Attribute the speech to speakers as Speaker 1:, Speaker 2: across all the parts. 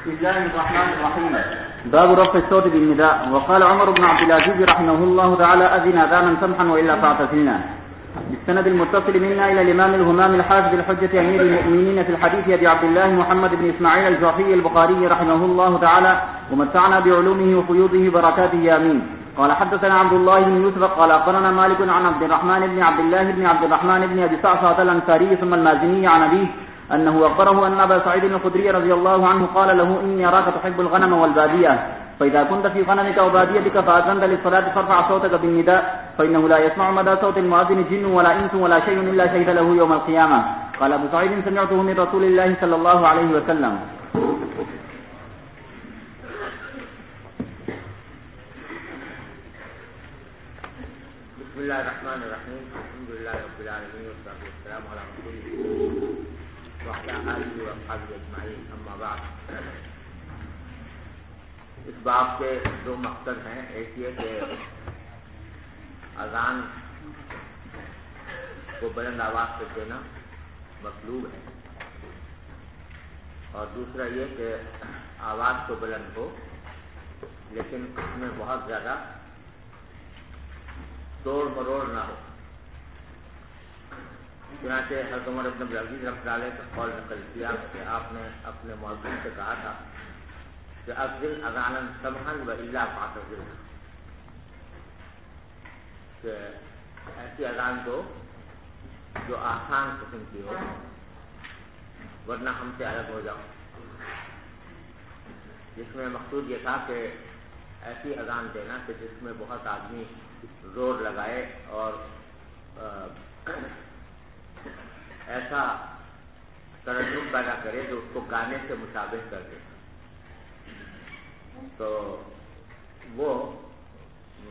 Speaker 1: بسم الله الرحمن الرحيم. باب رفع الصوت بالنداء. وقال عمر بن عبد العزيز رحمه الله تعالى: أذن أذانا سمحا وإلا فاعتزلنا. بالسند المتصل منا إلى الإمام الهمام الحافظ الحجة أمير المؤمنين في الحديث أبي عبد الله محمد بن إسماعيل الجعفي البخاري رحمه الله تعالى، ومتعنا بعلومه وفيوضه بركاته آمين. قال حدثنا عبد الله بن يوسف قال أخبرنا مالك عن عبد الرحمن بن عبد الله بن عبد الرحمن بن أبي صعصعة الأنصاري ثم المازني عن أبيه أنه أخبره أن أبا سعيد الخدري رضي الله عنه قال له: إني أراك تحب الغنم والبادية، فإذا كنت في غنمك وباديتك فأذنت للصلاة فارفع صوتك بالنداء، فإنه لا يسمع مدى صوت المؤذن جن ولا إنس ولا شيء إلا شهد له يوم القيامة. قال أبو سعيد: سمعته من رسول الله صلى الله عليه وسلم.
Speaker 2: بسم الله الرحمن الرحيم. الحمد لله رب العالمين والصلاة والسلام على رسول الله وعلى آله وصحبه أجمعين. أما بعد، اس باب کے دو مقصد ہیں. ایک یہ کہ اذان کو بلند آواز سے دینا مطلوب ہے، اور دوسرا یہ کہ آواز تو بلند ہو لیکن اس میں بہت زیادہ توڑ مروڑ نہ ہو. چنانچہ حضرت عمر بن عبد العزیز رحمۃ اللہ علیہ کا قول نقل کیا کہ آپ نے اپنے مؤذن سے کہا تھا کہ اذن اذانا سمحا والا فاعتزل، کہ ایسی اذان دو جو آسان قسم کی ہو ورنہ ہم سے الگ ہو جاؤ. جس میں مقصود یہ تھا کہ ایسی اذان دینا کہ جس میں بہت آدمی زور لگائے اور ایسا ترنم پیدا کرے جو اس کو گانے سے مشابہ کر دے. تو وہ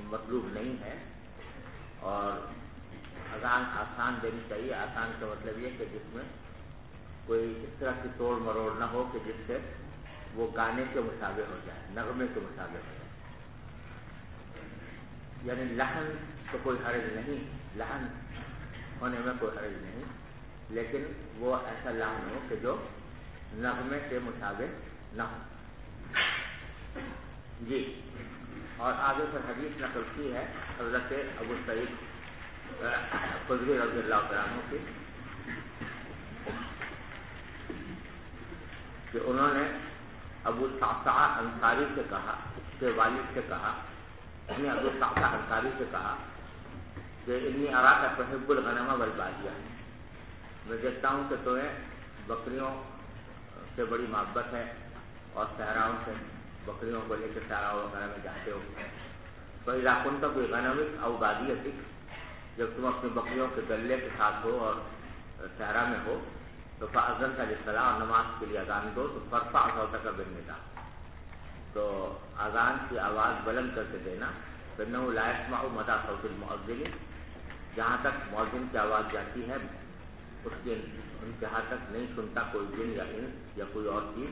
Speaker 2: مطلوب نہیں ہے، اور اذان آسان دینی چاہیے. آسان کا مطلب یہ کہ جس میں کوئی اس طرح کی توڑ مروڑ نہ ہو کہ جس سے وہ گانے کے مشابہ ہو جائے، نغمے کے مشابہ ہو جائے. یعنی لحن تو کوئی حرج نہیں، لحن ہونے میں کوئی حرج نہیں، لیکن وہ ایسا لحن ہو کہ جو نغمے کے مشابہ نہ ہو. جی، اور آگے پر حدیث نقل کی ہے حضرت ابو سعید خدری رضی اللہ عنہ کی کہ انہوں نے ابو صعصعہ انصاری سے کہا، اس کے والد سے کہا، ابو صعصعہ انصاری سے کہا کہ انی اراک تحب الغنم والبادیہ، میں دیکھتا ہوں کہ تمہیں بکریوں سے بڑی محبت ہے اور صحراؤں سے، بکریوں کو لے کے صحراؤں وغیرہ میں جاتے ہو. تو اذا كنت في غنمك او بادیتک، جب تم اپنی بکریوں کے گلے کے ساتھ ہو اور صحرا میں ہو تو فاذنت للصلاۃ، اور نماز کے لیے اذان دو تو فارفع صوتک بالنداء، تو اذان کی آواز بلند کر کے دینا. فإنه لا يسمع مدى صوت المؤذن، جہاں تک مؤذن کی آواز جاتی ہے اس کے انتہا تک نہیں سنتا کوئی جن یا انس یا کوئی اور چیز،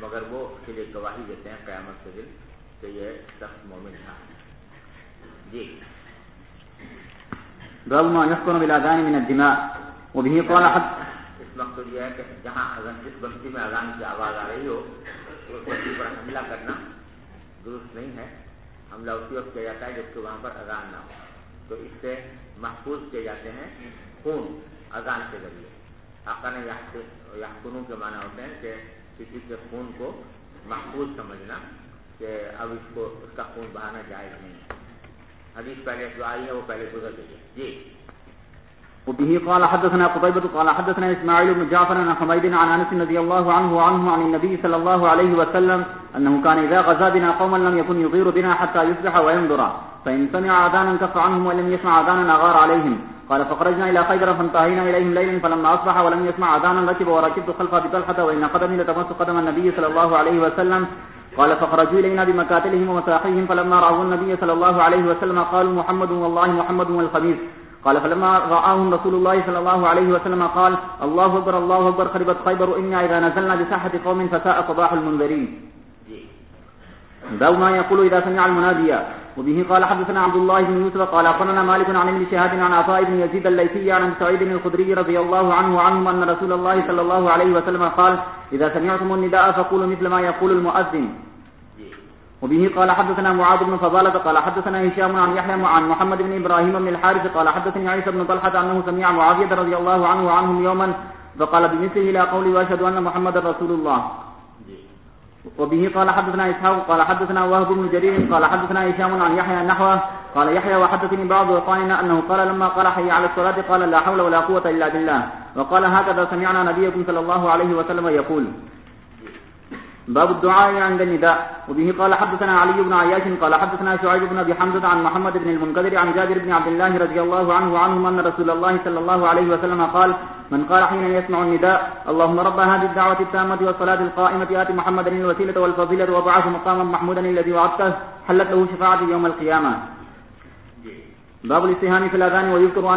Speaker 2: مگر وہ اس کے لیے گواہی دیتے ہیں قیامت کے دن کہ یہ شخص مومن تھا. جی،
Speaker 1: باب ما يحكم بالاذان من الدماء. وبه قال حد،
Speaker 2: اس مقصد یہ ہے کہ جہاں اذان، جس بستی میں اذان کی آواز آ رہی ہو اس بستی پر حملہ کرنا درست نہیں ہے. حملہ اسی وقت کیا جاتا ہے جب کہ وہاں پر اذان نہ ہو، تو اس سے محفوظ کیے جاتے ہیں خون اذان کے ذریعے. حقاً یحقنون کے معنی ہوتے ہیں کہ کسی کے خون کو محفوظ سمجھنا کہ اب اس کو اس کا خون بہانا جائز نہیں. حدیث پہلے جو آئی ہے وہ پہلے گزر گئی. جی،
Speaker 1: وبه قال حدثنا قتيبة قال حدثنا إسماعيل بن جعفر عن حميد عن أنس رضي الله عنه وعنه عن النبي صلى الله عليه وسلم أنه كان إذا غزا بنا قوما لم يكن يغير بنا حتى يصبح وينظر، فإن سمع أذانا كف عنهم ولم يسمع أذانا أغار عليهم. قال فخرجنا إلى خيبر فانتهينا إليهم ليلا فلما أصبح ولم يسمع أذانا ركب وركبت خلف أبي طلحة وإن قدمي لتمس قدم النبي صلى الله عليه وسلم. قال فخرجوا إلينا بمكاتلهم ومساحيهم فلما رأوا النبي صلى الله عليه وسلم قالوا محمد والله محمد والخبيث. قال فلما رآهم رسول الله صلى الله عليه وسلم قال الله أكبر الله أكبر خربت خيبر إنا إذا نزلنا بساحة قوم فساء صباح المنذرين. باب ما يقول إذا سمع المنادي. وبه قال حدثنا عبد الله بن يوسف قال أخبرنا مالك عن ابن شهاب عن عطاء بن يزيد الليثي عن سعيد بن الخدري رضي الله عنه وعنهم أن رسول الله صلى الله عليه وسلم قال إذا سمعتم النداء فقولوا مثل ما يقول المؤذن. وبه قال حدثنا معاذ بن فضالة قال حدثنا هشام عن يحيى عن محمد بن إبراهيم بن الحارث قال حدثني عيسى بن طلحة أنه سمع معاوية رضي الله عنه وعنهم يوما فقال بمثله إلى قولي وأشهد أن محمد رسول الله. وبه قال حدثنا إسحاق قال حدثنا وهب بن جرير قال حدثنا هشام عن يحيى نحوه قال يحيى وحدثني بعض إخواننا أنه قال لما قال حي على الصلاة قال لا حول ولا قوة إلا بالله وقال هكذا سمعنا نبيكم صلى الله عليه وسلم يقول. باب الدعاء عند النداء. وبه قال حدثنا علي بن عياش قال حدثنا شعيب بن أبي حمزة عن محمد بن المنكدر عن جابر بن عبد الله رضي الله عنه وعنهم أن رسول الله صلى الله عليه وسلم قال من قال حين يسمع النداء اللهم رب هذه الدعوة التامة والصلاة القائمة آت محمدا الوسيلة والفضيلة وابعثه مقاما محمودا الذي وعدته حلت له شفاعة يوم القيامة. باب الاستهام في الأذان. ويذكر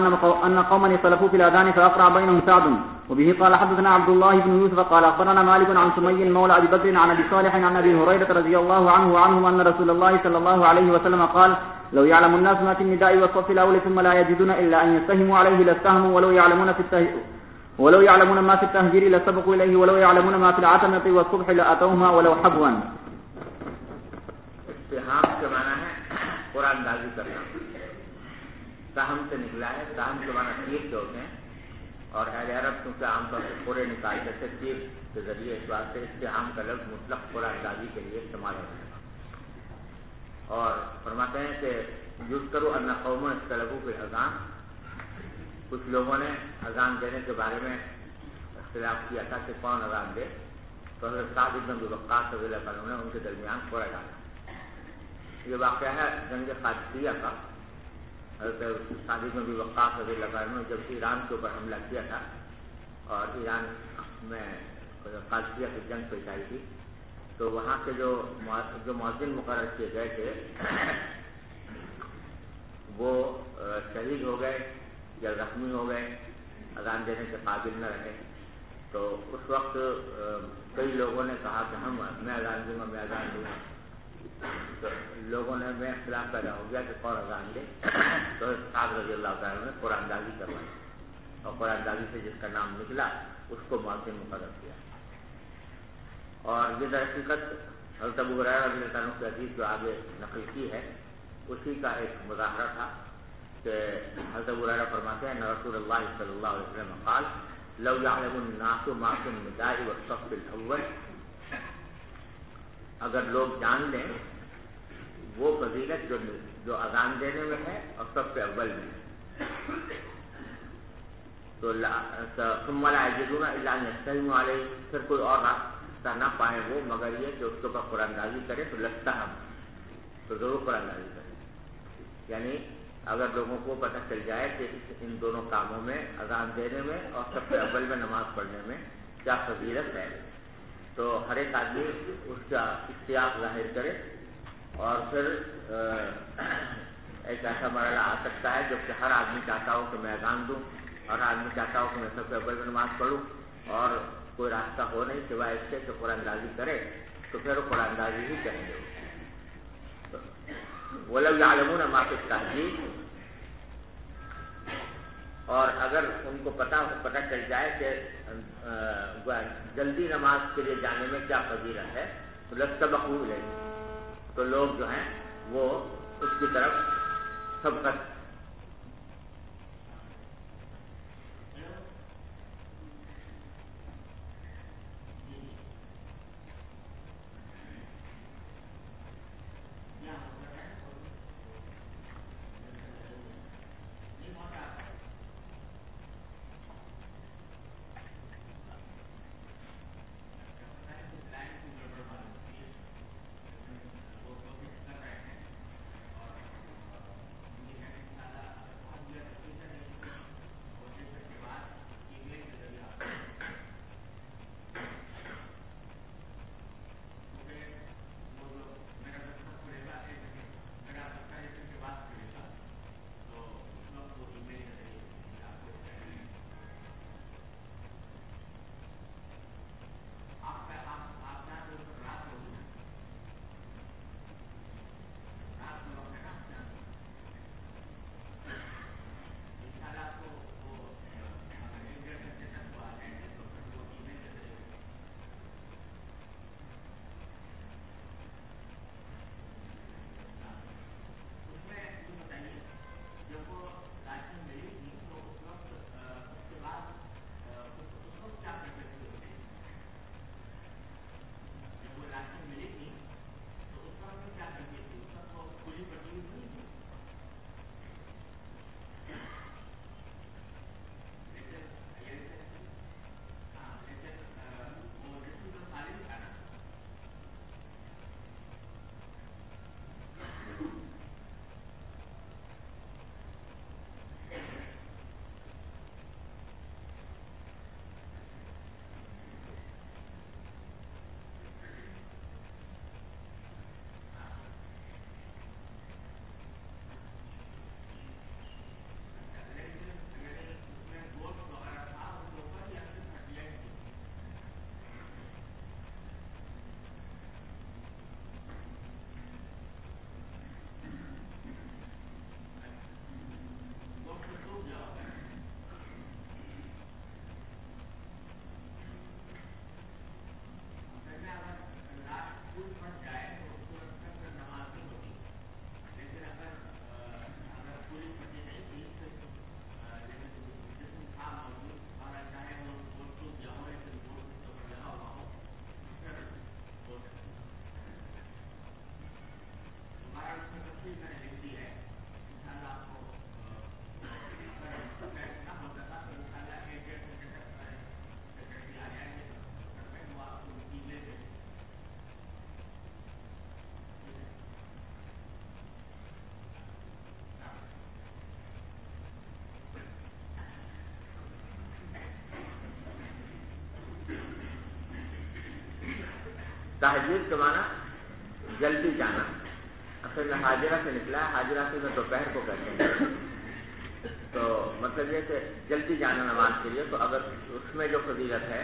Speaker 1: أن قوما اختلفوا في الأذان فأقرع بينهم سعد. وبه قال حدثنا عبد الله بن يوسف قال أخبرنا مالك عن سمي مولى أبي بكر عن أبي صالح عن أبي هريرة رضي الله عنه وعنهم أن رسول الله صلى الله عليه وسلم قال لو يعلم الناس ما في النداء والصف الأول ثم لا يجدون إلا أن يستهموا عليه لاستهموا ولو يعلمون ما في التهجير لاستبقوا إليه ولو يعلمون ما في العتمة والصبح لأتوهما ولو حبوا.
Speaker 2: استهام کے معنی ہے قرآن اندازی کرنا. سہم سے نکلا ہے. سہم کے معنی تیر کے ہوتے ہیں اور اہل عرب کیونکہ عام طور پر پورے نکالتے تھے تیر کے ذریعے اس واسطے استہام کا لفظ مطلق قرآن اندازی کے لیے استعمال ہوتا ہے. اور فرماتے ہیں کہ یذکر ان قوم اختلفوا فی الاذان. کچھ لوگوں نے اذان دینے کے بارے میں اختلاف کیا تھا کہ کون اذان دے. تو حضرت سعد بن ابی وقاص رضی اللہ عنہ نے ان کے درمیان قرعہ ڈالا. یہ واقعہ ہے جنگ قادسیہ کا. حضرت سعد بن ابی وقاص رضی اللہ عنہ نے جب ایران کے اوپر حملہ کیا تھا اور ایران میں قادسیہ کی جنگ پیش آئی تھی تو وہاں کے جو مؤذن مقرر کیے گئے تھے وہ شہید ہو گئے یا زخمی ہو گئے, اذان دینے کے قابل نہ رہے. تو اس وقت کئی لوگوں نے کہا کہ میں اذان دوں گا, میں اذان دوں گا. تو لوگوں نے میں اختلاف پیدا ہو گیا کہ کون اذان دے. تو صاحب رضی اللہ تعالیٰ نے قرآن اندازی کروائی اور قرآن اندازی سے جس کا نام نکلا اس کو مؤذن مقرر کیا. اور یہ در حقیقت حضرت ابو ہریرہ رضی اللہ عنہ کی حدیث جو آگے نقل کی ہے اسی کا ایک مظاہرہ تھا کہ حضرت ابو ہریرہ فرماتے ہیں رسول اللہ صلی اللہ علیہ وسلم قال لو يعلم الناس ما في النداء والصف الاول. اگر لوگ جان لیں وہ فضیلت جو اذان دینے میں ہے اور صف اول میں تو ثم لا يجدون الا ان يستهموا عليه, پھر کوئی اور راستہ نہ پائے وہ مگر یہ کہ اس کے اوپر قرآن اندازی کرے تو لگتا ہم تو ضرور قرآن اندازی کرے. یعنی اگر لوگوں کو پتہ چل جائے کہ ان دونوں کاموں میں اذان دینے میں اور سب سے اول میں نماز پڑھنے میں کیا فضیلت ہے تو ہر ایک آدمی اس کا اشتیاق ظاہر کرے. اور پھر ایک ایسا مرحلہ آ سکتا ہے جب کہ ہر آدمی چاہتا ہو کہ میں اذان دوں اور ہر آدمی چاہتا ہو کہ میں سب سے اول میں نماز پڑھوں اور کوئی راستہ ہو نہیں سوائے اس سے کہ قرآن اندازی کرے تو پھر وہ قرآن اندازی ہی کریں گے. وَلَوْ يَعْلَمُونَ مَا فِي التَّهْجِيرِ. اور اگر ان کو پتہ چل جائے کہ جلدی نماز کے لیے جانے میں کیا فضیلت ہے تو لَسْتَبَقُوا إِلَيْهِ, تو لوگ جو ہیں وہ اس کی طرف سبقت تہجیر کے معنی جلدی جانا، اصل میں حاجرہ سے نکلا ہے، حاجرہ سے دوپہر کو کہتے ہیں، تو مطلب یہ کہ جلدی جانا نماز کے لیے، تو اگر اس میں جو فضیلت ہے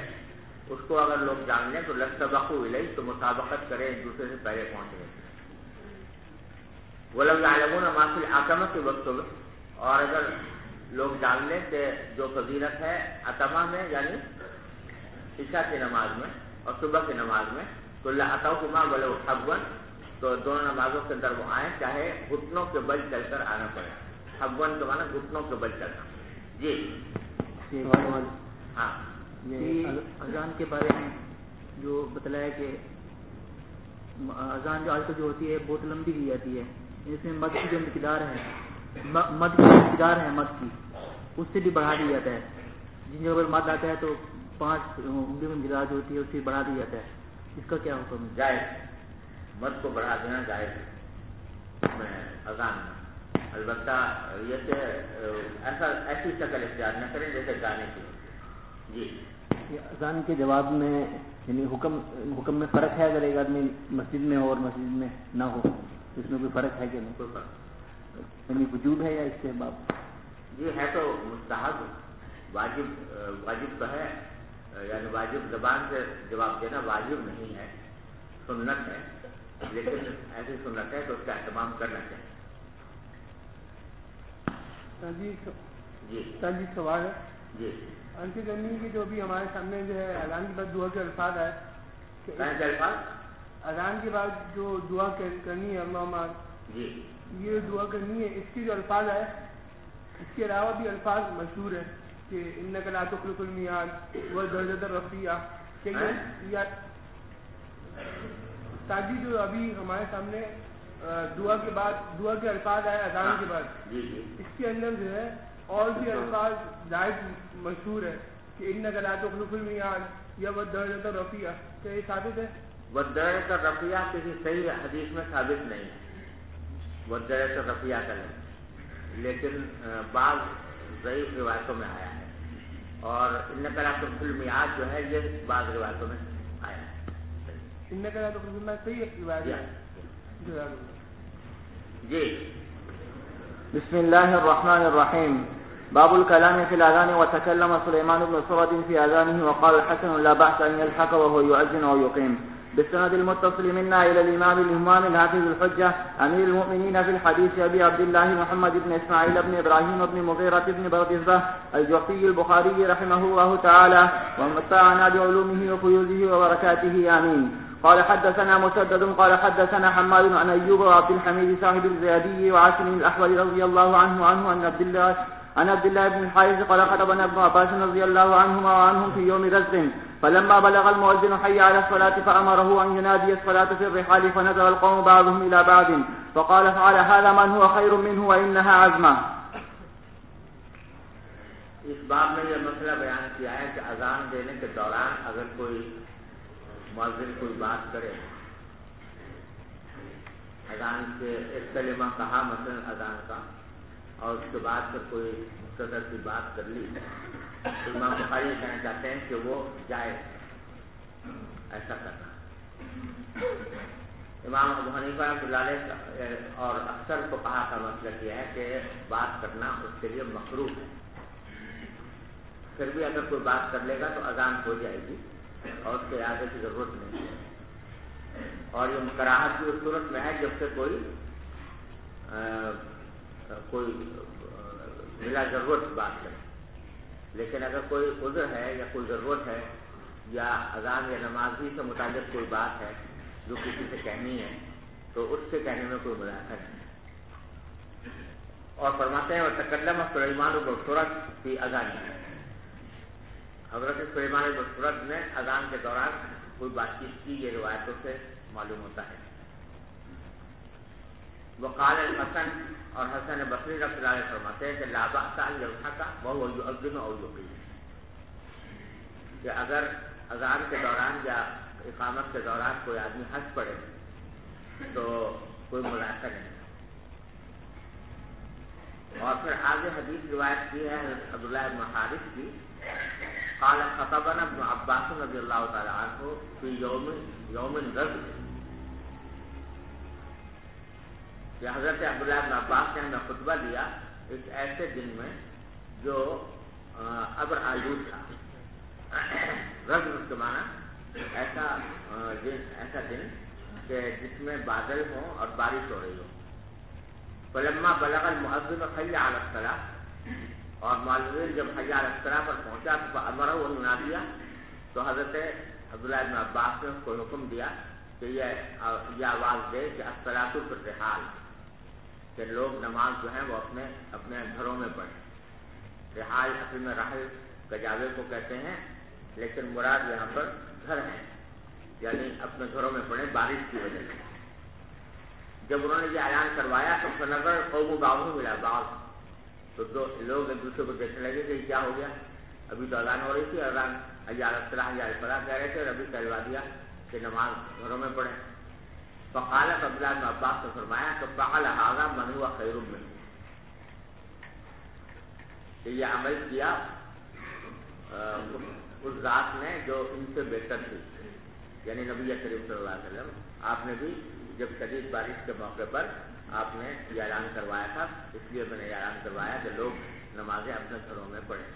Speaker 2: اس کو اگر لوگ جان لیں تو لَسْتَبَقُوا إِلَيْهِ، تو مسابقت کریں ایک دوسرے سے پہلے پہنچنے کی۔ وَلَوْ يَعْلَمُونَ مَا فِي الْعَتَمَةِ وَالصُّبْحِ، اور اگر لوگ جان لیں کہ جو فضیلت ہے عتمہ میں یعنی عشاء کی نماز میں اور صبح کی نماز میں، تو لَأَتَوْهُمَا وَلَوْ حَبًّا، تو دونوں نمازوں کے اندر وہ آئیں چاہے گھٹنوں کے بل چل کر آنا پڑے۔ حبًّا کے معنی گھٹنوں کے بل چلنا۔ جی ہاں،
Speaker 1: یہ اذان کے بارے میں جو بتلایا کہ اذان جو آج کل جو ہوتی ہے بہت لمبی کی جاتی ہے، اس میں مد کی جو مقدار ہے، مد کی مقدار ہے، مد کی اس سے بھی بڑھا دیا جاتا ہے، جن جگہ پر مد آتا ہے تو 5 انگلی کی مقدار جو ہوتی ہے اس سے بڑھا دیا جاتا ہے، اس کا کیا حکم ہے؟
Speaker 2: جائز، مد کو بڑھا دینا جائز میں اذان میں، البتہ یہ کہ ایسی شکل اختیار نہ کریں جیسے گانے کی۔ جی
Speaker 1: اذان کے جواب میں یعنی حکم میں فرق ہے، اگر ایک آدمی مسجد میں ہو اور مسجد میں نہ ہو تو اس میں کوئی فرق ہے کہ نہیں؟
Speaker 2: کوئی فرق
Speaker 1: یعنی وجوب ہے یا استحباب؟
Speaker 2: جی ہے تو مستحب، واجب تو ہے، یعنی واجب زبان سے جواب دینا واجب نہیں ہے، سنت ہے، لیکن ایسی سنت ہے تو اس کا اہتمام کرنا چاہیے۔
Speaker 3: جی سوال ہے
Speaker 2: جی
Speaker 3: انکی کرنی کی جو بھی ہمارے سامنے جو ہے اذان کے بعد دعا کے الفاظ ہے کہ اذان کے بعد جو دعا کرنی ہے اللہم،
Speaker 2: جی
Speaker 3: یہ دعا کرنی ہے، اس کی جو الفاظ ہے اس کے علاوہ بھی الفاظ مشہور ہیں کہ انک لا تخلف المیعاد والدرجۃ الرفیع، کہ یہ تاجی جو ابھی ہمارے سامنے دعا کے بعد دعا کے الفاظ آئے اذان کے بعد، اس کے اندر جو ہے اور بھی الفاظ زائد مشہور ہے کہ انک لا تخلف المیعاد یا والدرجۃ الرفیع، کیا یہ ثابت ہے؟
Speaker 2: والدرجۃ الرفیع کسی صحیح حدیث میں ثابت نہیں ہے والدرجۃ الرفیع کا نہیں، لیکن بعض ضعیف روایتوں میں آیا ہے، اور انک لا تخلف المیعاد جو ہے یہ بعض روایتوں میں آیا ہے۔
Speaker 3: انک لا تخلف المیعاد صحیح روایت ہے۔
Speaker 2: جی
Speaker 1: بسم الله الرحمن الرحيم. باب الكلام في الأذان. وتكلم سليمان بن سرد في أذانه وقال الحسن لا بأس أن يلحق وهو يؤذن أو يقيم. بالسند المتصل منا إلى الإمام الإمام الحافظ الحجة أمير المؤمنين في الحديث أبي عبد الله محمد بن إسماعيل بن إبراهيم بن مغيرة بن بردزبة الجعفي البخاري رحمه الله تعالى ومتعنا بعلومه وفيوزه وبركاته آمين. قال حدثنا مسدد قال حدثنا حماد عن أيوب وعبد الحميد صاحب الزيادي وعاصم الأحول رضي الله عنه عن عبد الله بن الحارث قال خطبنا ابن عباس رضي الله عنهما وعنهم في يوم رزق، فلما بلغ المؤذن حي على الصلاة فأمره أن ينادي الصلاة في الرحال، فنظر القوم بعضهم إلى بعض فقال فعل هذا من هو خير منه وإنها عزمة.
Speaker 2: اس باب میں یہ مسئلہ بیان کیا ہے کہ اذان دینے کے دوران اگر کوئی مؤذن کوئی بات کرے، اذان سے ایک کلمہ کہا مثلا اذان کا، اور اس کے بعد پھر کوئی مختصر سی بات کر لی، تو امام بخاری کہنا چاہتے ہیں کہ وہ جائز ایسا کرنا۔ امام ابو حنیفہ رحمۃ اللہ علیہ اور اکثر فقہا کا مسئلہ یہ ہے کہ بات کرنا اس کے لیے مکروہ ہے، پھر بھی اگر کوئی بات کر لے گا تو اذان ہو جائے گی اور اس کے آگے کی ضرورت نہیں ہے، اور یہ کراہت بھی اس صورت میں ہے جب سے کوئی بلا ضرورت بات کرے، لیکن اگر کوئی عذر ہے یا کوئی ضرورت ہے یا اذان یا نماز ہی سے متعلق کوئی بات ہے جو کسی سے کہنی ہے تو اس سے کہنے میں کوئی ملاحظہ نہیں۔ اور فرماتے ہیں وتکلم سلیمان بن سرد فی اذان، حضرت سلیمان بن سرد نے اذان کے دوران کوئی بات چیت کی، یہ روایتوں سے معلوم ہوتا ہے۔ وقال الحسن، اور حسن بصری رحمۃ اللہ علیہ فرماتے ہیں کہ لا بأس ان يلحق وهو يؤذن او يقيم، کہ اگر اذان کے دوران یا اقامت کے دوران کوئی آدمی ہنس پڑے تو کوئی ملاحظہ نہیں۔ اور پھر آگے حدیث روایت کی ہے عبداللہ بن حارث کی، قال خطبنا ابن عباس رضی اللہ تعالی عنہ فی یوم رزق، کہ حضرت عبداللہ بن عباس نے ہمیں خطبہ دیا ایک ایسے دن میں جو ابر آلود تھا۔ رزق کے معنی ایسا دن کہ جس میں بادل ہوں اور بارش ہو رہی ہو۔ فلما بلغ المؤذن حي على الصلاة، اور مؤذن جب حي على الصلاة پر پہنچا تو امرہ و منادیہ، تو حضرت عبداللہ بن عباس نے اس کو حکم دیا کہ یہ آواز دے کہ الصلاۃ فی الرحال، کہ لوگ نماز جو ہے وہ اپنے گھروں میں پڑھیں۔ رحال اصل میں رحل گجاوے کو کہتے ہیں، لیکن مراد یہاں پر گھر ہے، یعنی اپنے گھروں میں پڑھیں بارش کی وجہ سے۔ جب انہوں نے یہ اعلان کروایا تو فنظر قوم بعضهم الى بعض، تو دو لوگ ایک دوسرے کو دیکھنے لگے کہ کیا ہو گیا، ابھی تو اذان ہو رہی تھی، اذان حی علی الصلاۃ حی علی الفلاح کہہ رہے تھے، اور ابھی کہلوا دیا کہ نماز گھروں میں پڑھیں۔ فقال عبداللہ بن عباس نے فرمایا کہ فعل هذا من هو خیر منه، کہ یہ عمل کیا اس ذات نے جو ان سے بہتر تھی، یعنی نبی کریم صلی اللہ علیہ وسلم۔ آپ نے بھی جب شدید بارش کے موقع پر آپ نے یہ اعلان کروایا تھا، اس لیے میں نے یہ اعلان کروایا کہ لوگ نمازیں اپنے گھروں میں پڑھیں۔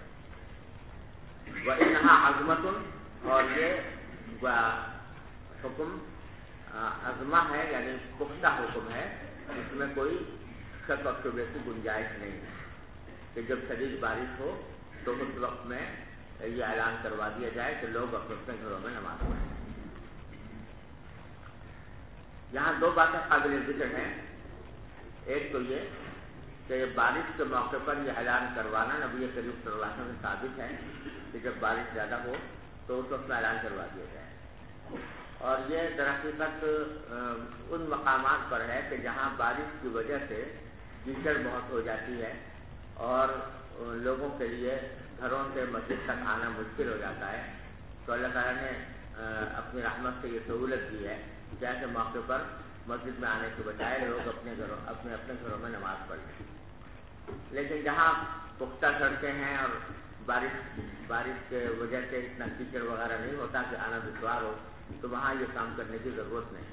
Speaker 2: وَإِنَّهَا عَزْمَةٌ، اور یہ حکم عزمہ ہے، یعنی پختہ حکم ہے، اس میں کوئی شک اور شبہ کی گنجائش نہیں ہے کہ جب شدید بارش ہو تو اس وقت میں یہ اعلان کروا دیا جائے کہ لوگ اپنے گھروں میں نماز پڑھیں۔ یہاں دو باتیں قابل ذکر ہیں، ایک تو یہ کہ بارش کے موقع پر یہ اعلان کروانا نبی کریم صلی اللہ علیہ وسلم سے ثابت ہے کہ جب بارش زیادہ ہو تو اس وقت میں اعلان کروا دیا جائے، اور یہ در حقیقت ان مقامات پر ہے کہ جہاں بارش کی وجہ سے کیچڑ بہت ہو جاتی ہے اور لوگوں کے لیے گھروں سے مسجد تک آنا مشکل ہو جاتا ہے، تو اللہ تعالیٰ نے اپنی رحمت سے یہ سہولت دی ہے کہ ایسے موقع پر مسجد میں آنے کے بجائے لوگ اپنے گھروں میں نماز پڑھ لیں۔ لیکن جہاں پختہ سڑکیں ہیں اور بارش کے وجہ سے اتنا کیچڑ وغیرہ نہیں ہوتا کہ آنا دشوار ہو، تو وہاں یہ کام کرنے کی ضرورت نہیں،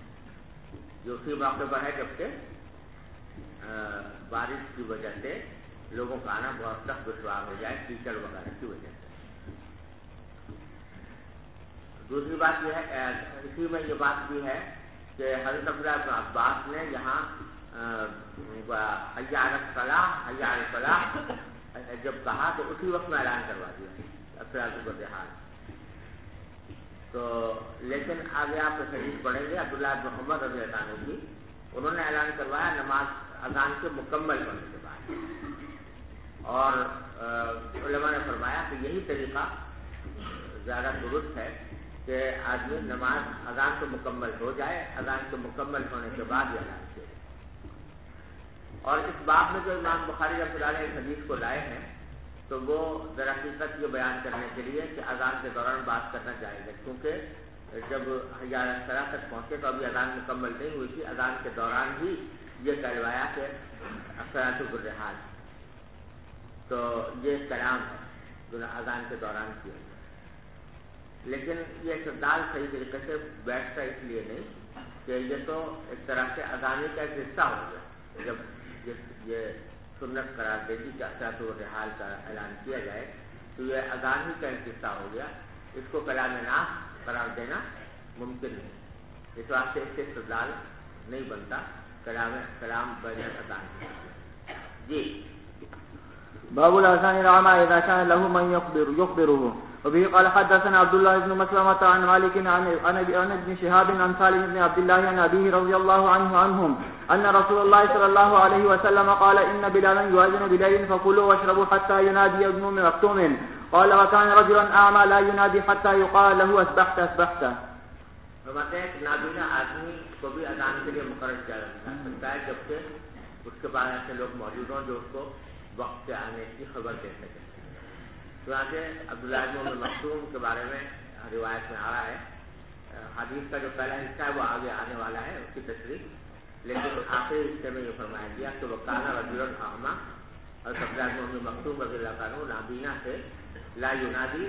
Speaker 2: یہ اسی موقع پر ہے جب کہ بارش کی وجہ سے لوگوں کا آنا بہت سخت دشوار ہو جائے کیچڑ وغیرہ کی وجہ سے۔ دوسری بات یہ ہے، اسی میں یہ بات بھی ہے کہ حضرت عبداللہ بن عباس نے یہاں حی علی الصلاۃ حی علی الفلاح جب کہا تو اسی وقت میں اعلان کروا دیا الصلاۃ فی الرحال۔ تو لیکن آگے آپ حدیث پڑھیں گے عبداللہ بن عمر رضی اللہ عنہ کی، انہوں نے اعلان کروایا نماز اذان کے مکمل ہونے کے بعد، اور علماء نے فرمایا کہ یہی طریقہ زیادہ درست ہے کہ آدمی نماز اذان سے مکمل ہو جائے، اذان کے مکمل ہونے کے بعد یہ اعلان کیا جائے۔ اور اس باب میں جو امام بخاری رحمۃ اللہ علیہ حدیث کو لائے ہیں تو وہ در حقیقت یہ بیان کرنے کے لیے کہ اذان کے دوران بات کرنا چاہیے گا، کیونکہ جب حی علی الصلاۃ تک پہنچے تو ابھی اذان مکمل نہیں ہوئی تھی، اذان کے دوران ہی یہ کہلوایا کہ الصلاۃ فی الرحال، تو یہ کلام ہے جو اذان کے دوران کیا گیا۔ لیکن یہ استدلال صحیح طریقے سے بیٹھتا اس لیے نہیں کہ یہ تو ایک طرح سے اذان کا ایک حصہ ہو گیا، جب یہ سنت قرار دے دی کہ الصلاۃ فی الرحال کا اعلان کیا جائے تو یہ اذان ہی کا ایک حصہ ہو گیا، اس کو کلام ناس قرار دینا ممکن نہیں، اس واسطے اس سے استدلال نہیں بنتا کلام بین اذان۔ جی
Speaker 1: باب الاذان العامة اذا كان له من يخبره. وبه قال حدثنا عبد الله بن مسلمة عن مالك عن ابن شهاب عن سالم بن عبد الله عن أبيه رضي الله عنهم أن رسول الله صلى الله عليه وسلم قال إن بلالا يؤذن بليل فكلوا واشربوا حتى ينادي ابن مكتوم. قال وكان رجلا أعمى لا ينادي حتى يقال له أسبحت أسبحت.
Speaker 2: فرماتے ہیں کہ نابینا آدمی کو بھی اذان کے لیے مقرر کیا جا سکتا ہے جبکہ اس کے بعد ایسے لوگ موجود ہوں جو اس کو وقت کے آنے کی خبر دے سکیں۔ چنانچہ عبداللہ بن مکتوم کے بارے میں روایت میں آ رہا ہے، حدیث کا جو پہلا حصہ ہے وہ آگے آنے والا ہے اس کی تشریح، لیکن آخری حصے میں یہ فرمایا گیا کہ وہ کانا رجل اعمی، اور عبداللہ بن مکتوم رضی اللہ عنہ نابینا سے لا ینادی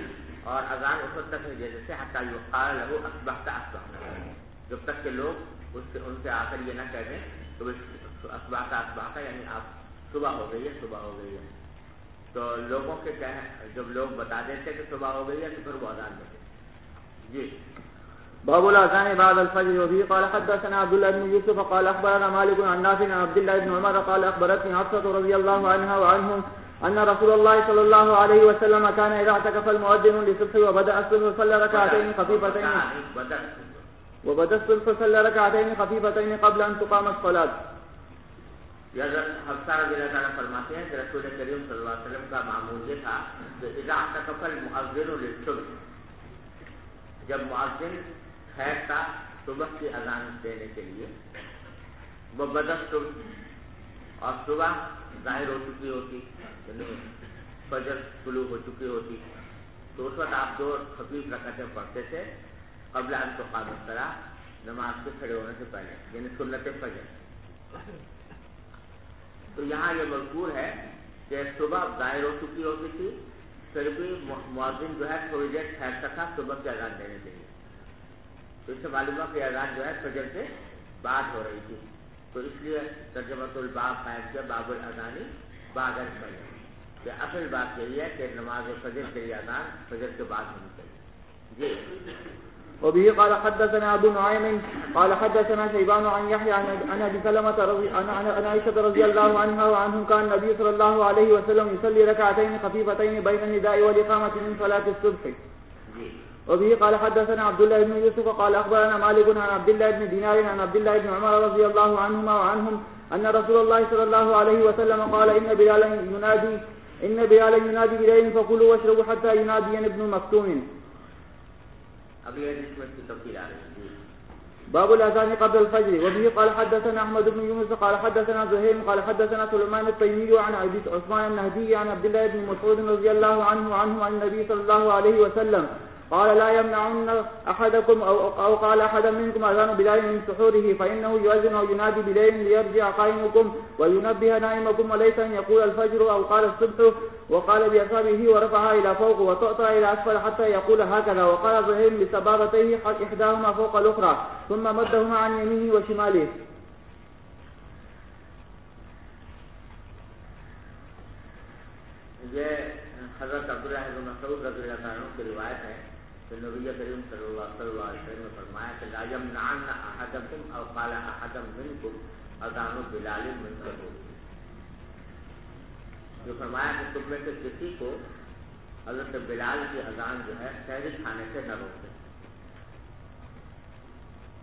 Speaker 2: اور اذان اس وقت تک ہے جیسے حتی یقال لہو اصبحت اصبحت، جب تک کہ لوگ ان سے آ کر یہ نہ کہہ دیں تو اصبحت اصبحت یعنی آپ صبح ہو گئی ہے صبح ہو گئی ہے. تو لوگوں کے جب لوگ بتا دیتے کہ صبح ہو گئی ہے تو پھر وہ اذان دیتے. جی
Speaker 1: باب الاذان بعد الفجر. وفيه قال حدثنا عبد الله بن يوسف قال اخبرنا مالك عن نافع عن عبد الله بن عمر قال اخبرتني حفصة رضي الله عنها وعنهم ان رسول الله صلى الله عليه وسلم كان اذا اعتكف المؤذن للصبح وبدا الصبح صلى ركعتين خفيفتين قبل ان تقام الصلاة.
Speaker 2: حفصہ رضی اللہ عنہ فرماتے ہیں کہ رسول کریم صلی اللہ علیہ وسلم کا معمول یہ تھا کہ اذا اعتکف المؤذن للصبح، جب مؤذن ٹھہرتا صبح کی اذان دینے کے لیے، وہ بدست اور صبح ظاہر ہو چکی ہوتی یعنی فجر طلوع ہو چکی ہوتی، تو اس وقت آپ 2 خفیف رکعتیں پڑھتے تھے قبل ان تقام الصلاۃ، نماز کے کھڑے ہونے سے پہلے یعنی سنت فجر. تو یہاں یہ مذکور ہے کہ صبح ظاہر ہو چکی ہوتی تھی، پھر بھی مؤذن جو ہے تھوڑی دیر ٹھہرتا تھا صبح کی اذان دینے کے لیے. تو اس سے معلوم ہے کہ اذان جو ہے فجر سے بعد ہو رہی تھی، تو اس لیے ترجمۃ الباب قائم کیا باب الاذان بعد الفجر. کہ اصل بات یہی ہے کہ نماز فجر کے لیے اذان فجر کے بعد ہونی چاہیے. جی
Speaker 1: وبه قال حدثنا ابو نعيم قال حدثنا شيبان عن يحيى عن ابي سلمة عن عائشة رضي الله عنها وعنهم كان النبي صلى الله عليه وسلم يصلي ركعتين خفيفتين بين النداء والإقامة من صلاة الصبح. وبه قال حدثنا عبد الله بن يوسف قال اخبرنا مالك عن عبد الله بن دينار عن عبد الله بن عمر رضي الله عنهما وعنهم ان رسول الله صلى الله عليه وسلم قال ان بلالا ينادي بليل فكلوا واشربوا حتى ينادي ابن مكتوم.
Speaker 2: ابھی اس میں تفصیل آ رہی ہے.
Speaker 1: باب الاذان قبل الفجر. وبه قال حدثنا احمد بن يونس قال حدثنا زهير قال حدثنا سليمان التيمي عن ابي عثمان النهدي عن عبد الله بن مسعود رضي الله عنه عن النبي صلى الله عليه وسلم قال لا يمنعن احدكم او قال احد منكم اذان بلال من سحوره فانه يؤذن او ينادي بليل ليرجع قائمكم وينبه نائمكم وليس ان يقول الفجر او قال الصبح. وقال باصابعه ورفعها الى فوق وتؤطى الى اسفل حتى يقول هكذا. وقال زهير بسبابتيه احداهما فوق الاخرى ثم مدهما عن يمينه وشماله.
Speaker 2: یہ حضرت عبداللہ بن مسعود رضی اللہ عنہ کی روایت ہے کہ نبی کریم صلی اللہ علیہ وسلم نے فرمایا کہ لا یمنعن احدکم او قال احد منکم اذان بلال من سحور. جو فرمایا کہ تم میں سے کسی کو حضرت بلال کی اذان جو ہے سحری کھانے سے نہ روکے.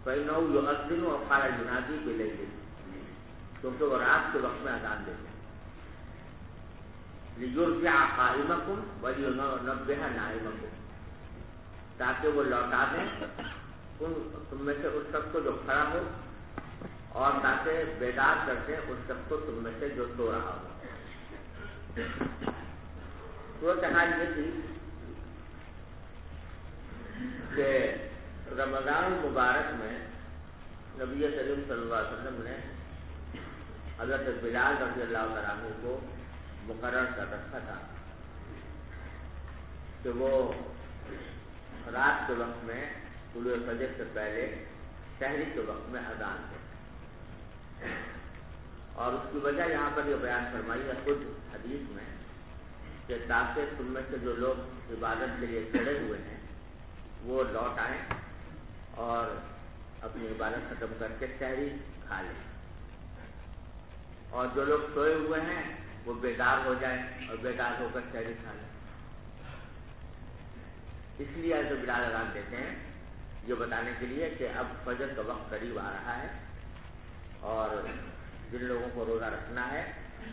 Speaker 2: فإنه يؤذن وقال ينادي بليل، کیونکہ وہ رات کے وقت میں اذان دیتے ہیں. لِيُرْجِعَ قَائِمَكُمْ وَلِيُنَبِّهَ نَائِمَكُمْ، تاکہ وہ لوٹا دیں تم میں سے اس شخص کو جو کھڑا ہو اور تاکہ بیدار کر دیں اس شخص کو تم میں سے جو سو رہا ہو. صورت حال یہ تھی کہ رمضان المبارک میں نبی کریم صلی اللہ علیہ وسلم نے حضرت بلال رضی اللہ عنہ کو مقرر کر رکھا تھا کہ وہ رات کے وقت میں طلوع فجر سے پہلے سحری کے وقت میں اذان دے. اور اس کی وجہ یہاں پر یہ بیان فرمائی ہے خود حدیث میں کہ تاکہ تم میں سے جو لوگ عبادت کے لیے کھڑے ہوئے ہیں وہ لوٹ آئیں اور اپنی عبادت ختم کر کے سحری کھا لیں، اور جو لوگ سوئے ہوئے ہیں وہ بیدار ہو جائیں اور بیدار ہو کر سحری کھا لیں. اس لیے ایسے بلال اذان دیتے ہیں یہ بتانے کے لیے کہ اب فجر کا وقت قریب آ رہا ہے اور جن لوگوں کو روزہ رکھنا ہے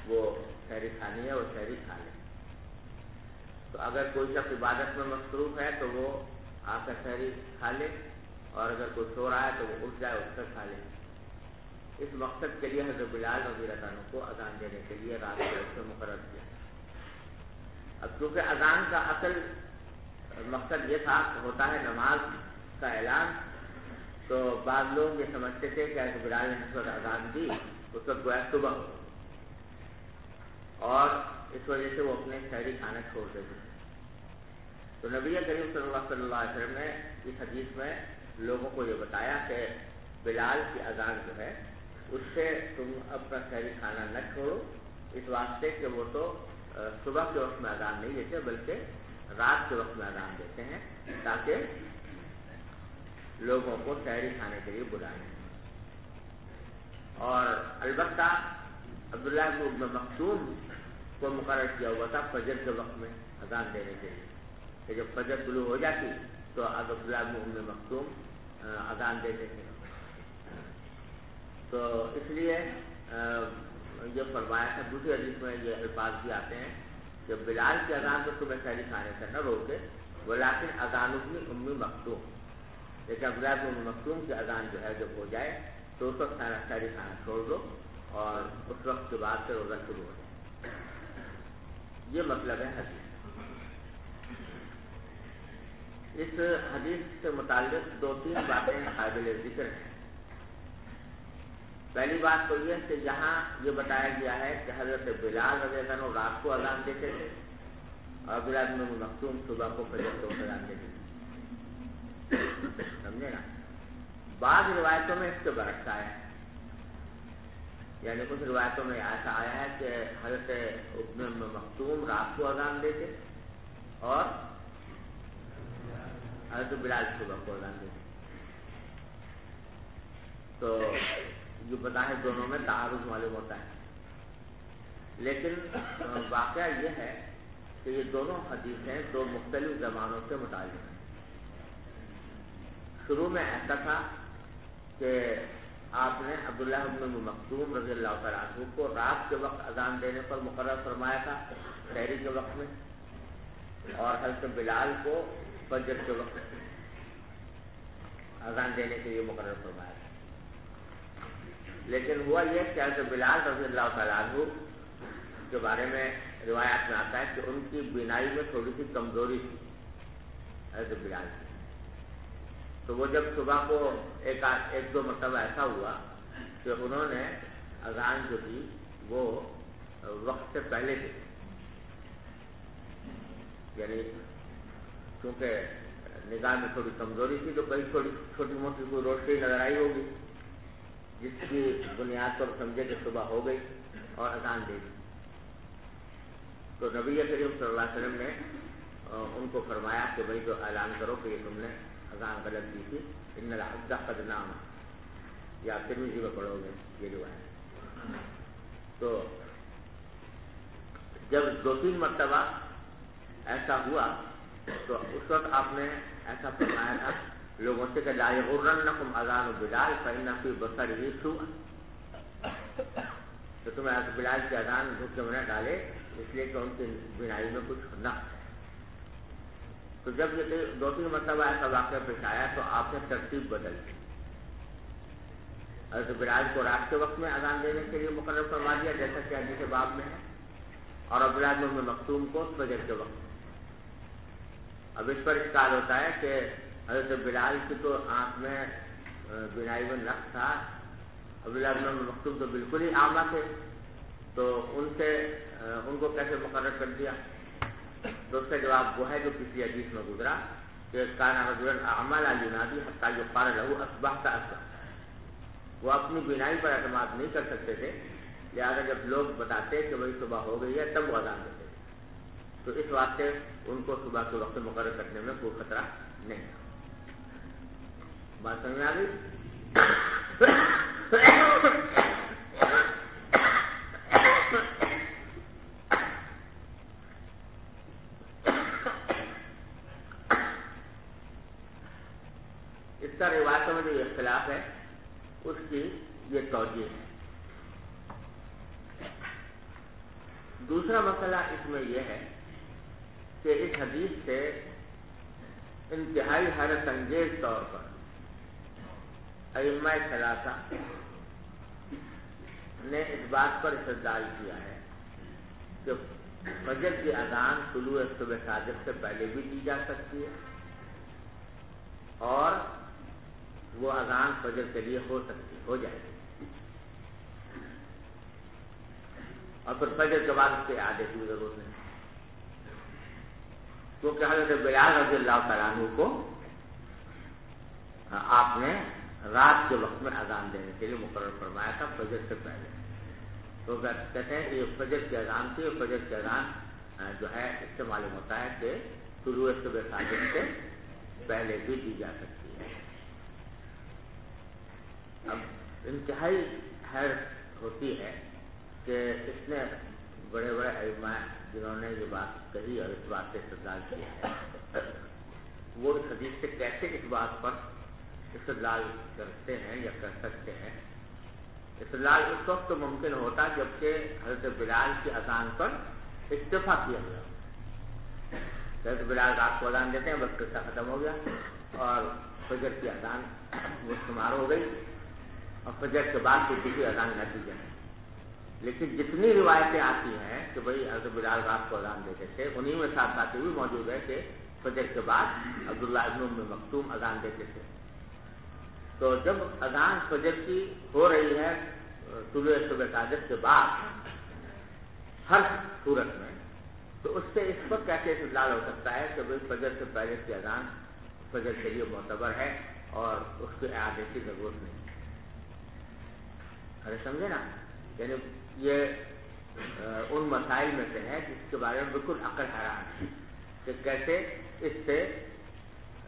Speaker 2: وہ سحری کھانی ہے وہ سحری کھا لیں. تو اگر کوئی شخص عبادت میں مصروف ہے تو وہ آ کر سحری کھا لے، اور اگر کوئی سو رہا ہے تو وہ اٹھ جائے اٹھ کر کھا لے. اس مقصد کے لیے حضرت بلال رضی اللہ عنہ کو اذان دینے کے لیے رات کے وقت مقرر کیا. اب کیونکہ اذان کا اصل مقصد یہ تھا کہ ہوتا ہے نماز کا اعلان، تو بعض لوگ یہ سمجھتے تھے کہ حضرت بلال نے جس وقت اذان دی اس وقت گویا صبح ہو، اور اس وجہ سے وہ اپنے سحری کھانا چھوڑ دیتے تھے. تو نبی کریم صلی اللہ علیہ وسلم نے اس حدیث میں لوگوں کو یہ بتایا کہ بلال کی اذان جو ہے اس سے تم اپنا سحری کھانا نہ چھوڑو، اس واسطے کہ وہ تو صبح کے وقت میں اذان نہیں دیتے بلکہ رات کے وقت میں اذان دیتے ہیں تاکہ لوگوں کو سحری کھانے کے لیے بلائیں۔ اور البتہ عبداللہ بن مکتوم کو مقرر کیا ہوا تھا فجر کے وقت میں اذان دینے کے لیے کہ جب فجر طلوع ہو جاتی تو عبداللہ بن مکتوم اذان دیتے تھے۔ تو اس لیے یہ فرمایا تھا، دوسری حدیث میں یہ الفاظ بھی آتے ہیں کہ بلال کی اذان تو تمہیں سحری کھانے سے نہ روکے، ولیکن اذان ابن ام مکتوم، لیکن عبداللہ بن مکتوم کی اذان جو ہے جب ہو جائے تو اس وقت سحری کھانا چھوڑ دو اور اس وقت کے بعد سے روزہ شروع ہو جائے۔ یہ مطلب ہے حدیث۔ اس حدیث سے متعلق 2-3 باتیں قابل ذکر ہیں۔ پہلی بات تو یہ کہ یہاں یہ بتایا گیا ہے کہ حضرت بلال رضی اللہ عنہ رات کو اذان دیتے تھے اور عبداللہ بن مکتوم صبح کو فجر کو اذان دیتے تھے، سمجھے نا؟ بعض روایتوں میں اس کے برعکس آیا ہے، یعنی کچھ روایتوں میں ایسا آیا ہے کہ حضرت ابن مکتوم رات کو اذان دیتے اور حضرت بلال صبح کو اذان دیتے۔ تو یہ بظاہر دونوں میں تعارض معلوم ہوتا ہے، لیکن واقعہ یہ ہے کہ یہ دونوں حدیثیں 2 مختلف زمانوں سے متعلق ہیں۔ شروع میں ایسا تھا کہ آپ نے عبداللہ بن مکتوم رضی اللہ تعالیٰ عنہ کو رات کے وقت اذان دینے پر مقرر فرمایا تھا سحری کے وقت میں، اور حضرت بلال کو فجر کے وقت اذان دینے کے لیے مقرر فرمایا تھا۔ لیکن ہوا یہ کہ حضرت بلال رضی اللہ تعالیٰ عنہ کے بارے میں روایات میں آتا ہے کہ ان کی بینائی میں تھوڑی سی کمزوری تھی حضرت بلال کی، تو وہ جب صبح کو ایک 2 مرتبہ ایسا ہوا کہ انہوں نے اذان جو تھی وہ وقت سے پہلے دی، یعنی کیونکہ نگاہ میں تھوڑی کمزوری تھی تو کہیں تھوڑی چھوٹی موٹی کوئی روشنی نظر آئی ہوگی جس کی بنیاد پر سمجھے کہ صبح ہو گئی اور اذان دے دی۔ تو نبی کریم صلی اللہ علیہ وسلم نے ان کو فرمایا کہ بھائی تو اعلان کرو کہ یہ تم نے اذان غلط دی تھی، ان العبد قد نام، یا ترمذی میں پڑھو گے یہ روایت۔ تو جب 2-3 مرتبہ ایسا ہوا تو اس وقت آپ نے ایسا فرمایا تھا لوگوں سے کہ لا یغرنکم اذان بلال فإن فی بصرہ سوءا، تو تمہیں حضرت بلال کی اذان دھوکے میں نہ ڈالے اس لیے کہ ان کی بینائی میں کچھ نہ۔ تو جب یہ 2-3 مرتبہ ایسا واقعہ پیش آیا تو آپ نے ترتیب بدل دی، حضرت بلال کو رات کے وقت میں اذان دینے کے لیے مقرر فرما دیا جیسا کہ حدیث باب میں ہے، اور عبداللہ بن مکتوم کو فجر کے وقت۔ اب اس پر اشکال ہوتا ہے کہ حضرت بلال کی تو آنکھ میں بینائی میں نقص تھا، عبداللہ بن مکتوم تو بالکل ہی اعمیٰ تھے، تو ان کو کیسے مقرر کر دیا؟ تو اس کا جواب وہ ہے جو کسی حدیث میں گزرا کہ کان رجلا اعمى لا ينادي حتى يقال له اصبحت اصبحت، وہ اپنی بینائی پر اعتماد نہیں کر سکتے تھے، لہٰذا جب لوگ بتاتے کہ بھائی صبح ہو گئی ہے تب وہ اذان دیتے تھے، تو اس واسطے ان کو صبح کے وقت مقرر کرنے میں کوئی خطرہ نہیں تھا۔ بات سمجھ میں آ گئی؟ اس کا روایتوں میں جو اختلاف ہے اس کی یہ توجیہ ہے۔ دوسرا مسئلہ اس میں یہ ہے کہ اس حدیث سے انتہائی حیرت انگیز طور پر ائمہ ثلاثہ نے اس بات پر استدلال کیا ہے کہ فجر کی اذان طلوع صبح صادق سے پہلے بھی دی جا سکتی ہے اور وہ اذان فجر کے لیے ہو جائے گی، اور پھر فجر کے بعد اس کے اعادے کی ضرورت نہیں۔ کیونکہ حضرت بلال رضی اللہ تعالیٰ عنہ کو آپ نے رات کے وقت میں اذان دینے کے لیے مقرر فرمایا تھا فجر سے پہلے. تو کہتے ہیں کہ یہ فجر کی اذان تھی. فجر کی اذان جو ہے اس سے معلوم ہوتا ہے کہ طلوع صبح صادق سے پہلے بھی دی جا سکتی ہے. اب انتہائی حیرت ہوتی ہے کہ اس نے بڑے بڑے ائمہ جنہوں نے یہ بات کہی اور اس بات سے استدلال کیا ہے وہ اس حدیث سے کیسے اس بات پر استدلال کرتے ہیں یا کر سکتے ہیں. استدلال اس وقت تو ممکن ہوتا جبکہ حضرت بلال کی اذان پر اتفاق کیا گیا. حضرت بلال رات کو اذان دیتے ہیں بس قصہ ختم ہو گیا اور فجر کی اذان وہ شمار ہو گئی اور فجر کے بعد کسی کی اذان نہ دی جائے. لیکن جتنی روایتیں آتی ہیں کہ بھئی حضرت بلال رات کو اذان دیتے تھے انہی میں ساتھ ساتھ بھی موجود ہے کہ فجر کے بعد عبداللہ ابن ام مکتوم اذان دیتے تھے. تو جب اذان فجر کی ہو رہی ہے طلوع صبح صادق کے بعد ہر صورت میں تو اس سے اس پر کیسے استدلال ہو سکتا ہے کہ بھئی فجر سے پہلے کی اذان فجر کے لیے معتبر ہے اور اس کے اعادے کی ضرورت نہیں. ارے سمجھے نا, یعنی یہ ان مسائل میں سے ہے جس کے بارے میں بالکل عقل حیران ہے کہ کیسے اس سے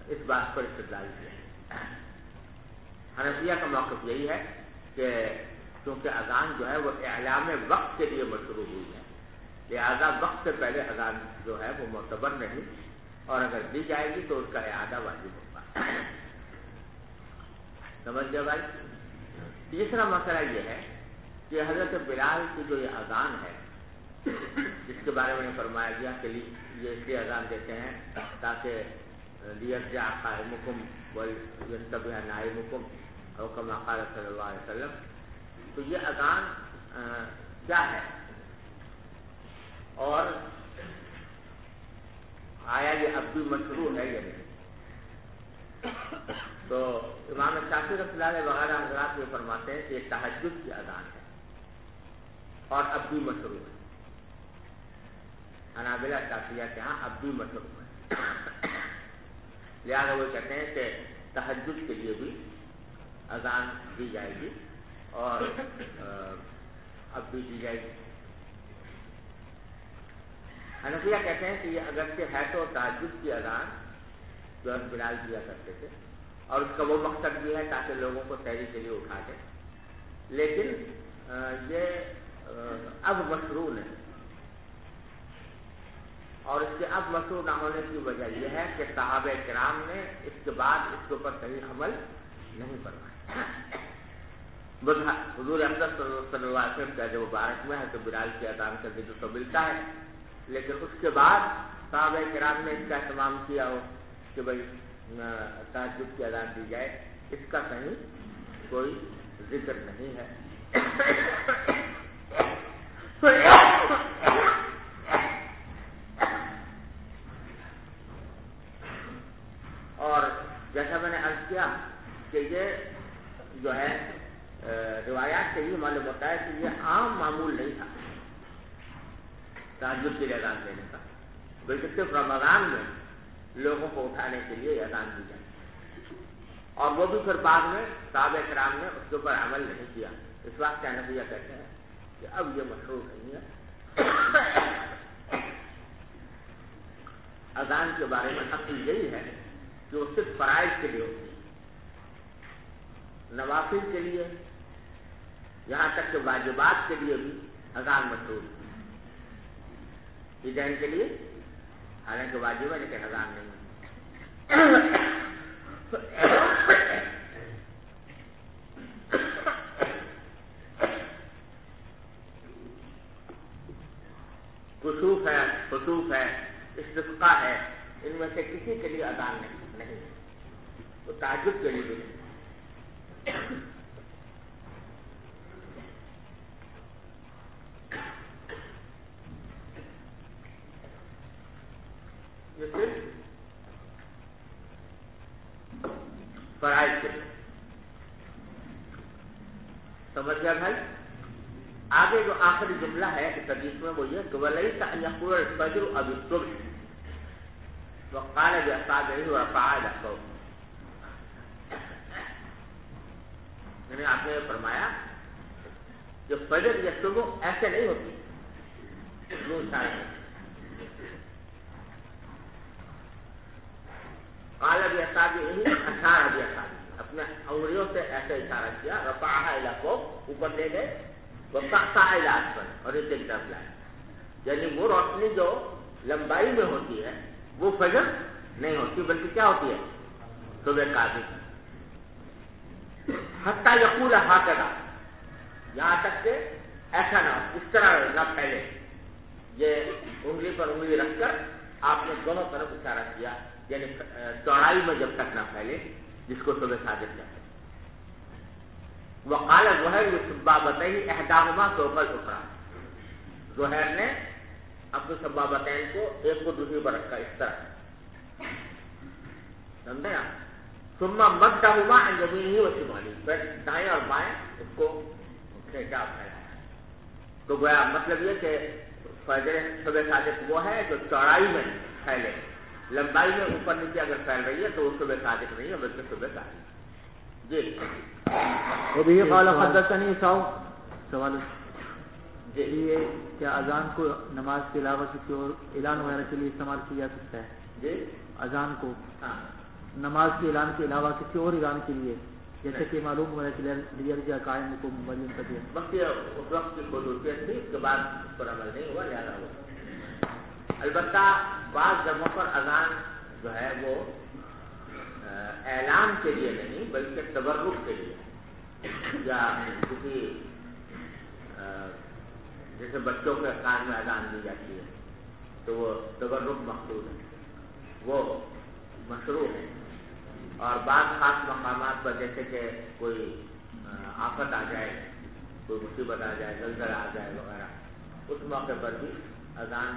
Speaker 2: اس بات پر استدلال کیا. حنفیہ کا موقف یہی ہے کہ کیونکہ اذان جو ہے وہ اعلام وقت کے لیے مشروع ہوئی ہے لہذا وقت سے پہلے اذان جو ہے وہ معتبر نہیں اور اگر دی جائے گی تو اس کا اعادہ واجب ہوگا. سمجھ گئے بھائی. تیسرا مسئلہ یہ ہے کہ حضرت بلال کی جو یہ اذان ہے جس کے بارے میں فرمایا گیا کہ یہ اس لیے اذان دیتے ہیں تاکہ لیرجع قائمکم ولیتبع نائمکم او کما قال صلی اللہ علیہ وسلم. تو یہ اذان کیا ہے اور آیا یہ اب بھی مشروع ہے یا نہیں؟ تو امام شافعی رحمۃ اللہ علیہ وغیرہ حضرات یہ فرماتے ہیں کہ یہ تہجد کی اذان ہے اور اب بھی مشروع ہے. حنابلہ شافعیہ کے ہاں اب بھی مشروع ہے لہٰذا وہ کہتے ہیں کہ تہجد کے لیے بھی اذان دی جائے گی اور اب بھی دی جائے گی. حنفیہ کہتے ہیں کہ یہ اگرچہ ہے تو تہجد کی اذان جو بلال دیا کرتے تھے اور اس کا وہ مقصد بھی ہے تاکہ لوگوں کو سحری کے لیے اٹھا دیں, لیکن یہ اب مشروع نہیں. اور اس کے اب مشروع نہ ہونے کی وجہ یہ ہے کہ صحابہ کرام نے اس کے بعد اس کے اوپر صحیح عمل نہیں فرمایا. حضور اقدس صلی اللہ علیہ وسلم کا جو مبارک میں ہے تو بلال کی اذان کا ذکر تو ملتا ہے لیکن اس کے بعد صحابہ کرام نے اس کا اہتمام کیا ہو کہ بھائی تہجد کی اذان دی جائے, اس کا کہیں کوئی ذکر نہیں ہے. اور جیسا میں نے عرض کیا کہ یہ جو ہے روایات سے یہ معلوم ہوتا ہے کہ یہ عام معمول نہیں تھا تہجد کے لیے اذان دینے کا, بلکہ صرف رمضان میں لوگوں کو اٹھانے کے لیے اذان دی جائے اور وہ بھی پھر بعد میں صحابہ کرام نے اس کے اوپر عمل نہیں کیا. اس بات کا نتیجہ کہتے ہیں کہ اب یہ مشروع نہیں ہے. اذان کے بارے میں اصل یہی ہے کہ وہ صرف فرائض کے لیے ہوتی ہے, نوافل کے لیے یہاں تک کہ واجبات کے لیے بھی اذان مشروع ہے. عیدین کے لیے حالانکہ واجب ہے لیکن اذان نہیں ہے. کسوف ہے, خسوف ہے, استسقاء ہے, ان میں سے کسی کے لیے اذان نہیں ہے. تو تہجد کے لیے بھی نہیں. یہ صرف فرائض کے لیے. سمجھ گیا بھائی. آگے جو آخری جملہ ہے اس حدیث میں وہ یہ کہ وَلَيْسَ أَن يَقُولَ الْفَجْرُ أَوِ الصُّبْحُ, وقال بأصابعه ورفع إلى الصوت. یعنی آپ نے فرمایا کہ فجر یا صبح ایسے نہیں ہوتی. قال بأصابعه أشار بأصابعه، اپنے انگلیوں سے ایسے اشارہ کیا. رفعها إلى فوق، اوپر لے گئے. وقطع إلى أسفل، اور اسے ایک طرف لائے. یعنی وہ روشنی جو لمبائی میں ہوتی ہے وہ فجر نہیں ہوتی، بلکہ کیا ہوتی ہے؟ صبح کاذب. حتی یقول ہکذا، یہاں تک کہ ایسا نہ ہو، اس طرح نہ پھیلے. یہ انگلی پر انگلی رکھ کر آپ نے دونوں طرف اشارہ کیا، یعنی چوڑائی میں جب تک نہ پھیلے، جس کو صبح صادق کہتے ہیں. وقال زہیر بسبابتیہ احداہما فوق الاخری، زہیر نے اپنے سبابتین کو ایک کو دوسری پر رکھا اس طرح، سمجھے نا. ثم مدہما عن یمینہ و شمالہ، پھر دائیں اور بائیں اس کو کھینچا پھیلایا. تو گویا مطلب یہ کہ فجر صبح صادق وہ ہے جو چوڑائی میں پھیلے، لمبائی میں اوپر نیچے اگر پھیل رہی ہے تو وہ صبح صادق نہیں ہے بلکہ صبح صادق. جی
Speaker 1: وبه قال حدثني سوال
Speaker 2: جی
Speaker 1: یہ کیا اذان کو نماز کے علاوہ کسی اور اعلان وغیرہ کے لیے استعمال کیا جا سکتا ہے؟
Speaker 2: جی
Speaker 1: اذان کو
Speaker 2: ہاں
Speaker 1: نماز کے اعلان کے علاوہ کسی اور اعلان کے لیے، جیسے کہ معلوم ہوا ہے کہ لیرجع قائم کو مبین کر دیا.
Speaker 2: وقت اس وقت کی خصوصیت تھی، اس کے بعد اس پر عمل نہیں ہوا، لہٰذا ہوا. البتہ بعض جگہوں پر اذان جو ہے وہ اعلان کے لیے نہیں بلکہ تبرک کے لیے، یا کسی جیسے بچوں کے کان میں اذان دی جاتی ہے تو وہ تبرک مقصود ہے، وہ مشروع ہے. اور بعض خاص مقامات پر جیسے کہ کوئی آفت آ جائے، کوئی مصیبت آ جائے، زلزلہ آ جائے وغیرہ، اس موقع پر بھی اذان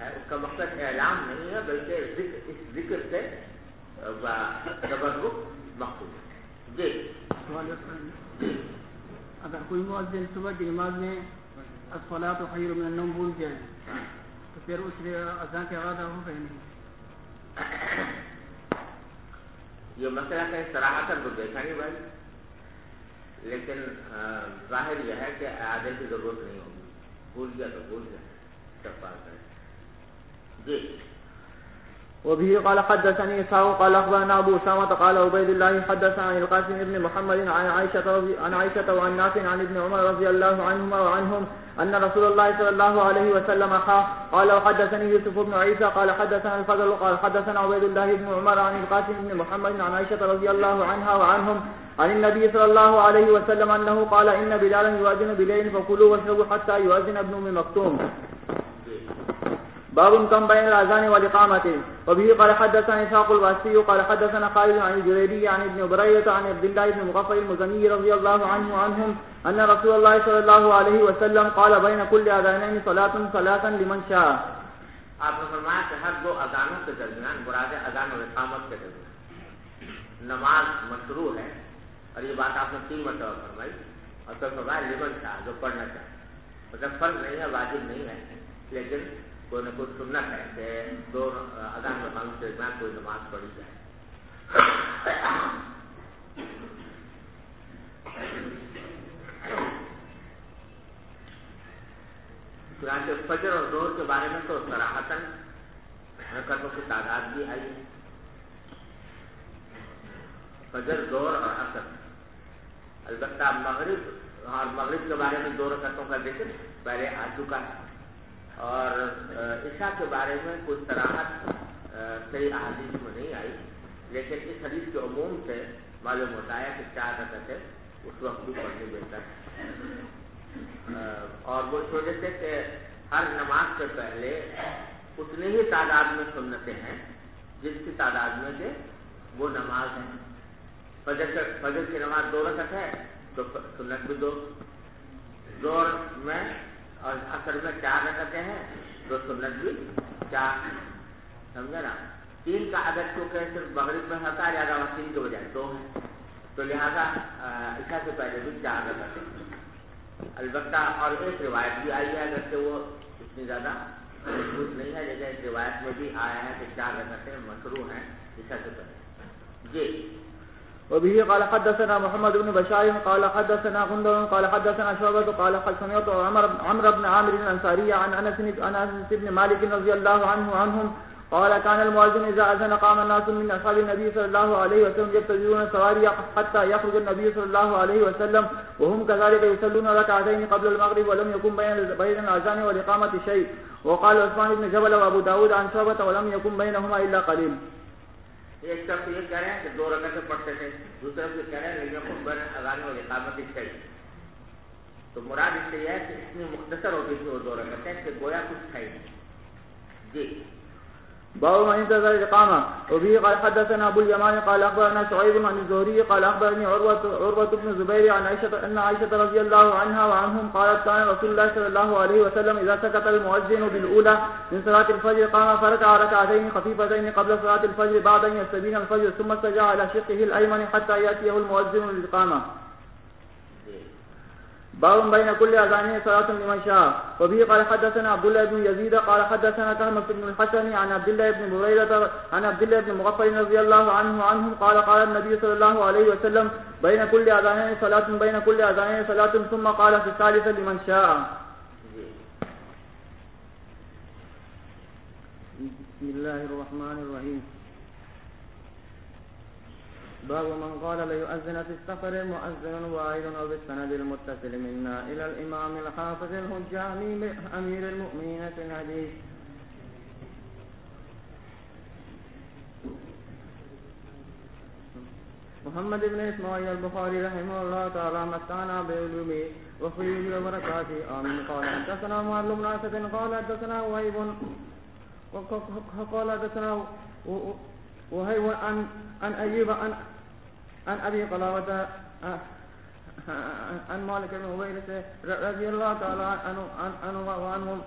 Speaker 2: ہے. اس کا مقصد اعلام نہیں ہے بلکہ اس ذکر سے تبرک مقصود ہے. جی
Speaker 3: اگر کوئی مؤذن صبح کی نماز میں الصلاۃ خیر من النوم بھول جائے تو پھر اس لیے اذان کے آغاز ہوگا یا نہیں؟
Speaker 2: یہ مسئلہ کہیں صراحتاً تو دیکھا نہیں بھائی، لیکن ظاہر یہ ہے کہ اعادے کی ضرورت نہیں ہوگی. بھول گیا تو بھول گیا، سب بات ہے. جی
Speaker 1: وبه قال حدثني إسحاق قال أخبرنا أبو أسامة قال عبيد الله حدثنا عن القاسم بن محمد عن عائشة وعن نافع عن ابن عمر رضي الله عنهما وعنهم أن رسول الله صلى الله عليه وسلم قال وحدثني يوسف بن عيسى قال حدثنا الفضل قال حدثنا عبيد الله بن عمر عن القاسم بن محمد عن عائشة رضي الله عنها وعنهم عن النبي صلى الله عليه وسلم أنه قال إن بلالا يؤذن بليل فكلوا واشربوا حتى يؤذن ابن أم مكتوم. باب كم بين الاذان والاقامه. وبه قال حدثنا اسحاق الواسطي قال حدثنا خالد عن الجريري عن ابن بريدة عن عبد الله بن مغفل المزني رضي الله عنه عنهم ان رسول الله صلى الله عليه وسلم قال بين كل اذانين صلاة ثلاثا لمن شاء.
Speaker 2: آپ نے فرمایا کہ ہر دو اذانوں کے درمیان مراد اذان اور اقامت کے درمیان نماز مشروع ہے. اور یہ بات آپ نے 3 مرتبہ فرمائی. اور پھر فرمایا لمن شاء، جو پڑھنا چاہے. مطلب فرض نہیں ہے، واجب نہیں ہے، لیکن کوئی نہ کوئی سنت ہے کہ دو اذان و اقامت کے درمیان کوئی نماز پڑھی جائے. چنانچہ فجر اور ظہر کے بارے میں تو صراحتاً حرکتوں کی تعداد بھی آئی. فجر، ظہر اور عصر. البتہ مغرب کے بارے میں 2 رکعتوں کا ذکر پہلے آ چکا ہے. اور عشاء کے بارے میں کوئی صراحت صحیح احادیث میں نہیں آئی، لیکن اس حدیث کے عموم سے معلوم ہوتا ہے کہ 4 رکعتیں اس وقت بھی پڑھنی بہتر ہے. اور وہ اس وجہ سے کہ ہر نماز سے پہلے اتنی ہی تعداد میں سنتیں ہیں جس کی تعداد میں کہ وہ نماز ہے. فجر کی نماز 2 رکعت ہے تو سنت بھی 2. ظہر میں اور عصر میں 4 رکعتیں ہیں تو سنت بھی 4. سمجھے نا. 3 کا عدد کیونکہ صرف مغرب میں ہوتا ہے، لہٰذا 3 کے بجائے 2 ہے، تو لہٰذا عشاء سے پہلے بھی 4 رکعتیں. البتہ اور ایک روایت بھی آئی ہے اگرچہ وہ اتنی زیادہ مضبوط نہیں ہے، لیکن اس روایت میں بھی آیا ہے کہ 4 رکعتیں مشروع ہیں عشاء سے پہلے. جی.
Speaker 1: وبه قال حدثنا محمد بن بشار قال حدثنا غندر قال حدثنا شعبة قال سمعت عمرو بن عامر الأنصاري عن أنس بن مالك رضي الله عنهم قال كان المؤذن إذا أذن قام الناس من أصحاب النبي صلى الله عليه وسلم يبتدرون السواري حتى يخرج النبي صلى الله عليه وسلم وهم كذلك يصلون ركعتين قبل المغرب ولم يكن بين الأذان والإقامة شيء. وقال عثمان بن جبل وأبو داود عن شعبة ولم يكن بينهما إلا قليل.
Speaker 2: ایک طرف یہ کہہ رہے ہیں کہ 2 رکعتیں پڑھتے تھے، دوسری طرف یہ کہہ رہے ہیں کہ بین اذان و اقامت چاہیے. تو مراد اس سے یہ ہے کہ اتنی مختصر ہوتی تھی وہ 2 رکعتیں کہ گویا کچھ تھا ہی نہیں. جی.
Speaker 1: باب من انتظر الإقامة. وبه قال حدثنا أبو اليمان قال أخبرنا شعيب عن الزهري قال أخبرني عروة بن الزبير عن أن عائشة رضي الله عنها وعنهم قالت كان رسول الله صلى الله عليه وسلم إذا سكت المؤذن بالأولى من صلاة الفجر قام فركع ركعتين خفيفتين قبل صلاة الفجر بعد أن يستبين الفجر ثم استجاع على شقه الأيمن حتى يأتيه المؤذن للإقامة. باب بين كل أذانين صلاة لمن شاء. وبه قال حدثنا عبد الله بن يزيد قال حدثنا كهمس بن الحسن عن عبد الله بن بريدة عن عبد الله بن مغفل رضي الله عنهم قال قال النبي صلى الله عليه وسلم بين كل أذانين صلاة بين كل أذانين صلاة ثم قال في الثالثة لمن شاء. بسم الله الرحمن الرحيم. باب من قال ليؤذن في السفر مؤذن واحد أو بالسند المتصل منا إلى الإمام الحافظ الحجة أمير المؤمنين في الحديث. محمد بن إسماعيل البخاري رحمه الله تعالى متعنا بعلومه وفيه وبركاته آمين. قال حدثنا معل بن أسد قال حدثنا وهيب قال حدثنا وهيب عن أيوب عن أبي قلابة عن مالك بن هويرث رضي الله تعالى عنه وعنهم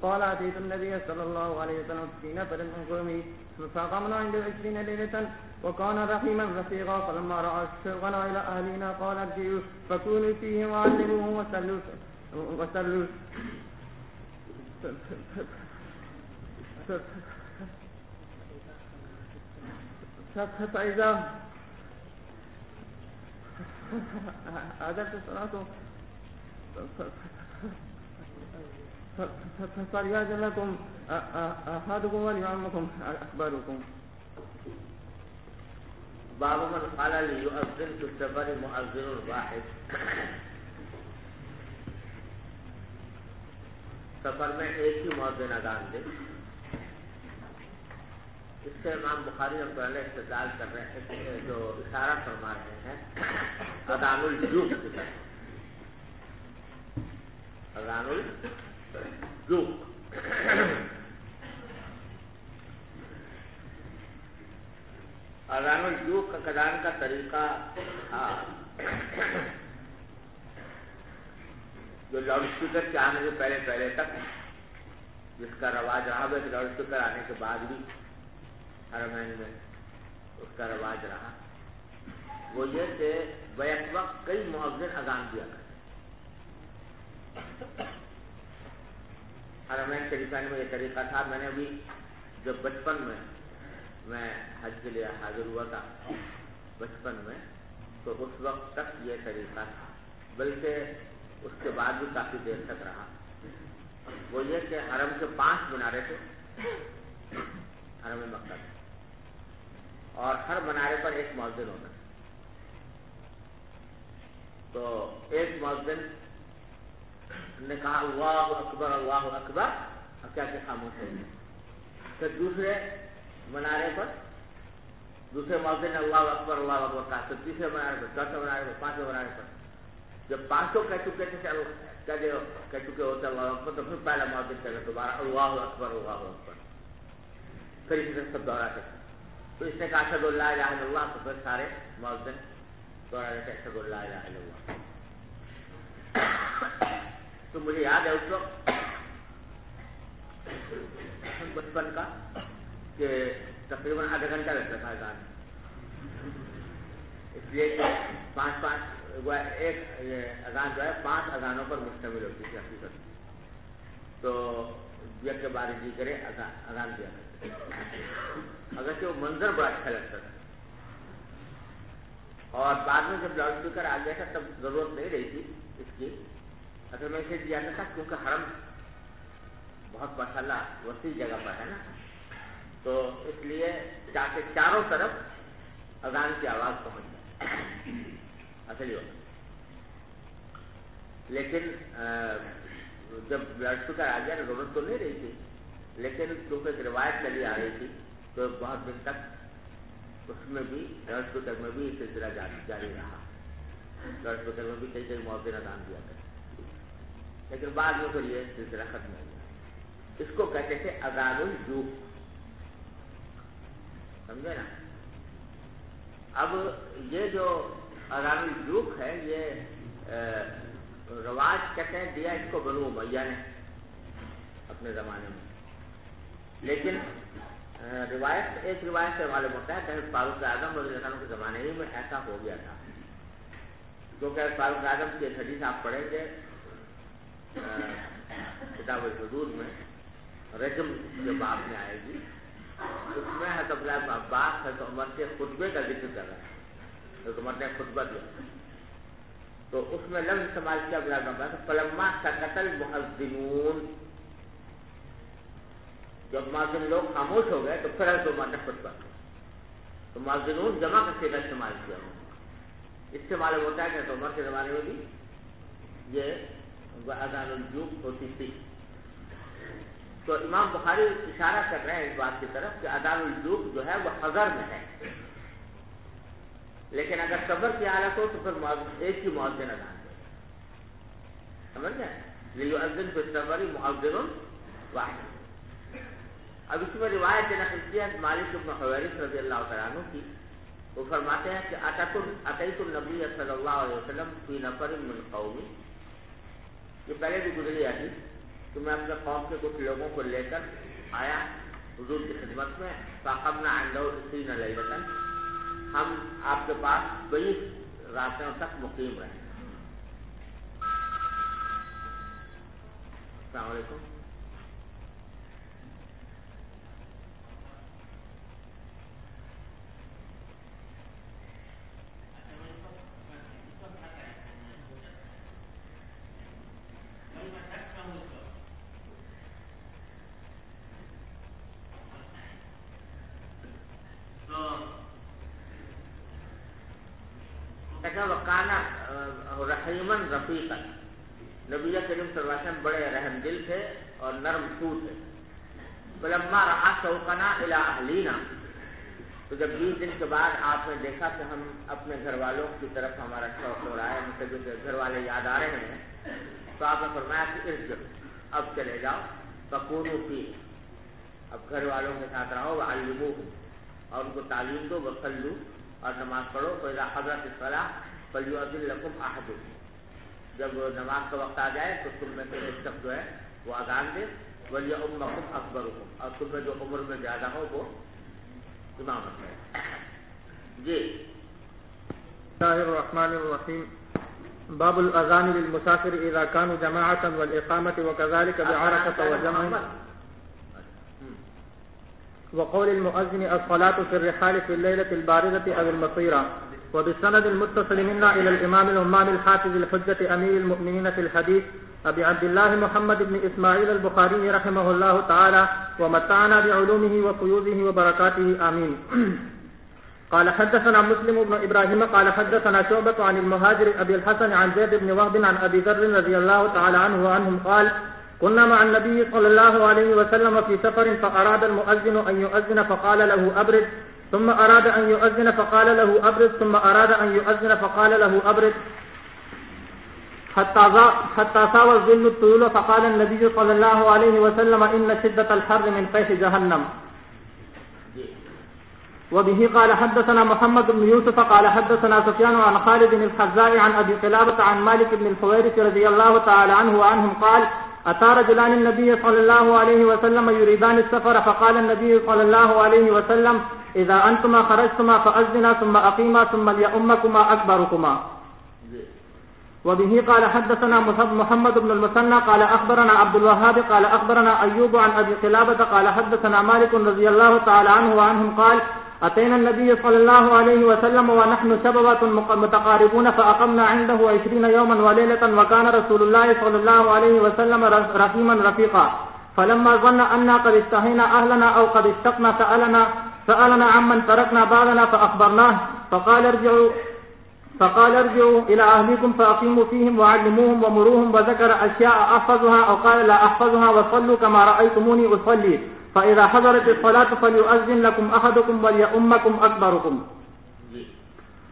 Speaker 1: قال أتيت النبي صلى الله عليه وسلم في نفر من قومه فقامنا عند 20 ليلة وكان رحيما رفيقا فلما رأى شغلنا إلى أهلنا قال ارجعوا فكونوا فيهم وعلموهم وسلوا فإذا أدرت الصلاة فليأذن لكم أحدكم وليعمكم أكبركم.
Speaker 2: باب من قال ليؤذن في السفر مؤذن واحد. سفر میں ایک ہی مؤذن اذان دے. اس سے امام بخاری رحمۃ اللہ استدلال کر رہے ہیں، جو اشارہ فرما رہے ہیں اذان الجوف کی طرف. اذان الجوف اذان الجوف کا اذان کا طریقہ جو لاؤڈ اسپیکر کے آنے سے پہلے تک جس کا رواج رہا ہے، لاؤڈ اسپیکر آنے کے بعد بھی حرمین میں اس کا رواج رہا، وہ یہ کہ بیک وقت کئی مؤذن اذان دیا کرتے. حرمین شریفین میں یہ طریقہ تھا. میں نے ابھی جب بچپن میں حج کے لیے حاضر ہوا تھا بچپن میں، تو اس وقت تک یہ طریقہ تھا، بلکہ اس کے بعد بھی کافی دیر تک رہا. وہ یہ کہ حرم کے 5 منارے تھے حرم مکہ میں، اور ہر منارے پر ایک مؤذن ہوتا تھا. تو ایک مؤذن نے کہا اللہ اکبر اللہ اکبر، اب کیا کہ خاموش ہو گئے. پھر دوسرے منارے پر دوسرے مؤذن نے اللہ اکبر کہا. پھر تیسرے منارے پر، چوتھے منارے پر، 5ویں منارے پر جب 500 کہہ چکے تھے کہہ چکے ہوتے اللہ اکبر، تو پھر پہلا مؤذن کہہ دوبارہ اللہ اکبر اللہ اکبر. پھر اسی طرح سب دوہراتے تھے. تو اس نے کہا اشہد ان لا الہ الا اللہ، تو پھر سارے مؤذن دوہراتے تھے اشہد ان لا الہ الا اللہ. تو مجھے یاد ہے اس وقت بچپن کا کہ تقریباً آدھا گھنٹہ لگتا تھا اذان، اس لیے کہ 5 ایک اذان جو ہے 5 اذانوں پر مشتمل ہوتی تھی حقیقت. تو کے بارے جی کرے اذان دیا کرتے تھے، اگرچہ وہ منظر بڑا اچھا لگتا تھا. اور بعد میں جب لاؤڈ اسپیکر آ گیا تھا تب ضرورت نہیں رہی تھی اس کی. اصل میں اسے دیا تھا کیونکہ حرم بہت ماشاءاللہ وسیع جگہ پر ہے نا، تو اس لیے تاکہ چاروں طرف اذان کی آواز پہنچ جائے اصل ہی ہوتا. لیکن جب لاؤڈ اسپیکر آ گیا تو ضرورت تو نہیں رہی تھی، لیکن کیونکہ ایک روایت چلی آ رہی تھی تو بہت دن تک اس میں بھی لاؤڈ اسپیکر میں بھی سلسلہ جاری رہا. لاؤڈ اسپیکر میں بھی کئی مؤذن اذان دیا کرتے، لیکن بعد میں پھر یہ سلسلہ ختم ہو گیا. اس کو کہتے تھے اذان الجوف، سمجھے نا. اب یہ جو اذان الجوف ہے یہ رواج کہتے ہیں دیا اس کو بنو امیہ نے اپنے زمانے میں. لیکن ایک روایت سے معلوم ہوتا ہے کہ فاروق اعظم رضی اللہ عنہ کے زمانے ہی میں ایسا ہو گیا تھا. کیونکہ فاروق اعظم کی ایک حدیث آپ پڑھیں گے کتاب الحدود میں، رجم جو باب میں آئے گی، اس میں حضرت عبداللہ بن عباس حضرت عمر کے خطبے کا ذکر کر رہا ہے. حضرت عمر نے خطبہ دیا تو اس میں لفظ استعمال کیا عبداللہ بن عباس فلما سکت المؤذنون، جب مؤذن لوگ خاموش ہو گئے تو پھر حضرت عمر نے خطبہ کیا. تو مؤذنون جمع کا صیغہ استعمال کیا. اس سے معلوم ہوتا ہے کہ حضرت عمر کے زمانے میں بھی یہ اذان الجوف ہوتی تھی. تو امام بخاری اشارہ کر رہے ہیں اس بات کی طرف کہ اذان الجوف جو ہے وہ حضر میں ہے، لیکن اگر صبر کی حالت ہو تو پھر ایک ہی مؤذن اذان دے. سمجھ گئے؟ لیؤذن فی السفر مؤذن واحد. اب اس میں روایت نقل کی ہے مالک بن حویرث رضی اللہ تعالیٰ عنہ کی. وہ فرماتے ہیں کہ اتیت النبی صلی اللہ علیہ وسلم فی نفر من قومی، یہ پہلے بھی گزری آتی کہ میں اپنے قوم کے کچھ لوگوں کو لے کر آیا حضور کی خدمت میں. فاقمنا عنده 20 لیلۃ، ہم آپ کے پاس 20 راتوں تک مقیم رہے. السلام علیکم. وکانا رحیمن رفیقا، نبی کریم صلی اللہ علیہ وسلم بڑے رحم دل تھے اور نرم سو تھے. فلما رأى شوقنا الى اہلینا، تو جب 20 دن کے بعد آپ نے دیکھا کہ ہم اپنے گھر والوں کی طرف ہمارا شوق ہو رہا ہے، مجھے گھر والے یاد آ رہے ہیں، تو آپ نے فرمایا کہ ارجع، اب چلے جاؤ. فکونوا فیہ، اب گھر والوں کے ساتھ رہو. وعلموہم، اور ان کو تعلیم دو. وصلوا، اور نماز پڑھو. فإذا حضرت الصلاۃ فلیؤذن لکم احدکم، جب نماز کا وقت آ جائے تو تم میں سے ایک شخص جو ہے وہ اذان دے. ولیؤمکم اکبرکم، اور تم میں جو عمر میں زیادہ ہو وہ امامت کرے. جی.
Speaker 4: بسم اللہ الرحمن الرحیم. باب الاذان للمسافر اذا كانوا جماعة والاقامة وكذلك بعرفة وجمع. وقول المؤذن الصلاة في الرحال في الليلة الباردة أو المطيرة. وبالسند المتصل منا إلى الإمام الهمام الحافظ الحجة أمير المؤمنين في الحديث أبي عبد الله محمد بن إسماعيل البخاري رحمه الله تعالى ومتعنا بعلومه وفيوزه وبركاته آمين. قال حدثنا مسلم بن إبراهيم قال حدثنا شعبة عن المهاجر أبي الحسن عن زيد بن وهب عن أبي ذر رضي الله تعالى عنه وعنهم قال كنا مع النبي صلى الله عليه وسلم في سفر فأراد المؤذن أن يؤذن فقال له أبرد، ثم أراد أن يؤذن فقال له أبرد، ثم أراد أن يؤذن فقال له أبرد، حتى ساوى الظل الطيول فقال النبي صلى الله عليه وسلم إن شدة الحر من فيح جهنم. وبه قال حدثنا محمد بن يوسف قال حدثنا سفيان عن خالد بن الحذاء عن أبي قلابة عن مالك بن الحويرث رضي الله تعالى عنه وعنهم قال أتى رجلان النبي صلى الله عليه وسلم يريدان السفر فقال النبي صلى الله عليه وسلم إذا أنتما خرجتما فأذنا ثم أقيما ثم ليؤمكما أكبركما. وبه قال حدثنا محمد بن المثنى قال أخبرنا عبد الوهاب قال أخبرنا أيوب عن أبي قلابة قال حدثنا مالك رضي الله تعالى عنه وعنهم قال أتينا النبي صلى الله عليه وسلم ونحن شبابة متقاربون فأقمنا عنده 20 يوما وليلة وكان رسول الله صلى الله عليه وسلم رحيما رفيقا فلما ظن أننا قد استهينا أهلنا أو قد اشتقنا سألنا عمن تركنا بعضنا فأخبرناه فقال ارجعوا إلى أهلكم فأقيموا فيهم وعلموهم ومروهم وذكر أشياء أحفظها أو قال لا أحفظها وصلوا كما رأيتموني أصلي فإذا حضرت الصلاة فليؤذن لكم أحدكم وليؤمكم أكبركم.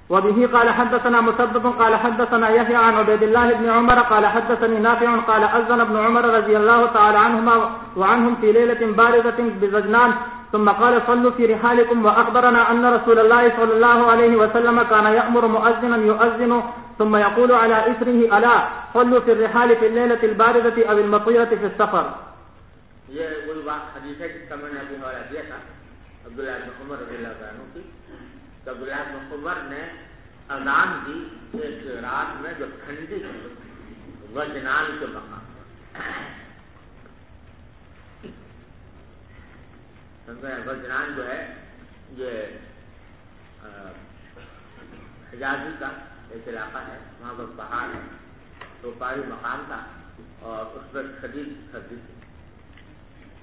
Speaker 4: وبه قال حدثنا مسدد قال حدثنا يحيى عن عبيد الله بن عمر قال حدثني نافع قال أذن ابن عمر رضي الله تعالى عنهما وعنهم في ليلة باردة بزجنان ثم قال صلوا في رحالكم وأخبرنا أن رسول الله صلى الله عليه وسلم كان يأمر مؤذنا يؤذن ثم يقول على إثره ألا صلوا في الرحال في الليلة الباردة أو المطيرة في السفر.
Speaker 2: یہ وہی بات حدیث ہے جس کا میں نے ابھی حوالہ دیا تھا عبداللہ بن عمر رضی اللہ عنہ کی. عبداللہ بن عمر نے اذان دی ایک رات میں جو ٹھنڈی تھی وجنان کے مقام وجنان جو ہے یہ حجازی کا ایک علاقہ ہے, وہاں پر پہاڑ ہے, تو پہاڑی مقام تھا اور اس پر شدید سردی تھی.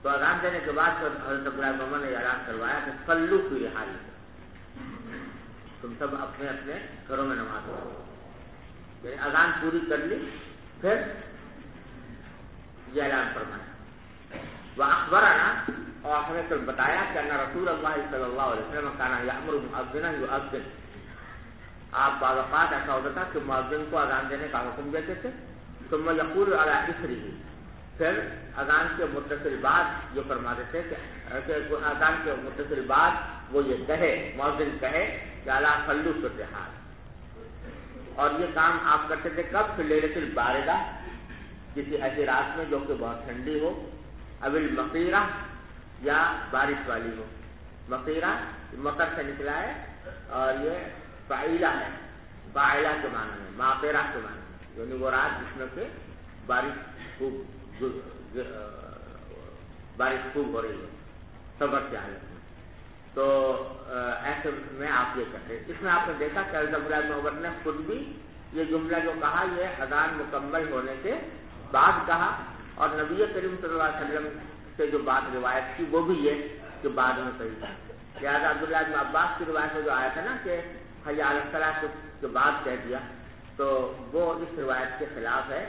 Speaker 2: تو اذان دینے کے بعد حضرت عبداللہ بن عمر نے اعلان کروایا کہ صلو فی رحالکم, تم سب اپنے اپنے گھروں میں نماز پڑھو. یعنی اذان پوری کر لی پھر یہ اعلان فرمایا. وأخبرنا اور ہمیں کل بتایا کہ ان رسول اللہ صلی اللہ علیہ وسلم کانا یأمر مؤذنا یؤذن. آپ بعض اوقات ایسا ہوتا تھا کہ مؤذن کو اذان دینے کا حکم دیتے تھے. ثم یقول علی اثرہ, پھر اذان کے متصل بعد یہ فرماتے تھے کہ اذان کے متصل بعد وہ یہ کہے, مؤذن کہے کہ الا صلوا فی الرحال. اور یہ کام آپ کرتے تھے کب؟ فی لیلۃ الباردہ, کسی ایسی رات میں جو کہ بہت ٹھنڈی ہو, اب المقیرہ یا بارش والی ہو. مقیرہ مکر سے نکلا ہے اور یہ فعیلہ ہے, فاعلہ کے معنی میں, ماقرہ کے معنی میں, یعنی وہ رات جس میں کہ بارش خوب ہو رہی ہے صبر کی حالت میں. تو ایسے میں آپ یہ کہتے ہیں. اس میں آپ نے دیکھا کہ حضرت عبداللہ بن عمر نے خود بھی یہ جملہ جو کہا یہ اذان مکمل ہونے کے بعد کہا, اور نبی کریم صلی اللہ علیہ وسلم سے جو بات روایت کی وہ بھی یہ کہ بعد میں کہی تھی. لہٰذا عبداللہ بن عباس کی روایت میں جو آیا تھا نا کہ حی علی الصلاۃ کے بعد کہہ دیا, تو وہ اس روایت کے خلاف ہے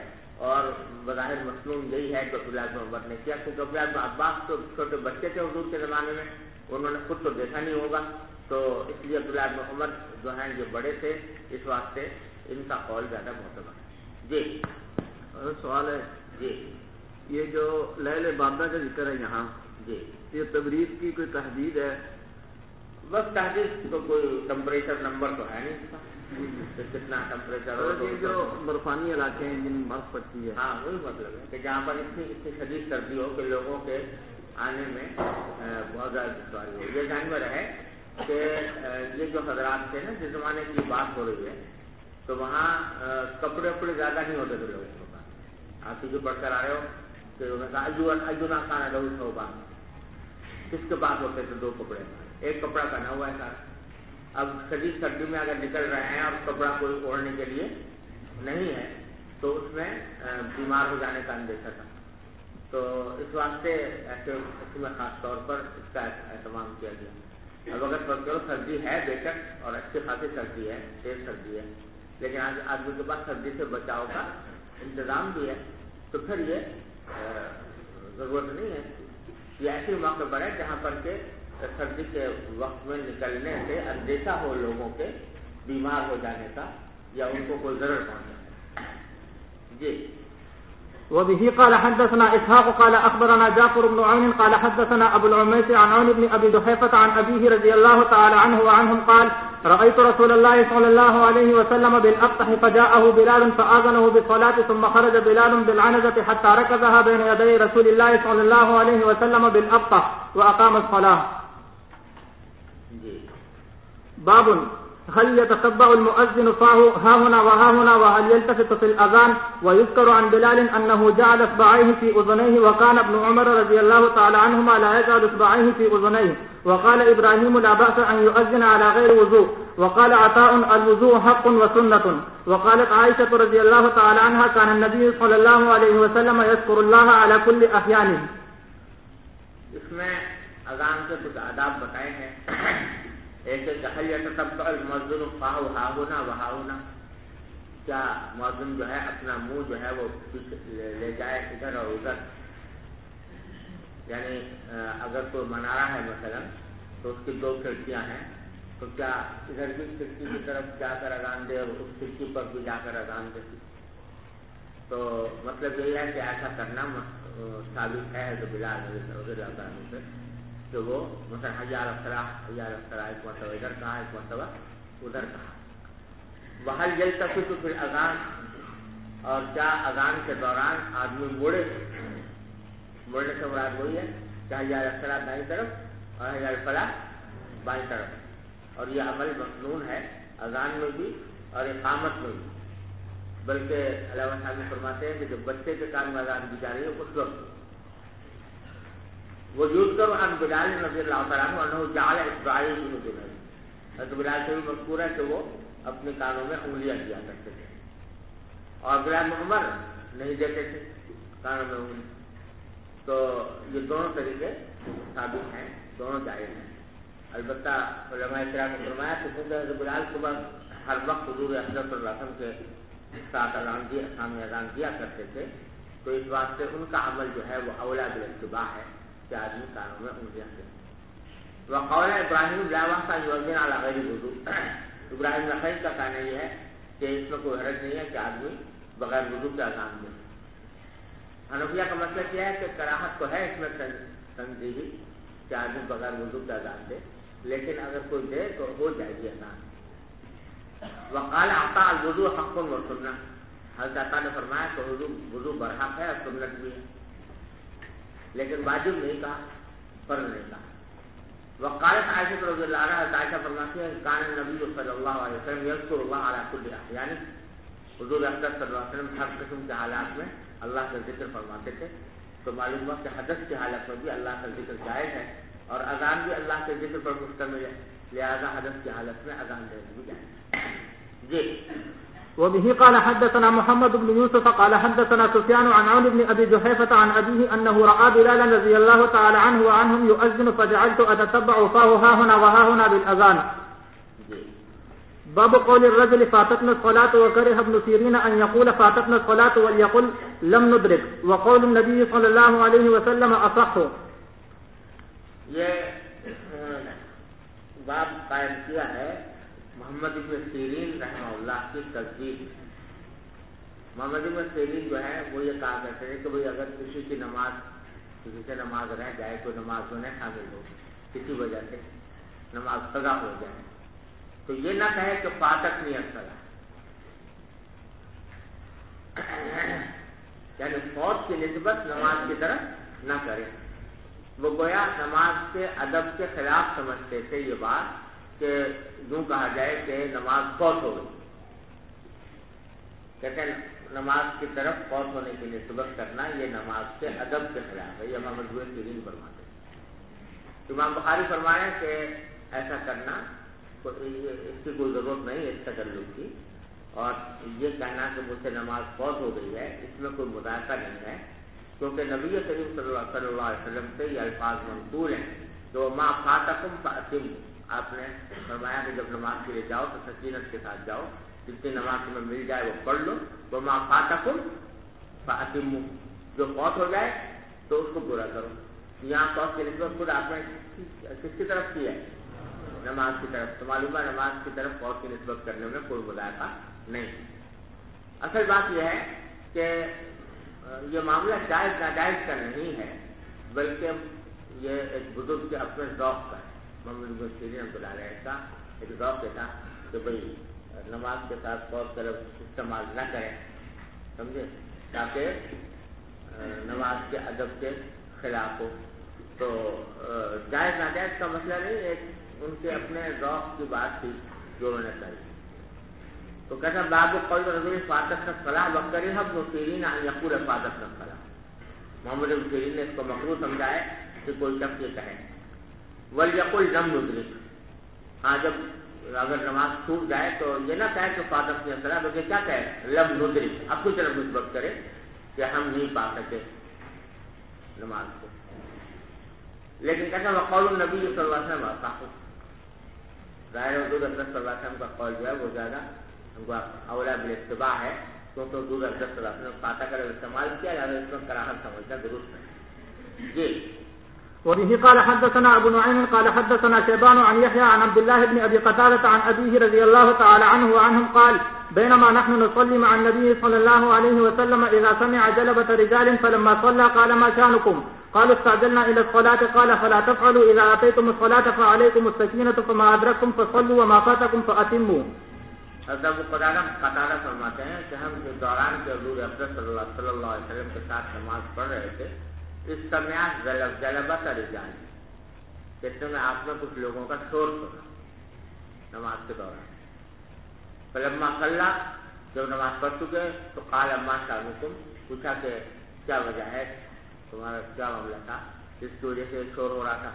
Speaker 2: اور بظاہر مسنون یہی ہے کہ عبداللہ بن عمر نے کیا, کیونکہ عبداللہ بن عباس تو چھوٹے بچے تھے حضور کے زمانے میں, انہوں نے خود تو دیکھا نہیں ہوگا, تو اس لیے عبداللہ بن عمر جو ہیں جو بڑے تھے اس واسطے ان کا قول زیادہ معتبر ہے. جی
Speaker 1: سوال ہے
Speaker 2: جی,
Speaker 1: یہ جو لیل باردہ کا ذکر ہے یہاں,
Speaker 2: جی
Speaker 1: یہ تبریز کی کوئی تحدید ہے؟
Speaker 2: بس تحدید تو کوئی ٹمپریچر نمبر تو ہے نہیں اس کا کہ کتنا ٹمپریچر ہو.
Speaker 1: یہ جو برفانی علاقے ہیں جن برف پڑتی ہے,
Speaker 2: ہاں وہی مطلب ہے کہ جہاں پر اتنی شدید سردی ہو کہ لوگوں کے آنے میں بہت زیادہ دشواری ہو. یہ ذہن میں رہے کہ یہ جو حضرات تھے نا جس زمانے کی بات ہو رہی ہے, تو وہاں کپڑے وپڑے زیادہ نہیں ہوتے تھے لوگوں کے پاس. آپ جو پڑھ کر آ رہے ہو کہ انہوں نے کہا ایونا خان لہو ثوبان, کس کے پاس ہوتے تھے 2 کپڑے, ایک کپڑا پہنا ہوا ہے سارا. اب شدید سردی میں اگر نکل رہے ہیں اور کپڑا کوئی اوڑھنے کے لیے نہیں ہے تو اس میں بیمار ہو جانے کا اندیشہ تھا. تو اس واسطے ایسے اس میں خاص طور پر اس کا اہتمام کیا گیا. اب اگر فرض کرو سردی ہے بے شک اور اچھی خاصی سردی ہے, تیز سردی ہے, لیکن آج آدمی کے پاس سردی سے بچاؤ کا انتظام بھی ہے, تو پھر یہ ضرورت نہیں ہے. یہ ایسے موقع پر ہے جہاں پر کہ سردی کے وقت میں نکلنے سے اندیشہ ہو لوگوں کے بیمار ہو جانے کا یا ان کو کوئی ضرر پہنچے. جی.
Speaker 4: وبه قال حدثنا إسحاق قال أخبرنا جعفر بن عون قال حدثنا أبو العميس عن عون بن أبي دحيفة عن أبيه رضي الله تعالى عنه وعنهم قال رأيت رسول الله صلى الله عليه وسلم بالأبطح فجاءه بلال فآذنه بالصلاة ثم خرج بلال بالعنزة حتى ركزها بين يدي رسول الله صلى الله عليه وسلم بالأبطح وأقام الصلاة. باب هل يتتبع المؤذن فاه ها هنا وها هنا وهل يلتفت في الأذان؟ ويذكر عن بلال أنه جعل إصبعيه في أذنيه وكان ابن عمر رضي الله تعالى عنهما لا يجعل إصبعيه في أذنيه. وقال إبراهيم لا بأس أن يؤذن على غير وضوء. وقال عطاء الوضوء حق وسنة. وقالت عائشة رضي الله تعالى عنها كان النبي صلى الله عليه وسلم يذكر الله على كل أحيانه.
Speaker 2: اس میں اذان کے کچھ آداب بتائے ہیں. ایک ہل یتتبع المؤذن فاہ ہا ہونا وہا ہونا، کیا مؤذن جو ہے اپنا منہ جو ہے وہ لے جائے ادھر اور ادھر، یعنی اگر کوئی منارہ ہے مثلا تو اس کی 2 کھڑکیاں ہیں تو کیا ادھر بھی کھڑکی کی طرف جا کر اذان دے اور اس کھڑکی پر بھی جا کر اذان دے. تو مطلب یہی ہے کہ ایسا کرنا ثابت ہے تو بلال رضی اللہ عنہ سے کہ وہ مثلا حی علی الصلاۃ حی علی الصلاۃ ایک مرتبہ ادھر کہا ایک مرتبہ ادھر کہا. وہل یلتفت فی الاذان، اور کیا اذان کے دوران آدمی مڑے سے مراد وہی ہے کہ حی علی الصلاۃ دائیں طرف اور حی علی الفلاح بائیں طرف. اور یہ عمل مصنون ہے اذان میں بھی اور اقامت میں بھی، بلکہ علامہ صاحب فرماتے ہیں کہ جب بچے کے کان میں اذان دی جا رہی ہے اس وقت وہ یذکر عن بلال رضی اللہ تعالیٰ عنہ انہ جعل اصبعیہ فی اذنیہ. حضرت بلال سے بھی مذکور ہے کہ وہ اپنے کانوں میں انگلیاں دیا کرتے تھے اور بلال بن عمر نہیں دیتے تھے کانوں میں انگلی. تو یہ دونوں طریقے ثابت ہیں، دونوں جائز ہیں. البتہ علماء کرام نے فرمایا کہ حضرت بلال صبح ہر وقت حضور اقدس صلی اللہ علیہ وسلم کے ساتھ اذان دیا کرتے تھے، تو اس بات سے ان کا عمل جو ہے وہ اولا بالاتباع ہے کہ آدمی کانوں میں انگلیاں دے. وقول ابراہیم لا وقت یؤذن علی غیر وضوء، ابراہیم نخعی کا کہنا یہ ہے کہ اس میں کوئی حرج نہیں ہے کہ آدمی بغیر وضو کے اذان دے. حنفیہ کا مسئلہ کیا ہے کہ کراہت تو ہے اس میں تنزیہی کہ آدمی بغیر وضو کے اذان دے، لیکن اگر کوئی دے تو ہو جائے گی اذان. وقال عطاء الوضوء حق و سنہ، حضرت عطاء نے فرمایا کہ وضو برحق ہے اور سنت بھی ہے، لیکن واجب نہیں کہا، فرض نہیں کہا. وقالت عائشہ رضی اللہ عنہا، عائشہ فرماتی ہے کان النبی صلی اللہ علیہ وسلم یذکر اللہ علی کل احیان، حضور اقدس صلی اللہ علیہ وسلم ہر قسم کے حالات میں اللہ کا ذکر فرماتے تھے. تو معلوم ہوا کہ حدث کی حالت میں بھی اللہ کا ذکر جائز ہے اور اذان بھی اللہ کے ذکر پر مشتمل ہے، لہذا حدث کی حالت میں اذان دینا بھی جائز ہے. جی.
Speaker 4: وبه قال حدثنا محمد بن يوسف قال حدثنا سفيان عن عون بن ابي جحيفة عن ابيه انه راى بلالا رضي الله تعالى عنه وعنهم يؤذن فجعلت اتتبع فاه ها هنا وها هنا بالاذان. باب قول الرجل فاتتنا الصلاة وكره ابن سيرين ان يقول فاتتنا الصلاة وليقل لم ندرك، وقول النبي صلى الله عليه وسلم اصح.
Speaker 2: یہ باب قائم کیا ہے محمد ابن سیرین رحمہ اللہ کی تصدیق. محمد ابن سیرین جو ہے وہ یہ کہا کرتے ہیں کہ بھئی اگر کسی کی نماز کسی سے نماز رہ جائے، کوئی نماز میں شامل ہو کسی وجہ سے نماز قضا ہو جائے، تو یہ نہ کہے کہ فاتت نہیں صلاۃ، یعنی فوت کی نسبت نماز کی طرف نہ کرے. وہ گویا نماز کے ادب کے خلاف سمجھتے تھے یہ بات کہ یوں کہا جائے کہ نماز فوت ہو گئی. کہتے ہیں نماز کی طرف فوت ہونے کی نسبت کرنا یہ نماز کے ادب کے خلاف ہے. یہ محمد ابن سیرین فرماتے ہیں. امام بخاری فرمایا کہ ایسا کرنا اس کی کوئی ضرورت نہیں ہے اس تکلف کی، اور یہ کہنا کہ مجھ سے نماز فوت ہو گئی ہے اس میں کوئی مذاکرہ نہیں ہے، کیونکہ نبی کریم صلی اللہ علیہ وسلم سے یہ الفاظ منقول ہیں جو ما فاتکم فاتموا. آپ نے فرمایا کہ جب نماز کے لیے جاؤ تو سکینت کے ساتھ جاؤ، جتنی نماز تمہیں مل جائے وہ پڑھ لو. وما فاتکم فاتموا، جو فوت ہو جائے تو اس کو پورا کرو. یہاں فوت کی نسبت خود آپ نے کس کی طرف کی ہے؟ نماز کی طرف. تو معلوم ہے نماز کی طرف فوت کی نسبت کرنے میں کوئی مذاکرہ نہیں. اصل بات یہ ہے کہ یہ معاملہ جائز ناجائز کا نہیں ہے، بلکہ یہ ایک بزرگ کے اپنے ذوق کا ہے. محمد بن سیرین رحمۃ اللہ علیہ کا ایک ذوق تھا کہ بھئی نماز کے ساتھ فوت کا لفظ استعمال نہ کریں، سمجھے، تاکہ نماز کے ادب کے خلاف ہو. تو جائز ناجائز کا مسئلہ نہیں، ایک ان کے اپنے ذوق کی بات تھی جو انہوں نے کری. تو کہتا باب قول رجل فاتت الصلاۃ وکرہ ابن سیرین ان یقول فاتت الصلاۃ. محمد ابن سیرین نے اس کو مکروہ سمجھا ہے کہ کوئی شخص یہ کہے ولیقل لم ندرک. ہاں جب اگر نماز چھوٹ جائے تو یہ نہ کہے کہ فاتت الصلاۃ بلکہ کیا کہے لم ندرک, اپنی طرف نسبت کرے کہ ہم نہیں پا سکے نماز کو. لیکن کہتا وقول النبی صلی اللہ علیہ وسلم صاحب ظاہر حضور اقدس صلی اللہ علیہ وسلم کا قول جو ہے وہ زیادہ اولا بالاتباع ہے, کیونکہ حضور اقدس صلی اللہ علیہ وسلم فاتح کا استعمال کیا جاتا ہے, اس میں کراہت سمجھنا درست ہے. جی
Speaker 4: وبه قال حدثنا ابو نعيم قال حدثنا شيبان عن يحيى عن عبد الله بن ابي قتادة عن ابيه رضي الله تعالى عنه وعنهم قال بينما نحن نصلي مع النبي صلى الله عليه وسلم اذا سمع جلبة رجال فلما صلى قال ما شانكم قالوا استعجلنا الى الصلاة قال فلا تفعلوا اذا اتيتم الصلاة فعليكم السكينة فما ادركتم فصلوا وما فاتكم فاتموا.
Speaker 2: حضرت قتادہ فرماتے ہیں کہ ہم اس دوران کے حضور اقدس صلی اللہ علیہ وسلم کے ساتھ نماز پڑھ رہے تھے, اس سمے جلبت رجال, جیسے میں آپ نے کچھ لوگوں کا شور سنا نماز کے دوران. فلما صلی, جب نماز پڑھ چکے تو قال اما شانکم, پوچھا کہ کیا وجہ ہے, تمہارا کیا معاملہ تھا جس کی وجہ سے شور ہو رہا تھا.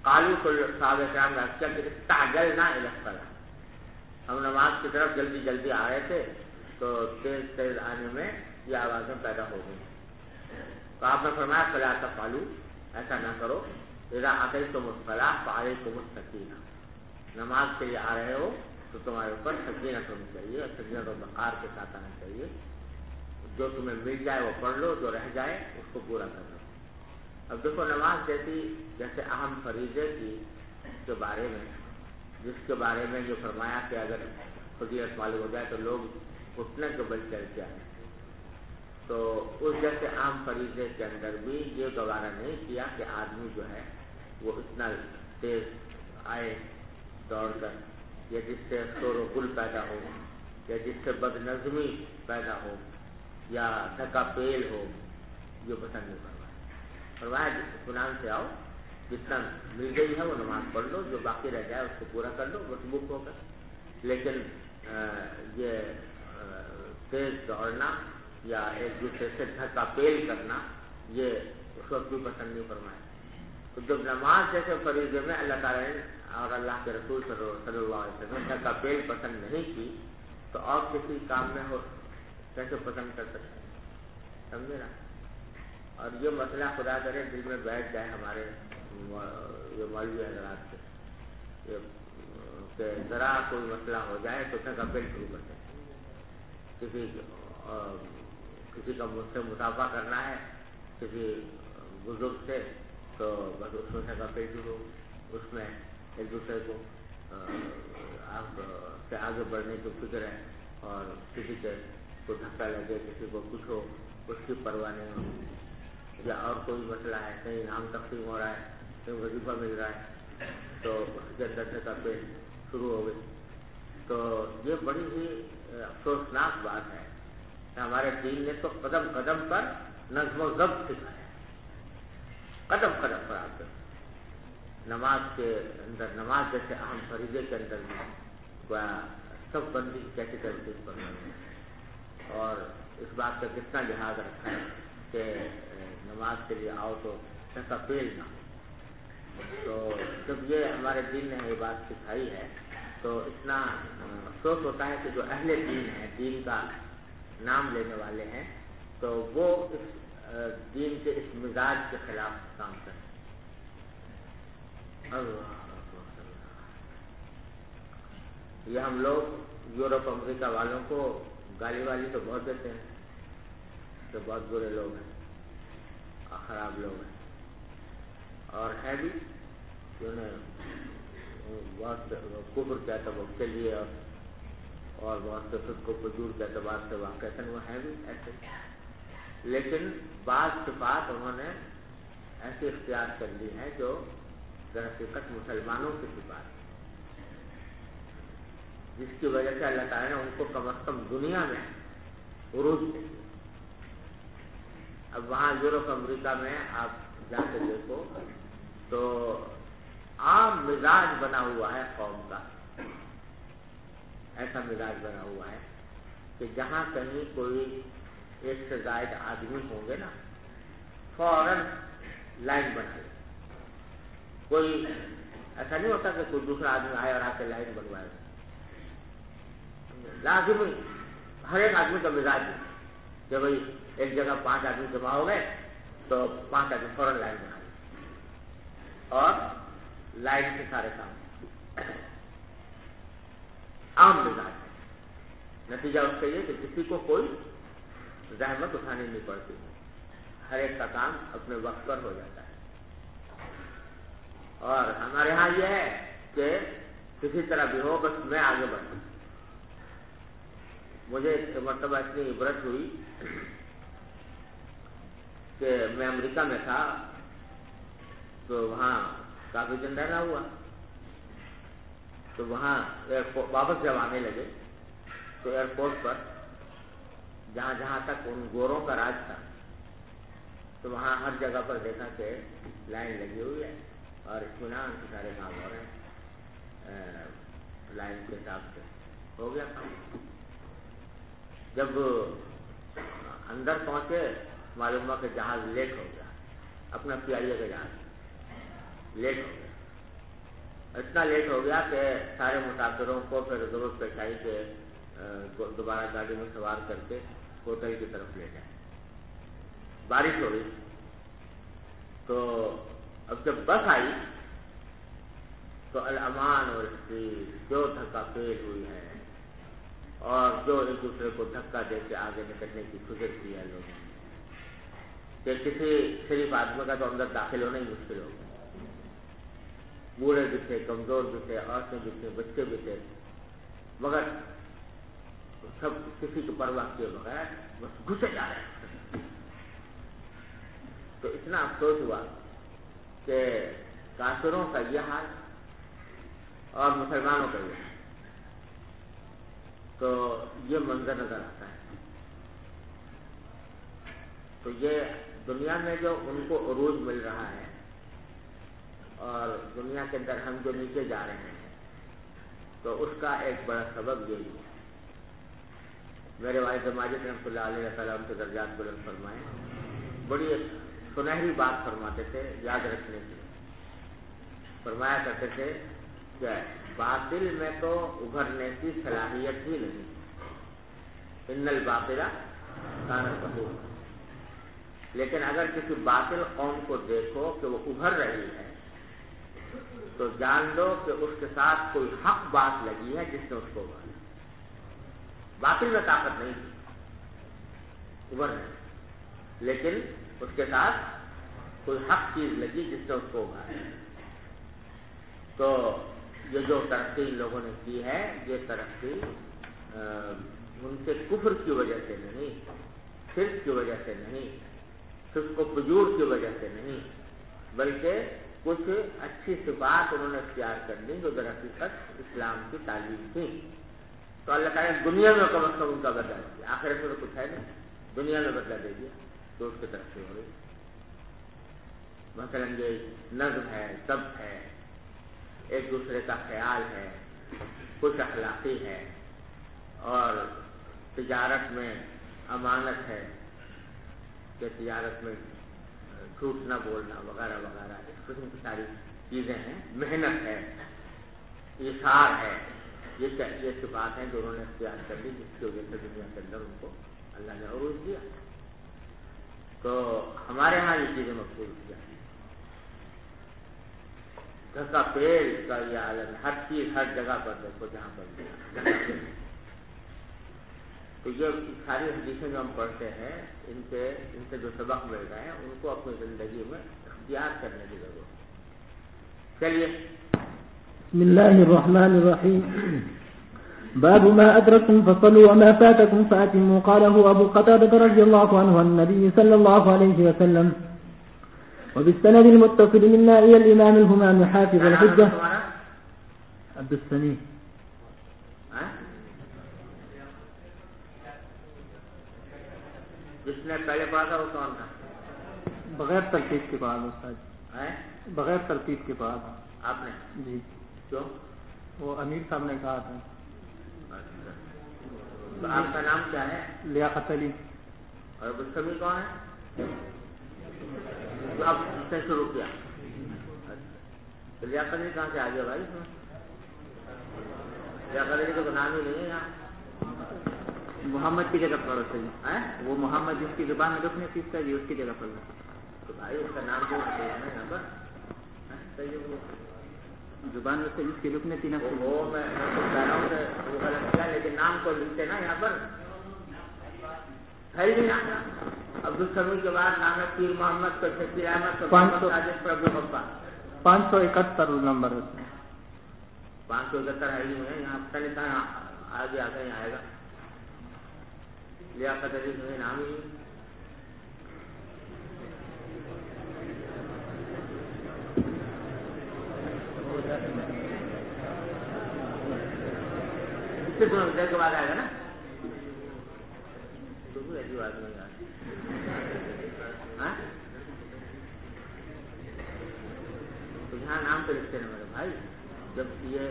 Speaker 2: قالوا صحابہ کرام نے کیا کہ استعجلنا الی الصلاۃ, ہم نماز کی طرف جلدی جلدی آ رہے تھے تو تیز تیز آنے میں یہ آوازیں پیدا ہو گئی. تو آپ نے فرمایا فلا تفعلوا, ایسا نہ کرو, اذا اتیتم الصلاۃ فعلیکم السکینہ, نماز کے لیے آ رہے ہو تو تمہارے اوپر سکینت ہونی چاہیے, سکینت و وقار کے ساتھ آنا چاہیے. جو تمہیں مل جائے وہ پڑھ لو, جو رہ جائے اس کو پورا کر لو. اب دیکھو نماز جیسے اہم فریضے کے بارے میں, جس کے بارے میں جو فرمایا کہ اگر فضیلت معلوم ہو جائے تو لوگ اٹھنے کے بل چلتے آئے, تو اس جیسے عام فریضے کے اندر بھی یہ گوارا نہیں کیا کہ آدمی جو ہے وہ اتنا تیز آئے دوڑ کر, یا جس سے شور و گل پیدا ہو, یا جس سے بد نظمی پیدا ہو, یا ڈھکا پیل ہو, یہ پسند نہیں فرمایا. فرمایا اطمینان سے آؤ, جتنا مل گئی ہے وہ نماز پڑھ لو, جو باقی رہ جائے اس کو پورا کر لو مسبوق ہو کر. لیکن یہ تیز دوڑنا یا ایک دوسرے سے ڈھکا پیل کرنا یہ اس وقت بھی پسند نہیں فرمایا. تو جب نماز جیسے فریضے میں اللہ تعالیٰ نے اور اللہ کے رسول صلی اللہ علیہ وسلم نے ڈھکا پیل پسند نہیں کی, تو اور کسی کام میں ہو کیسے پسند کر سکتے ہیں, سمجھے نا. اور یہ مسئلہ خدا کرے دل میں بیٹھ جائے ہمارے یہ مولوی حضرات سے, کہ ذرا کوئی مسئلہ ہو جائے تو ڈھکا پیل شروع کرتے ہیں. کسی کا مجھ سے مسافہ کرنا ہے کسی بزرگ سے, تو بس اس میں ڈھکا پیل شروع, اس میں ایک دوسرے کو آپ سے آگے بڑھنے کی فکر ہے, اور کسی کے کو دھکا لگے, کسی کو کچھ ہو اس کی پرواہ نہیں ہو, یا اور کوئی مسئلہ ہے, کہیں انعام تقسیم ہو رہا ہے, کہیں وظیفہ مل رہا ہے, تو اس کے اندر ڈھکا پیل شروع ہو گئی. تو یہ بڑی ہی افسوسناک بات ہے کہ ہمارے دین نے تو قدم قدم پر نظم و ضبط سکھایا, قدم قدم پر آپ نماز کے اندر, نماز جیسے اہم فریضے کے اندر بھی سب بندی کیسی ترتیب پر ہے, اور اس بات کا کتنا لحاظ رکھا ہے کہ نماز کے لیے آؤ تو ڈھکا پیل نہ ہو. تو جب یہ ہمارے دین نے یہ بات سکھائی ہے تو اتنا افسوس ہوتا ہے کہ جو اہل دین ہیں, دین کا نام لینے والے ہیں, تو وہ اس دین کے اس مزاج کے خلاف کام کریں. یہ ہم لوگ یورپ امریکہ والوں کو گالی والی تو بہت دیتے ہیں کہ بہت برے لوگ ہیں, خراب لوگ ہیں, اور ہے بھی انہیں بہت کفر کے اعتبار کے لیے اور بہت سے خود کو فجور کے اعتبار سے واقعتاً وہ ہیں بھی ایسے. لیکن بعض صفات انہوں نے ایسی اختیار کر لی ہیں جو در حقیقت مسلمانوں کی صفات ہے, جس کی وجہ سے اللہ تعالیٰ نے ان کو کم از کم دنیا میں عروج دے دیا. اب وہاں یورپ امریکہ میں آپ جا کے دیکھو تو عام مزاج بنا ہوا ہے قوم کا ایسا مزاج بنا ہوا ہے کہ جہاں کہیں کوئی ایک سے زائد آدمی ہوں گے نا فوراً لائن بنا لے. کوئی ایسا نہیں ہوتا کہ کوئی دوسرا آدمی آئے اور آ کے لائن بنوائے. لازمی ہر ایک آدمی کا مزاج ہے کہ بھائی ایک جگہ 5 آدمی جمع ہو گئے تو 5 آدمی فوراً لائن بنا لے اور لائن کے سارے کام. عام مزاج ہے. نتیجہ اس کا یہ کہ کسی کو کوئی زحمت اٹھانی نہیں پڑتی. ہر ایک کا کام اپنے وقت پر ہو جاتا ہے. اور ہمارے ہاں یہ ہے کہ کسی طرح بھی ہو بس میں آگے بڑھوں. مجھے ایک مرتبہ اتنی عبرت ہوئی کہ میں امریکہ میں تھا تو وہاں کافی دن رہنا ہوا. تو وہاں واپس جب آنے لگے تو ایئرپورٹ پر جہاں جہاں تک ان گوروں کا راج تھا تو وہاں ہر جگہ پر دیکھا کہ لائن لگی ہوئی ہے اور اطمینان سے سارے کام ہو رہے ہیں. لائن کے حساب سے ہو گیا کام. جب اندر پہنچے معلوم ہوا کہ جہاز لیٹ ہو گیا. اپنا PIA کا جہاز لیٹ ہو گیا. اتنا لیٹ ہو گیا کہ سارے مسافروں کو پھر ضرورت پیش آئی کہ دوبارہ گاڑی میں سوار کر کے ہوٹل کی طرف لے جائیں. بارش ہو رہی تو اب جب بس آئی تو الامان اور جو دھکا پیل ہوئی ہے اور جو ایک دوسرے کو دھکا دے کے آگے نکلنے کی فکر کی ہے لوگوں نے کہ کسی شریف آدمی کا تو اندر داخل ہونا ہی مشکل ہو گیا. بوڑھے بھی تھے, کمزور بھی تھے, عورتیں بھی تھے, بچے بھی تھے, مگر سب کسی کی پرواہ کیے بغیر بس گھسے جا رہے ہیں. تو اتنا افسوس ہوا کہ کافروں کا یہ حال اور مسلمانوں کا یہ حال. تو یہ منظر نظر آتا ہے. تو یہ دنیا میں جو ان کو عروج مل رہا ہے اور دنیا کے اندر ہم جو نیچے جا رہے ہیں تو اس کا ایک بڑا سبب یہی ہے. میرے والد ماجد رحمۃ اللہ علیہ تعالیٰ ان کے درجات بلند فرمائے, بڑی سنہری بات فرماتے تھے یاد رکھنے کی. فرمایا کرتے تھے کہ باطل میں تو ابھرنے کی صلاحیت ہی نہیں. ان الباطل کان ظہورا. لیکن اگر کسی باطل قوم کو دیکھو کہ وہ ابھر رہی ہے تو جان لو کہ اس کے ساتھ کوئی حق بات لگی ہے جس نے اس کو ابھارا. باطل میں طاقت نہیں تھی ابھرنے, لیکن اس کے ساتھ کوئی حق چیز لگی جس نے اس کو ابھارا. تو یہ جو ترقی لوگوں نے کی ہے یہ ترقی ان کے کفر کی وجہ سے نہیں, شرک کی وجہ سے نہیں, فسق و فجور کی وجہ سے نہیں, بلکہ کچھ اچھی صفات انہوں نے اختیار کر لی جو در حقیقت اسلام کی تعلیم تھی. تو اللہ تعالیٰ نے دنیا میں کم از کم ان کا بدلا دیا. آخرت میں تو کچھ ہے نہیں, دنیا میں بدلا دے دیا تو اس کی ترقی ہو رہی. مثلاً یہ نظم ہے, ضبط ہے, ایک دوسرے کا خیال ہے, کچھ اخلاقی ہے, اور تجارت میں امانت ہے کہ تجارت میں جھوٹ نہ بولنا وغیرہ وغیرہ, اس قسم کی ساری چیزیں ہیں. محنت ہے, ایثار ہے, یہ صفات ہیں جو انہوں نے اختیار کر لی جس کی وجہ سے دنیا کے اندر ان کو اللہ نے عروج دیا. تو ہمارے ہاں یہ چیزیں مقبول کی جاتی ہیں. دھکا پیل کا یہ عالم, ہر چیز ہر جگہ پر دیکھو جہاں پر دھکا پیل. تو یہ ساری حدیثیں جو ہم پڑھتے ہیں ان سے جو سبق مل رہے ہیں ان کو اپنی زندگی میں اختیار کرنے کی ضرورت ہے. چلیے.
Speaker 4: بسم الله الرحمن الرحيم. باب ما أدركتم فصلوا وما فاتكم فأتموا. قاله أبو قتادة رضي الله عنه عن النبي صلى الله عليه وسلم. وبالسند المتصل منا إلى الإمام الهمام حافظ الحجة عبد السميع.
Speaker 2: جس نے پہلے پڑھا تھا وہ کون تھا؟
Speaker 4: بغیر ترتیب کے بعد استاد, بغیر ترتیب کے بعد
Speaker 2: آپ نے.
Speaker 4: جی.
Speaker 2: کیوں؟
Speaker 4: وہ امیر صاحب نے کہا تھا.
Speaker 2: تو آپ کا نام کیا ہے؟
Speaker 1: لیاقت علی.
Speaker 2: اور ابو السمی کون ہے؟ تو اب اس نے شروع کیا. لیاقت علی کہاں سے آ گیا بھائی؟ لیاقت علی کا نام ہی نہیں ہے یہاں.
Speaker 1: محمد کی جگہ پڑھو صحیح. وہ محمد جس کی زبان میں رکھنے کی جی اس کی جگہ پڑھو.
Speaker 2: تو بھائی اس کا نام کیوں ہے نا یہاں پر؟
Speaker 1: زبان میں سے جس کی رکنے تھی نا
Speaker 2: وہ میں کہہ رہا ہوں کہ وہ غلط کیا، لیکن نام کو لکھتے نا یہاں پر ہے ہی نہیں. عبد السمی کے بعد نام ہے پیر محمد پر شکیل احمد پر
Speaker 1: 571 نمبر.
Speaker 2: 571 ہے ہی نہیں ہے یہاں. پتہ نہیں کہاں آگے آ کہیں آئے گا. لیاقت علی میں نام ہی دیر کے بعد آئے گا نا. تو بھی ایسی بات نہیں آئی. تو یہاں نام تو لکھتے نا میرے بھائی. جب یہ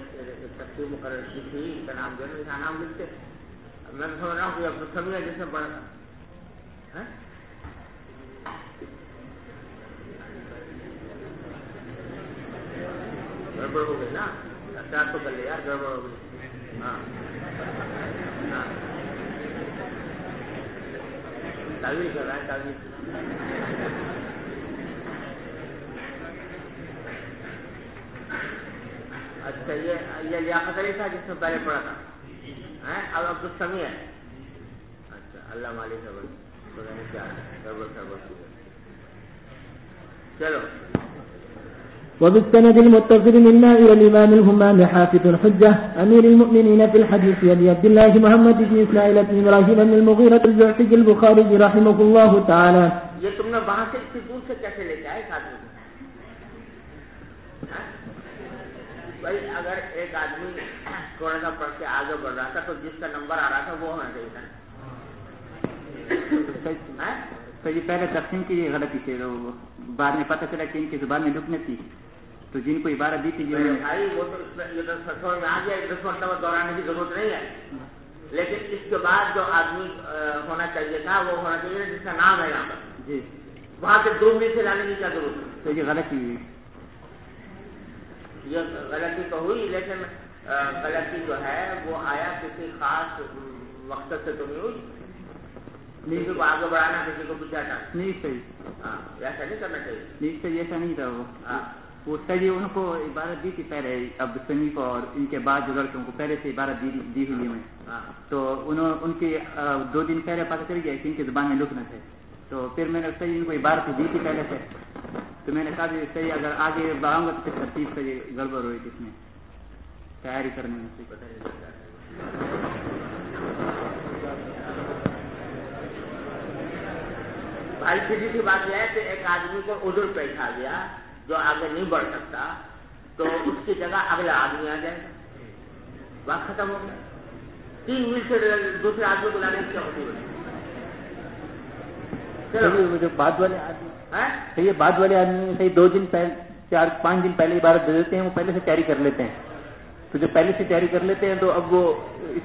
Speaker 2: تفسیر مقرر کی تھی اس کا نام جو ہے یہاں نام لکھتے. میں سمجھ رہا ہوں کہ اب سمجھا جس میں پڑھا گڑبڑ ہو گئی نا. احتیاط تو کر لے یار، گڑبڑ ہو گئی. ہاں تعویل کر رہا ہے تعویل. اچھا یہ لیاقت علی تھا جس میں پہلے پڑھا تھا. اب عبد السمی ہے. اچھا اللہ مالک ہے بھائی. کیا گڑبڑ چلو.
Speaker 4: وبالسند المتصل منا إلى الإمام الهمام حافظ الحجة أمير المؤمنين في الحديث أبي عبد الله محمد بن إسماعيل بن إبراهيم بن المغيرة الجعفي البخاري رحمه الله تعالى.
Speaker 2: یہ تم نے وہاں سے اتنی دور سے کیسے لے کے آئے آدمی؟ بھائی اگر ایک آدمی تھوڑا سا پڑھ کے آگے بڑھ رہا تھا تو جس کا نمبر آ رہا تھا وہ ہونا چاہیے تھا.
Speaker 1: تو یہ پہلے تقسیم کی غلطی تھی. بعد میں پتہ چلا کہ ان کی زبان میں رکنے تھی تو جن کو عبارت دی تھی
Speaker 2: بھائی وہ تو یہ تو سفر میں آ گیا. 10 مرتبہ دہرانے کی ضرورت نہیں ہے. لیکن اس کے بعد جو آدمی ہونا چاہیے تھا وہ ہونا چاہیے جس کا نام ہے یہاں پر.
Speaker 1: جی
Speaker 2: وہاں سے 2 منٹ سے لانے کی کیا ضرورت ہے؟
Speaker 1: تو یہ غلطی ہوئی.
Speaker 2: یہ غلطی تو ہوئی لیکن غلطی جو ہے وہ آیا کسی خاص مقصد سے تو نہیں ہوئی. کسی کو آگے بڑھانا کسی کو پیچھے ہٹانا
Speaker 1: نہیں صحیح.
Speaker 2: ہاں ایسا نہیں کرنا چاہیے.
Speaker 1: نہیں صحیح ایسا نہیں تھا. وہ صحیح ان کو عبارت دی تھی پہلے عبد السمی کو اور ان کے بعد جو لڑکوں کو پہلے سے عبارت دی ہوئی میں. تو ان کی 2 دن پہلے پتہ چل گیا کہ ان کی زبان میں لکھنا تھے. تو پھر میں نے صحیح ان کو عبارت دی تھی پہلے سے. تو میں نے کہا کہ صحیح اگر آگے بڑھاؤں گا تو پھر ترتیب سے یہ گڑبڑ ہوئی جس میں تیاری کرنے میں سے پتہ نہیں چلتا.
Speaker 2: بھائی سیدھی سی بات یہ ہے کہ ایک آدمی کو عذر پیش آ گیا جو آگے نہیں بڑھ سکتا تو اس کی جگہ اگلا آدمی آ جائے. بات ختم ہو گئی. 3 منٹ سے دوسرے آدمی کو لانے کی کیا ہوتی ہے؟
Speaker 1: جو بعد والے آدمی صحیح بعد والے آدمی صحیح 2 دن پہلے 4-5 دن پہلے عبارت دے دیتے ہیں. وہ پہلے سے تیاری کر لیتے ہیں. تو جو پہلے سے تیاری کر لیتے ہیں تو اب وہ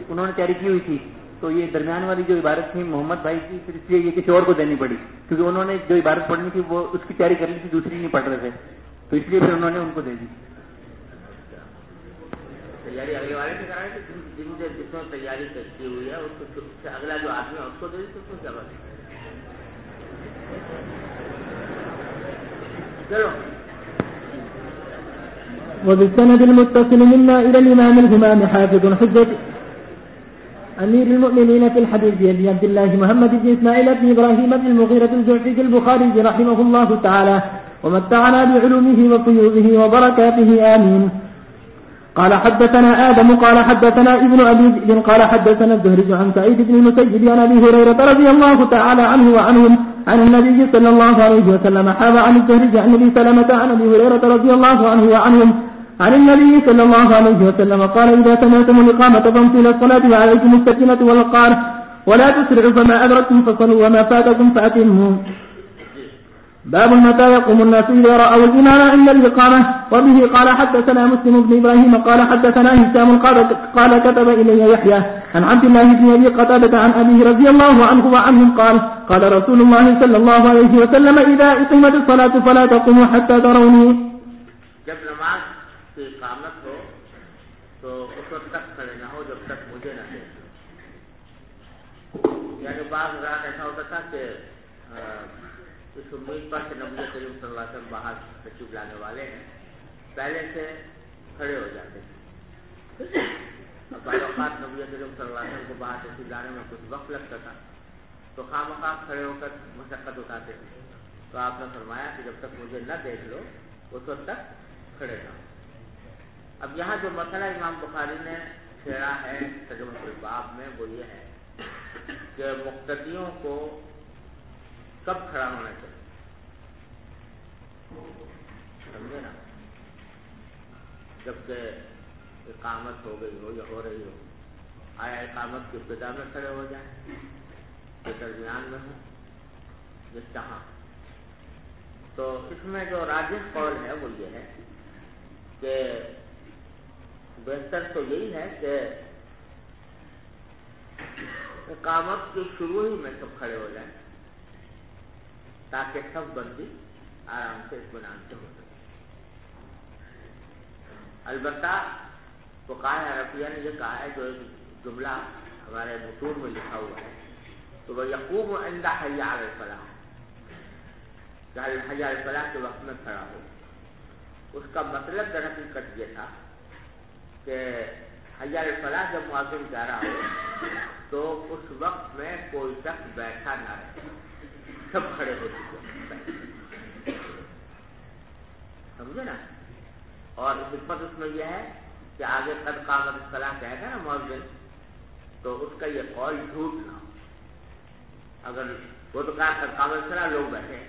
Speaker 1: انہوں نے تیاری کی ہوئی تھی تو یہ درمیان والی جو عبارت تھی محمد بھائی کی پھر اس لیے یہ کسی اور کو دینی پڑی کیونکہ انہوں نے جو عبارت پڑھنی تھی وہ اس کی تیاری کر لی تھی, دوسری نہیں پڑھ رہے تھے تو اس لیے پھر انہوں نے ان کو دے دی.
Speaker 2: تیاری اگلے والے سے کرائے جن سے جس میں تیاری کی ہوئی ہے اس کو اگلا جو آدمی ہے اس کو دے دی تو اس کو کیا بات ہے. چلو
Speaker 4: وبالسند المتصل منا إلى الإمام الهمام حافظ حجة أمير المؤمنين في الحديث أبي عبد الله محمد بن إسماعيل بن إبراهيم بن المغيرة الجعفي البخاري رحمه الله تعالى ومتعنا بعلومه وقيوده وبركاته آمين. قال حدثنا آدم قال حدثنا ابن أبي ذئب قال حدثنا الزهري عن سعيد بن المسيب عن أبي هريرة رضي الله تعالى عنه وعنهم عن النبي صلى الله عليه وسلم حاب عن الزهري عن أبي سلمة عن أبي هريرة رضي الله عنه وعنهم عن النبي صلى الله عليه وسلم قال إذا سمعتم الإقامة فامشوا إلى الصلاة وعليكم السكينة والوقار ولا تسرعوا فما أدركتم فصلوا وما فاتكم فأتموا.
Speaker 5: باب متى يقوم الناس إذا رأوا الإمام عند الإقامة. وبه قال حدثنا مسلم بن إبراهيم قال حدثنا هشام قال كتب إلي يحيى عن عبد الله بن أبي قتادة عن أبيه رضي الله عنه وعنهم قال رسول الله صلى الله عليه وسلم إذا أقيمت الصلاة فلا تقوموا حتى تروني.
Speaker 2: جب نماز کی اقامت ہو تو اس وقت تک کھڑے نہ ہو جب تک مجھے نہ دے. یعنی بعض رات ایسا ہوتا تھا کہ اس امید پر کہ نبی کریم صلی اللہ علیہ وسلم باہر تشریف لانے والے ہیں پہلے سے کھڑے ہو جاتے تھے. بعض اوقات نبی کریم صلی اللہ علیہ وسلم کو باہر تشریف لانے میں کچھ وقت لگتا تھا تو خواہ مخواہ کھڑے ہو کر مشقت اٹھاتے تھے. تو آپ نے فرمایا کہ جب تک مجھے نہ دیکھ لو اس وقت تک کھڑے رہو. اب یہاں جو مسئلہ امام بخاری نے چھیڑا ہے ترجمہ الباب میں وہ یہ ہے کہ مقتدیوں کو کب کھڑا ہونا چاہیے. سمجھے نا؟ جبکہ اقامت ہو گئی ہو یا ہو رہی ہو. آیا اقامت کی ابتدا میں کھڑے ہو جائیں یا درمیان میں ہو یا جہاں. تو اس میں جو راجح قول ہے وہ یہ ہے کہ بہتر تو یہی ہے کہ اقامت کی شروع ہی میں سب کھڑے ہو جائیں تاکہ سب بندی آرام سے اطمینان سے ہو سکے. البتہ فقہاء عربیہ نے یہ کہا ہے جو ایک جملہ ہمارے متون میں لکھا ہوا ہے تو وہ یقوم عند حی علی الفلاح، حی علی الفلاح کے وقت میں کھڑا ہو. اس کا مطلب در حقیقت یہ تھا کہ حی علی الفلاح جب مؤذن جا رہا ہو تو اس وقت میں کوئی شخص بیٹھا نہ رہے، سب کھڑے ہو چکے. سمجھے نا؟ اور حکمت اس میں یہ ہے کہ آگے قد قامت الصلاۃ کہے گا نا مؤذن تو اس کا یہ قول جھوٹ نہ ہو. اگر وہ تو کہا قد قامت الصلاۃ لوگ بیٹھے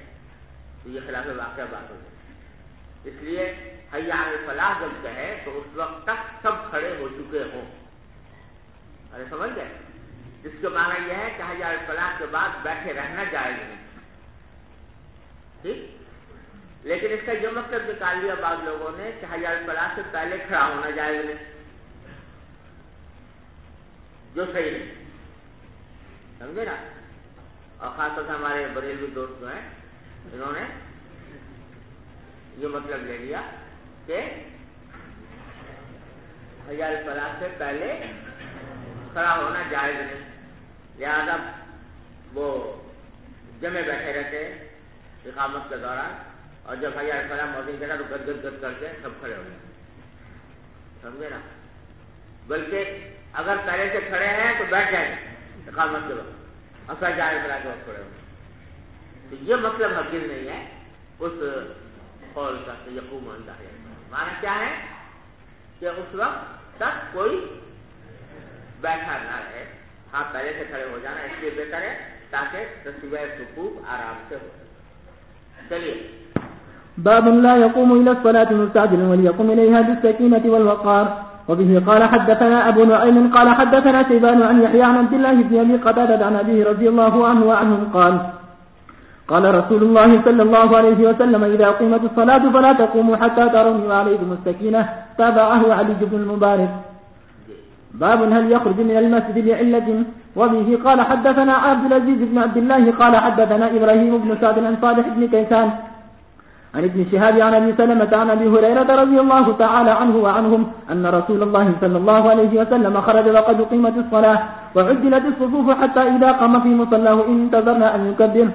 Speaker 2: تو یہ خلاف واقعہ بات ہو جائے. اس لیے حی علی الفلاح جب کہے تو اس وقت تک سب کھڑے ہو چکے ہوں. ارے سمجھ گئے؟ جس کے معنی یہ ہے کہ حی علی الفلاح کے بعد بیٹھے رہنا جائز نہیں. ٹھیک؟ لیکن اس کا یہ مطلب نکال لیا بعض لوگوں نے کہ حی علی الفلاح سے پہلے کھڑا ہونا جائز نہیں، جو صحیح نہیں. سمجھے نا؟ اور خاص طور سے ہمارے بریلوی دوست جو ہیں انہوں نے یہ مطلب لے لیا کہ حی علی الفلاح سے پہلے کھڑا ہونا جائز نہیں، لہذا وہ جمع بیٹھے رہتے اقامت کے دوران اور جب حی علی الفلاح مؤذن کہتا تو گد گد گد کر کے سب کھڑے ہو گئے. سمجھے نا؟ بلکہ اگر پہلے سے کھڑے ہیں تو بیٹھ جائیں اقامت کے وقت اور پھر حی علی الفلاح کے وقت کھڑے ہو گئے. تو یہ مطلب ہرگز نہیں ہے اس قول کا کہ یقوم عند حی علی الفلاح. معنی کیا ہے کہ اس وقت تک کوئی بیٹھا نہ رہے. ہاں پہلے سے کھڑے ہو جانا اس لیے بہتر ہے تاکہ تسبیح رکوع آرام سے ہو. چلیے.
Speaker 5: باب لا يقوم إلى الصلاة مستعجلا وليقوم إليها بالسكينة والوقار. وبه قال حدثنا أبو نعيم قال حدثنا شيبان عن يحيى عن عبد الله بن أبي قتادة عن أبيه رضي الله عنه وعنهم قال رسول الله صلى الله عليه وسلم إذا قيمت الصلاة فلا تقوموا حتى تروني وعليكم السكينة. تابعه علي بن المبارك. باب هل يخرج من المسجد لعلة. وبه قال حدثنا عبد العزيز بن عبد الله قال حدثنا إبراهيم بن سعد عن صالح بن كيسان عن ابن شهاب عن أبي سلمة عن أبي هريرة رضي الله تعالى عنه وعنهم أن رسول الله صلى الله عليه وسلم خرج وقد قيمت الصلاة وعدلت الصفوف حتى إذا قام في مصلاه انتظرنا أن يكبر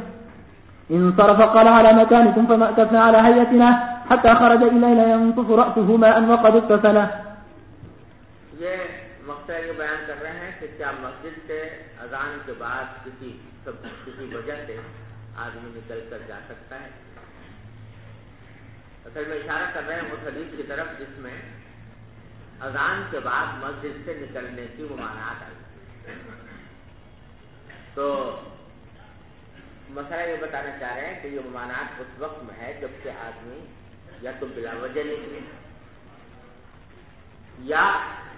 Speaker 5: انصرف قال على مكانكم فمأكثنا على هيئتنا حتى خرج إلينا ينصف رأسه ماء وقد اغتسل.
Speaker 2: یہ مقصد یہ بیان کر رہے ہیں کہ کیا مسجد سے اذان کے بعد کسی وجہ سے آدمی نکل کر جا سکتا ہے. اصل میں اشارہ کر رہے ہیں اس حدیث کی طرف جس میں اذان کے بعد مسجد سے نکلنے کی ممانعت آئی. تو مسئلہ یہ بتانا چاہ رہے ہیں کہ یہ ممانعت اس وقت میں ہے جب کہ آدمی یا تو بلا وجہ نکلے یا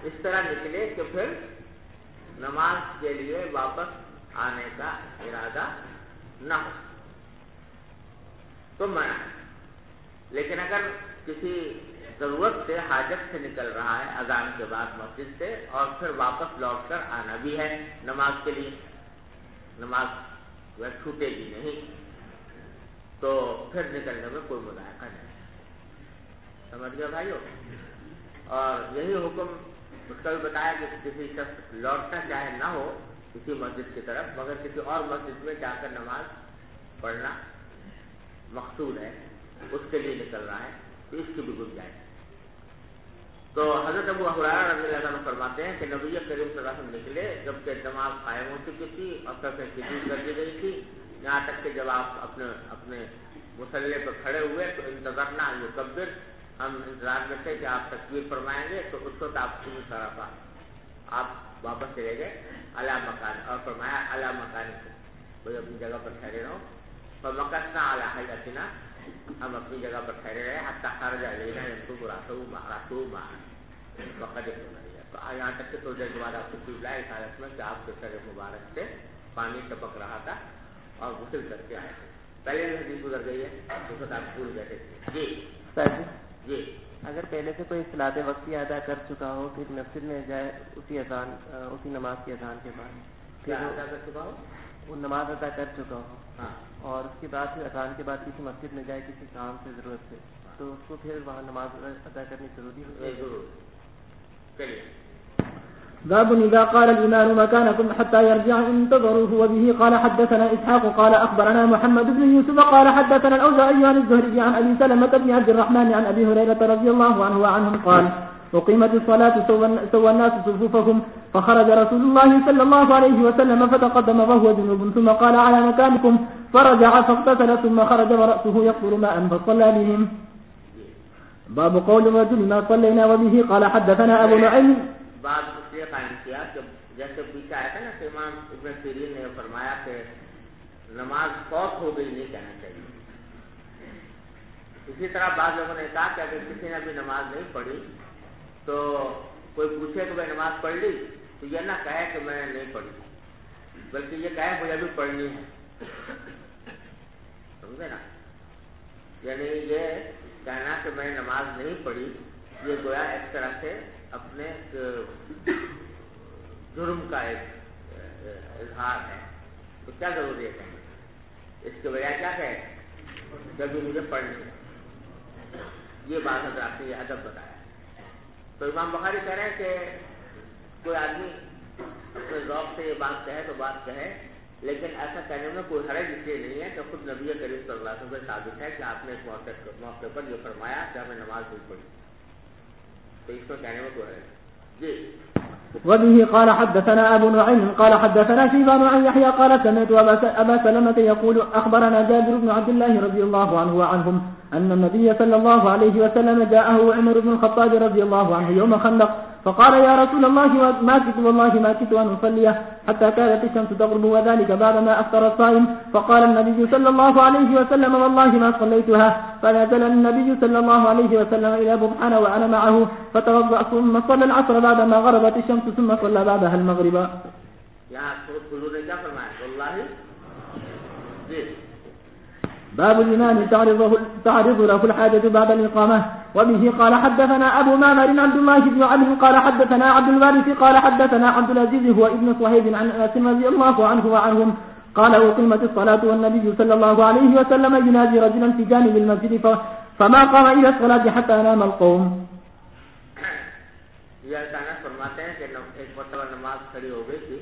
Speaker 2: اس طرح نکلے کہ پھر نماز کے لیے واپس آنے کا ارادہ نہ ہو. تو منع ہے. لیکن اگر کسی ضرورت سے حاجت سے نکل رہا ہے اذان کے بعد مسجد سے اور پھر واپس لوٹ کر آنا بھی ہے نماز کے لیے, نماز وہ چھوٹے گی نہیں, تو پھر نکلنے میں کوئی مذائقہ نہیں. سمجھ گئے بھائیو؟ اور یہی حکم اس کا بھی بتایا کہ کسی شخص لوٹنا چاہے نہ ہو کسی مسجد کی طرف, مگر کسی اور مسجد میں جا کر نماز پڑھنا مقصود ہے, اس کے لیے نکل رہا ہے, تو اس کی بھی گنجائش. تو حضرت ابو ہریرہ رضی اللہ عنہ فرماتے ہیں کہ نبی کریم صلی اللہ علیہ وسلم نکلے جبکہ نماز قائم ہو چکی تھی اور صفیں سجود کر دی گئی تھی, یہاں تک کہ جب آپ اپنے مصلی پر کھڑے ہوئے تو انتظرنا ان یکبر, ہم انتظار میں تھے کہ آپ تکبیر فرمائیں گے, تو اس وقت آپ کی طرف آپ واپس چلے گئے علی مکان, اور فرمایا علی مکان کو, کوئی اپنی جگہ پر ٹھہرے رہو. فمکثنا علی حیاتنا, ہم اپنی جگہ پر ٹھہرے رہے حتی خرج علینا ينصب راسه معنا وقد فرمایا. تو یہاں تک کہ تھوڑی دیر کے بعد آپ کو تشریف لائے اس حالت میں کہ آپ کے سر مبارک سے پانی ٹپک رہا تھا اور غسل کر کے آئے تھے. پہلے بھی حدیث گزر گئی ہے, اس وقت آپ بھول گئے تھے. جی جی,
Speaker 6: اگر پہلے سے کوئی صلاۃ وقتی ادا کر چکا ہو پھر مسجد میں جائے اسی نماز کی اذان کے بعد,
Speaker 2: کیا ادا کر چکا ہو؟
Speaker 6: وہ نماز ادا کر چکا ہو,
Speaker 2: ہاں,
Speaker 6: اور اس کے بعد پھر اذان کے بعد کسی مسجد میں جائے کسی کام سے ضرورت سے, تو اس کو پھر وہاں نماز ادا کرنی ضروری ہے.
Speaker 2: ضرور. چلیے.
Speaker 5: باب إذا قال الإمام مكانكم حتى يرجع انتظروه. وبه قال حدثنا إسحاق قال أخبرنا محمد بن يوسف قال حدثنا الأوزاعي عن الزهري عن أبي سلمة بن عبد الرحمن عن أبي هريرة رضي الله عنه وعنهم قال أقيمت الصلاة سوى الناس صفوفهم فخرج رسول الله صلى الله عليه وسلم فتقدم وهو جنوب ثم قال على مكانكم فرجع فاغتسل ثم خرج ورأسه يقطر ماء فصلى بهم. باب قول الرجل ما صلينا. وبه قال حدثنا أبو نعيم.
Speaker 2: بات اس لیے قائم کیا کہ جیسے پیچھے آیا تھا نا کہ امام ابن سیرین نے فرمایا کہ نماز فوت ہو گئی نہیں کہنا چاہیے. اسی طرح بعض لوگوں نے کہا کہ اگر کسی نے ابھی نماز نہیں پڑھی تو کوئی پوچھے کہ میں نماز پڑھ لی تو یہ نہ کہے کہ میں نے نہیں پڑھی, بلکہ یہ کہے مجھے ابھی پڑھنی ہے. سمجھے نا, یعنی یہ کہنا کہ میں نے نماز نہیں پڑھی یہ گویا ایک طرح سے اپنے جرم کا ایک اظہار ہے. تو کیا ضروری ہے کہنے, اس کے بجائے کیا کہے جب بھی مجھے پڑھنی ہے. یہ بات حضرات نے یہ ادب بتایا. تو امام بخاری کہہ رہے ہیں کہ کوئی آدمی اپنے ذوق سے یہ بات کہے تو بات کہے, لیکن ایسا کہنے میں کوئی حرج اس لیے نہیں ہے کہ خود نبی کریم صلی اللہ علیہ وسلم سے ثابت ہے کہ آپ نے اس موقع پر یہ فرمایا کہ ہمیں نماز نہیں پڑھی, تو اس کو کہنے میں کوئی حرج. جی.
Speaker 5: وبه قال حدثنا أبو نعيم قال حدثنا شيبان عن يحيى قال سمعت أبا سلمة يقول أخبرنا جابر بن عبد الله رضي الله عنه وعنهم أن النبي صلى الله عليه وسلم جاءه عمر بن الخطاب رضي الله عنه يوم خندق فقال يا رسول الله ما كنت والله ما كنت أن أصلي حتى كانت الشمس تغرب وذلك بعدما أفطر الصائم. فقال النبي صلى الله عليه وسلم والله ما صليتها. فنزل النبي صلى الله عليه وسلم إلى بطحان وأنا معه فتوضأ ثم صلى العصر بعدما غربت الشمس ثم صلى بعدها المغرب. باب الإمام تعرض له الحاجة بعد الإقامة. وبه قال حدثنا أبو معمر عبد الله بن علي قال حدثنا عبد الوارث قال حدثنا عبد العزيز هو ابن صهيب عن أنس رضي الله عنه وعنهم قال أقيمت الصلاة والنبي صلى الله عليه وسلم ينادي رجلا في جانب المسجد فما قام إلى الصلاة حتى نام القوم.
Speaker 2: یہ اچانک فرماتے ہیں کہ ایک مرتبہ نماز کھڑی ہو گئی تھی,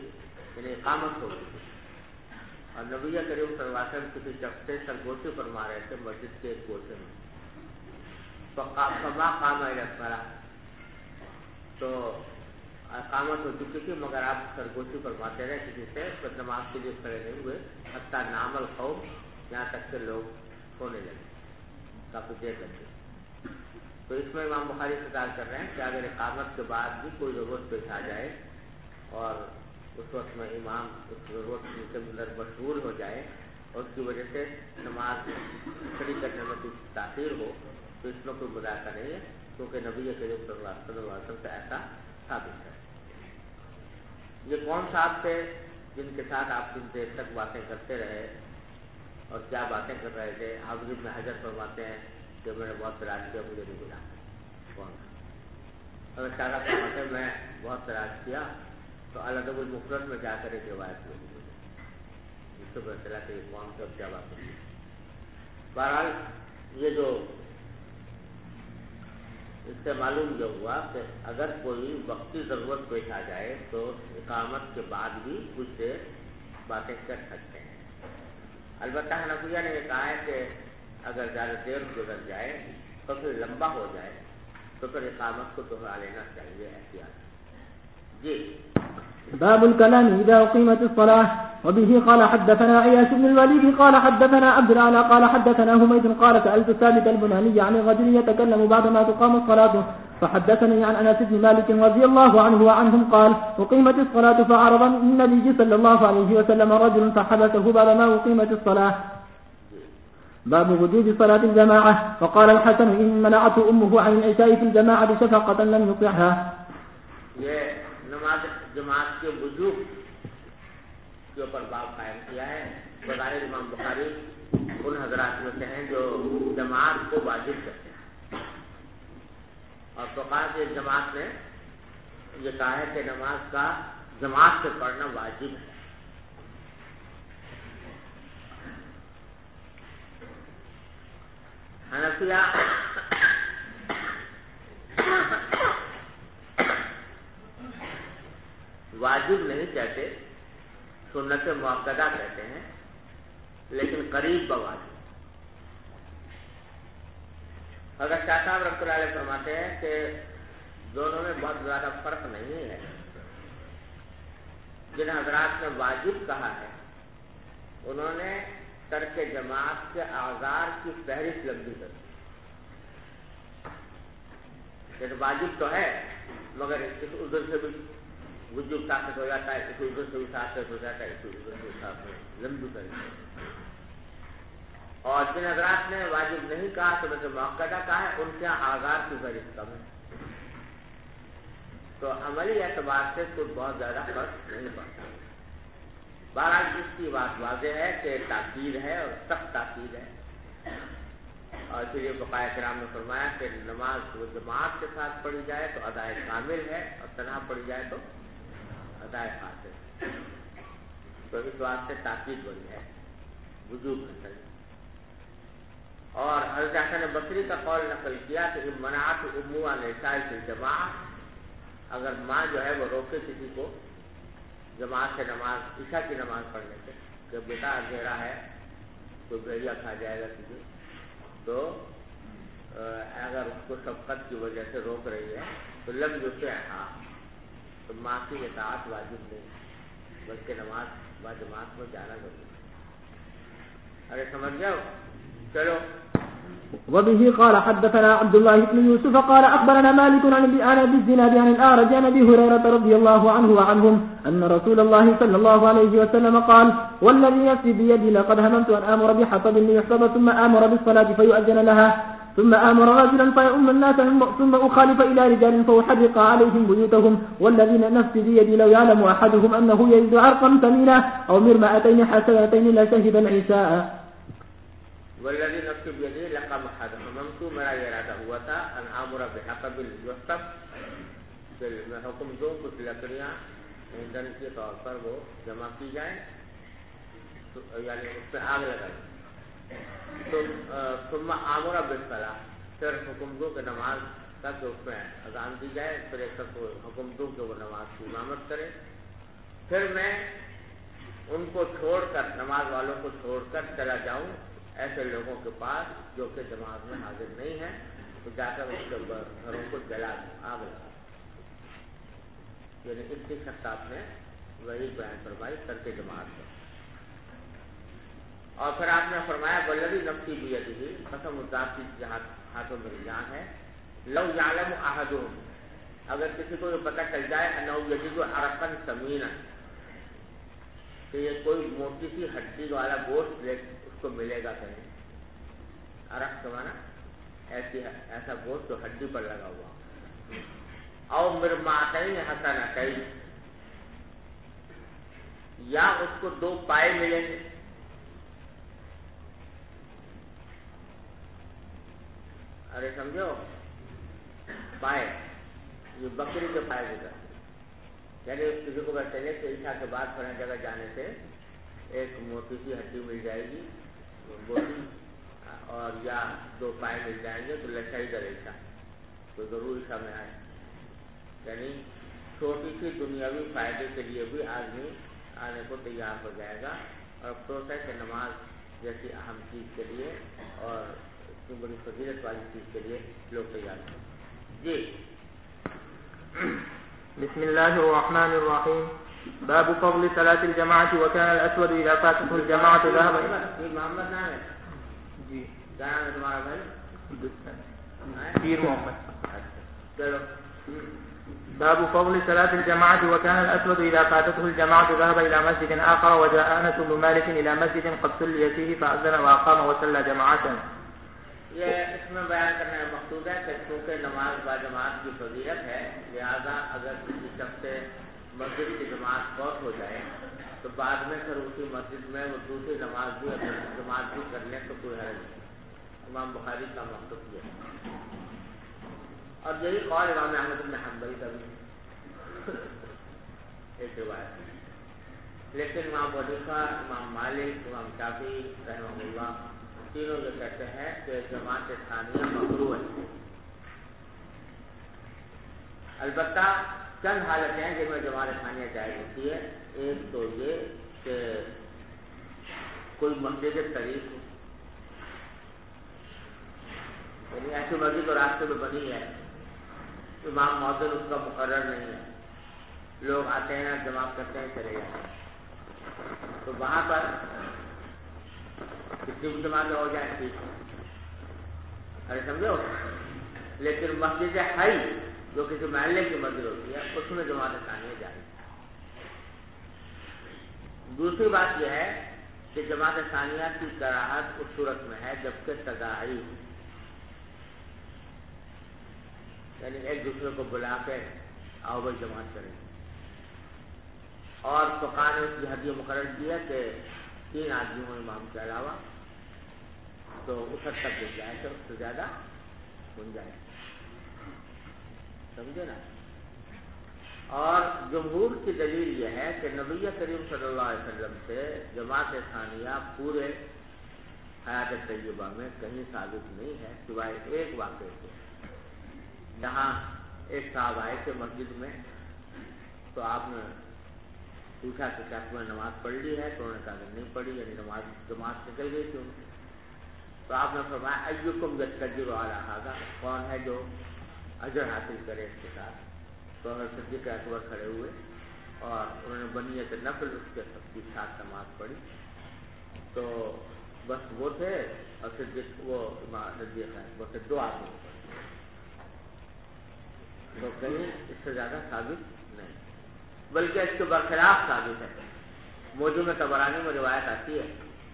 Speaker 2: یعنی اقامت ہو گئی تھی, اور نبی کریم صلی اللہ علیہ وسلم کسی شخص سے سرگوشی فرما رہے تھے مسجد کے ایک گوشے میں. فما قام الی الصلاۃ, تو اقامت ہو چکی تھی مگر آپ سرگوشی فرماتے رہے کسی سے, پر نماز کے لیے کھڑے نہیں ہوئے حتی نام القوم, یہاں تک کہ لوگ سونے لگے کافی دیر لگ گئی. تو اس میں امام بخاری خطاب کر رہے ہیں کہ اگر اقامت کے بعد بھی کوئی ضرورت پیش آ جائے اور اس وقت میں امام اس ضرورت کے اندر مشغول ہو جائے اور اس کی وجہ سے نماز کھڑی کرنے میں کچھ تاخیر ہو, تو اس میں کوئی مذاکرہ نہیں ہے, کیونکہ نبی کریم صلی اللہ علیہ وسلم سے ایسا ثابت ہے. یہ کون صاحب تھے جن کے ساتھ آپ کچھ دیر تک باتیں کرتے رہے اور کیا باتیں کر رہے تھے. حافظ ابن حجر فرماتے ہیں کہ میں نے بہت تلاش کیا, مجھے نہیں ملا کون. اگر شاہ فرماتے ہیں میں بہت تلاش کیا تو الادب المفرد میں جا کر ایک روایت ملی مجھے, جس سے پتہ چلا کہ یہ کون سب کیا بات ہوئی. بہرحال یہ جو اس سے معلوم یہ ہوا کہ اگر کوئی وقتی ضرورت پیش آ جائے تو اقامت کے بعد بھی کچھ دیر باتیں کر سکتے ہیں. البتہ حنفیہ نے یہ کہا ہے کہ اگر زیادہ دیر گزر جائے تو پھر لمبا ہو جائے تو پھر اقامت کو دہرا لینا چاہیے احتیاط. جی.
Speaker 5: باب الكلام إذا أقيمت الصلاة. وبه قال حدثنا عياش بن الوليد قال حدثنا عبد الأعلى قال حدثنا حميد قال سألت ثابت البناني عن الرجل يتكلم بعدما تقام الصلاة فحدثني عن أنس بن مالك رضي الله عنه وعنهم قال أقيمت الصلاة فعرض النبي صلى الله عليه وسلم رجل فحبسه بعدما أقيمت الصلاة. باب وجوب صلاة الجماعة. وقال الحسن إن منعته أمه عن العشاء في الجماعة شفقة لم يطعها.
Speaker 2: نماز جماعت کے وجوب کے اوپر باب قائم کیا ہے. بظاہر امام بخاری ان حضرات میں سے ہیں جو جماعت کو واجب کرتے ہیں, اور فقہاء کی جماعت نے یہ کہا ہے کہ نماز کا جماعت سے پڑھنا واجب ہے. حنفیہ واجب نہیں کہتے, سنت مؤکدہ کہتے ہیں, لیکن قریب بواجب. اگر شاہ صاحب رحمۃ اللہ علیہ فرماتے ہیں کہ دونوں میں بہت زیادہ فرق نہیں ہے. جن حضرات نے واجب کہا ہے انہوں نے ترک جماعت کے اعذار کی فہرست لمبی کر دی. لیکن واجب تو ہے مگر اس عذر سے بھی وجوب طاقت ہو جاتا ہے, کسی عذر سے بھی طاقت ہو جاتا ہے, کسی عذر سے طاقت لمبی کر دی. اور جن حضرات نے واجب نہیں کہا تو ویسے مؤکدہ کہا ہے, ان کے اعذار کی فہرست کم ہے. تو عملی اعتبار سے تو بہت زیادہ فرق نہیں پڑتا. بہرحال اس کی بات واضح ہے کہ تاکید ہے اور سخت تاکید ہے. اور پھر یہ فقہاء کرام نے فرمایا کہ نماز وہ جماعت کے ساتھ پڑھی جائے تو ادائے کامل ہے, اور تنہا پڑھی جائے تو ادائے خاص. تو اس واسطے تاکید بڑی ہے وجوب میں. اور حضرت حسن بصری کا قول نقل کیا کہ منعت امو عن العشاء فی الجماعہ, اگر ماں جو ہے وہ روکے کسی کو جماعت سے نماز عشاء کی نماز پڑھنے سے کہ بیٹا اندھیرا ہے, کوئی بھیڑیا کھا جائے گا تجھے, تو اگر اس کو شفقت کی وجہ سے روک رہی ہے تو لم یطعها, تو ماں کی اطاعت واجب نہیں بلکہ نماز با جماعت میں جانا ضروری ہے. ارے سمجھ گئے ہو؟ چلو.
Speaker 5: وبه قال حدثنا عبد الله بن يوسف قال أخبرنا مالك عن أبي الزناد عن الأعرج عن أبي هريرة رضي الله عنه وعنهم أن رسول الله صلى الله عليه وسلم قال والذي نفسي بيدي لقد هممت أن آمر بحطب ليحطب ثم آمر بالصلاة فيؤذن لها ثم آمر رجلا فيؤم الناس ثم أخالف إلى رجال فأحرق عليهم بيوتهم والذي نفسي بيدي لو يعلم أحدهم أنه يجد عرقا ثمينا أو مرمأتين حسنتين لشهد العشاء.
Speaker 2: والذی نفس بیدہ لقد حممت, میرا ارادہ ہوا تھا ان آمر بحطب یحطب, میں حکم دوں کچھ لکڑیاں ایندھن کے طور پر وہ جمع کی جائیں, یعنی اس پہ آگ لگائی. تو ثم آمر بالصلاۃ, پھر حکم دوں کہ نماز تک اس میں اذان دی جائے, پھر ایک کو حکم دوں کہ وہ نماز کی امامت کرے. پھر میں ان کو چھوڑ کر, نماز والوں کو چھوڑ کر چلا جاؤں ایسے لوگوں کے پاس جو کہ جماعت میں حاضر نہیں ہیں, تو جا کر اس کے گھروں کو جلا دوں, آگ لگا. یعنی اس کی شخصات نے وہی بیان فرمائی ترک جماعت کو. اور پھر آپ نے فرمایا والذی نفسی بیدہ, قسم ذات کی ہاتھوں میں جان ہے, لو یعلم احدهم, اگر کسی کو یہ پتہ چل جائے انہ یجد عرقا ثمینا, کہ یہ کوئی موٹی سی ہڈی والا گوشت اس کو ملے گا کہیں. عرق کا معنی ایسا گوشت جو ہڈی پر لگا ہوا. او مرماتین حسنتین, یا اس کو 2 پائے ملیں گے. ارے سمجھو پائے یہ بکری کے پائے گزرتے، یعنی کسی کو بتائیں کہ عشاء کے بعد فلاں جگہ جانے سے ایک موٹی سی ہڈی مل جائے گی بوٹی اور یا 2 پائے مل جائیں گے تو لچائی در عشاء تو ضرور عشاء میں آئے، یعنی چھوٹی سی دنیاوی فائدے کے لیے بھی آدمی آنے کو تیار ہو جائے گا، اور افسوس ہے کہ نماز جیسی اہم چیز کے لیے اور اتنی بڑی فضیلت والی چیز کے لیے لوگ تیار ہیں۔ جی
Speaker 4: بسم الله الرحمن الرحيم باب فضل صلاة الجماعة وكان الأسود إذا فاتته الجماعة ذهب
Speaker 2: محمد نام ہے
Speaker 4: جی
Speaker 2: کیا نام ہے تمہارا بھائی؟
Speaker 4: پیر محمد۔
Speaker 2: چلو
Speaker 4: باب فضل صلاة الجماعة وكان الأسود إذا فاتته الجماعة ذهب إلى مسجد آخر وجاء أنس بن مالك إلى مسجد قد صلي فيه فأذن وأقام وصلى جماعة۔
Speaker 2: یہ اس میں بیان کرنا مقصود ہے کہ چونکہ نماز با جماعت کی فضیلت ہے، لہذا اگر کسی شخص سے مسجد کی جماعت فوت ہو جائے تو بعد میں پھر اسی مسجد میں وہ دوسری نماز بھی جماعت بھی کر لیں تو کوئی حرج نہیں۔ امام بخاری کا مقصد یہ ہے، اور یہی قول امام احمد بن حنبل کا بھی ایک روایت ہے، لیکن امام ابو حنیفہ، امام مالک، امام شافعی رحمہ اللہ تینوں یہ کہتے ہیں کہ جماعت ثانیہ مکروہ ہے۔ البتہ چند حالتیں ہیں جن میں جماعت ثانیہ جائز ہوتی ہے۔ ایک تو یہ کہ کوئی مسجد طریق ہو، یعنی ایسی مسجد اور راستے میں بنی ہے، امام مؤذن اس کا مقرر نہیں ہے، لوگ آتے ہیں جماعت کرتے ہیں چلے جاتے ہیں، تو وہاں پر کتنی بھی جماعتیں ہو جائیں ٹھیک ہے، ارے سمجھو، لیکن مسجد حی جو کسی محلے کی مسجد ہوتی ہے اس میں جماعت ثانیہ جائز۔ دوسری بات یہ ہے کہ جماعت ثانیہ کی کراہت اس صورت میں ہے جبکہ تداعی ہو، یعنی ایک دوسرے کو بلا کے آؤ بھائی جماعت کریں، اور فقہاء نے اس کی حد یہ مقرر کی ہے کہ 3 آدمی ہوں امام کے علاوہ تو اس حد تک گنجائش ہے، اس سے زیادہ گنجائش، سمجھے نا۔ اور جمہور کی دلیل یہ ہے کہ نبی کریم صلی اللہ علیہ وسلم سے جماعت ثانیہ پورے حیات طیبہ میں کہیں ثابت نہیں ہے سوائے ایک واقعے سے، جہاں ایک صاحب آئے تھے مسجد میں تو آپ نے پوچھا کہ کیا تمہیں نماز پڑھ لی ہے؟ تو انہوں نے کہا کہ نہیں پڑھی، یعنی نماز جماعت نکل گئی تھی ان کی۔ تو آپ نے فرمایا ایکم یستجر علی ھذا، کون ہے جو اجر حاصل کرے اس کے ساتھ؟ تو صدیق اکبر کھڑے ہوئے اور انہوں نے بنیت نفل اس کے ساتھ نماز پڑھی، تو بس وہ تھے اور صدیق وہ صدیق اکبر سے 2 آدمی پڑھے، تو کہیں اس سے زیادہ ثابت نہیں، بلکہ اس کے برخلاف ثابت ہے۔ موجود طبرانی میں روایت آتی ہے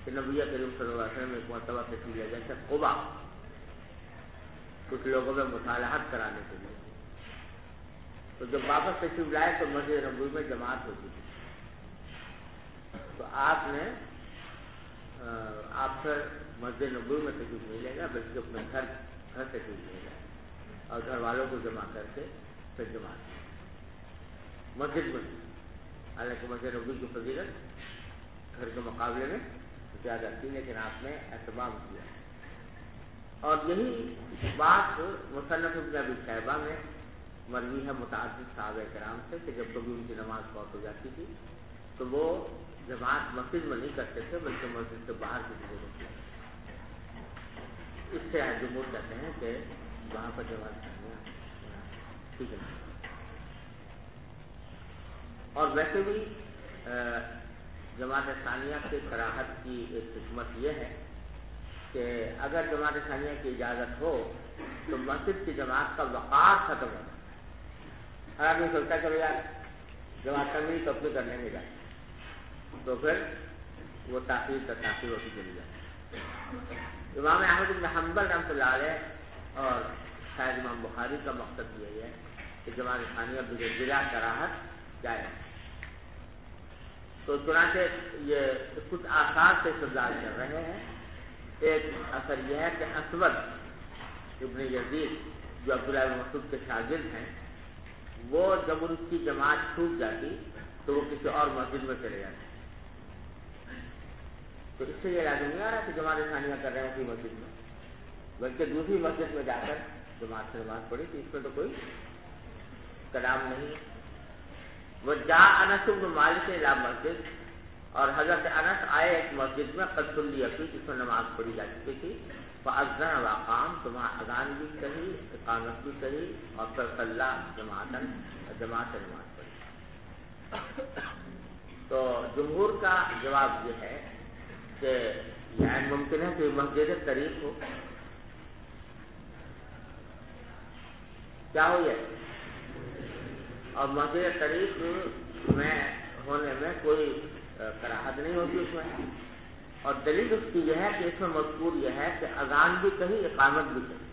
Speaker 2: کہ نبی کریم صلی اللہ علیہ وسلم ایک مرتبہ تشریف لے گئے تھے قبا کچھ لوگوں میں مصالحت کرانے کے لیے، تو جب واپس تشریف لائے تو مسجد نبوی میں جماعت ہوتی تھی، تو آپ پھر مسجد نبوی میں تشریف نہیں لے گا بلکہ اپنے گھر تشریف لے گا اور گھر والوں کو جمع کر کے پھر جماعت مسجد میں، حالانکہ مسجد نبوی کی فضیلت گھر کے مقابلے میں زیادہ تھی، لیکن آپ نے اہتمام کیا۔ اور یہی بات مصنف ابن ابی شیبہ میں مروی ہے متعدد صحابہ کرام سے کہ جب کبھی ان کی نماز فوت ہو جاتی تھی تو وہ جماعت مسجد میں نہیں کرتے تھے بلکہ مسجد سے باہر کی جگہ ہوتی تھی۔ اس سے جمہور کہتے ہیں کہ وہاں پر جماعت کرنا ٹھیک ہے۔ اور ویسے بھی جماعت ثانیہ کی کراہت کی ایک حکمت یہ ہے کہ اگر جماعت ثانیہ کی اجازت ہو تو مسجد کی جماعت کا وقار ختم ہو، ہر آدمی سوچتا ہے کہ بھیا جماعت کرنی تو اپنے کرنے میں جائے، تو پھر وہ تاخیر ہوتی چلی جائے۔ امام احمد بن حنبل رحمۃ اللہ علیہ اور شاید امام بخاری کا مقصد یہی ہے کہ جماعت ثانیہ بلا کراہت جائے، تو چنانچہ یہ کچھ آثار سے استدلال کر رہے ہیں۔ ایک اثر یہ ہے کہ اسود ابن یزید جو عبداللہ بن مسعود کے شاگرد ہیں، وہ جب ان کی جماعت چھوٹ جاتی تو وہ کسی اور مسجد میں چلے جاتے. تو اس سے یہ لازم نہیں آ رہا کہ جماعت ثانیہ کر رہے ہیں اسی مسجد میں، بلکہ دوسری مسجد میں جا کر جماعت سے نماز پڑھی تو اس میں تو کوئی کلام نہیں. وہ جا انس بن مالک الی مسجد، اور حضرت انس آئے ایک مسجد میں قد صلی فیہ جس میں نماز پڑھی جا چکی تھی، فاذن واقام، تو وہاں اذان بھی کہی، اقامت بھی کہی، اور پھر صلی جماعت سے نماز پڑھی. تو جمہور کا جواب یہ ہے کہ یعنی ممکن ہے کہ مسجد قریب ہو. کیا ہو یہ؟ اور مسجد قریب میں ہونے میں کوئی کراہت نہیں ہوتی اس میں. اور دلیل اس کی یہ ہے کہ اس میں مذکور یہ ہے کہ اذان بھی کہی، اقامت بھی کہی.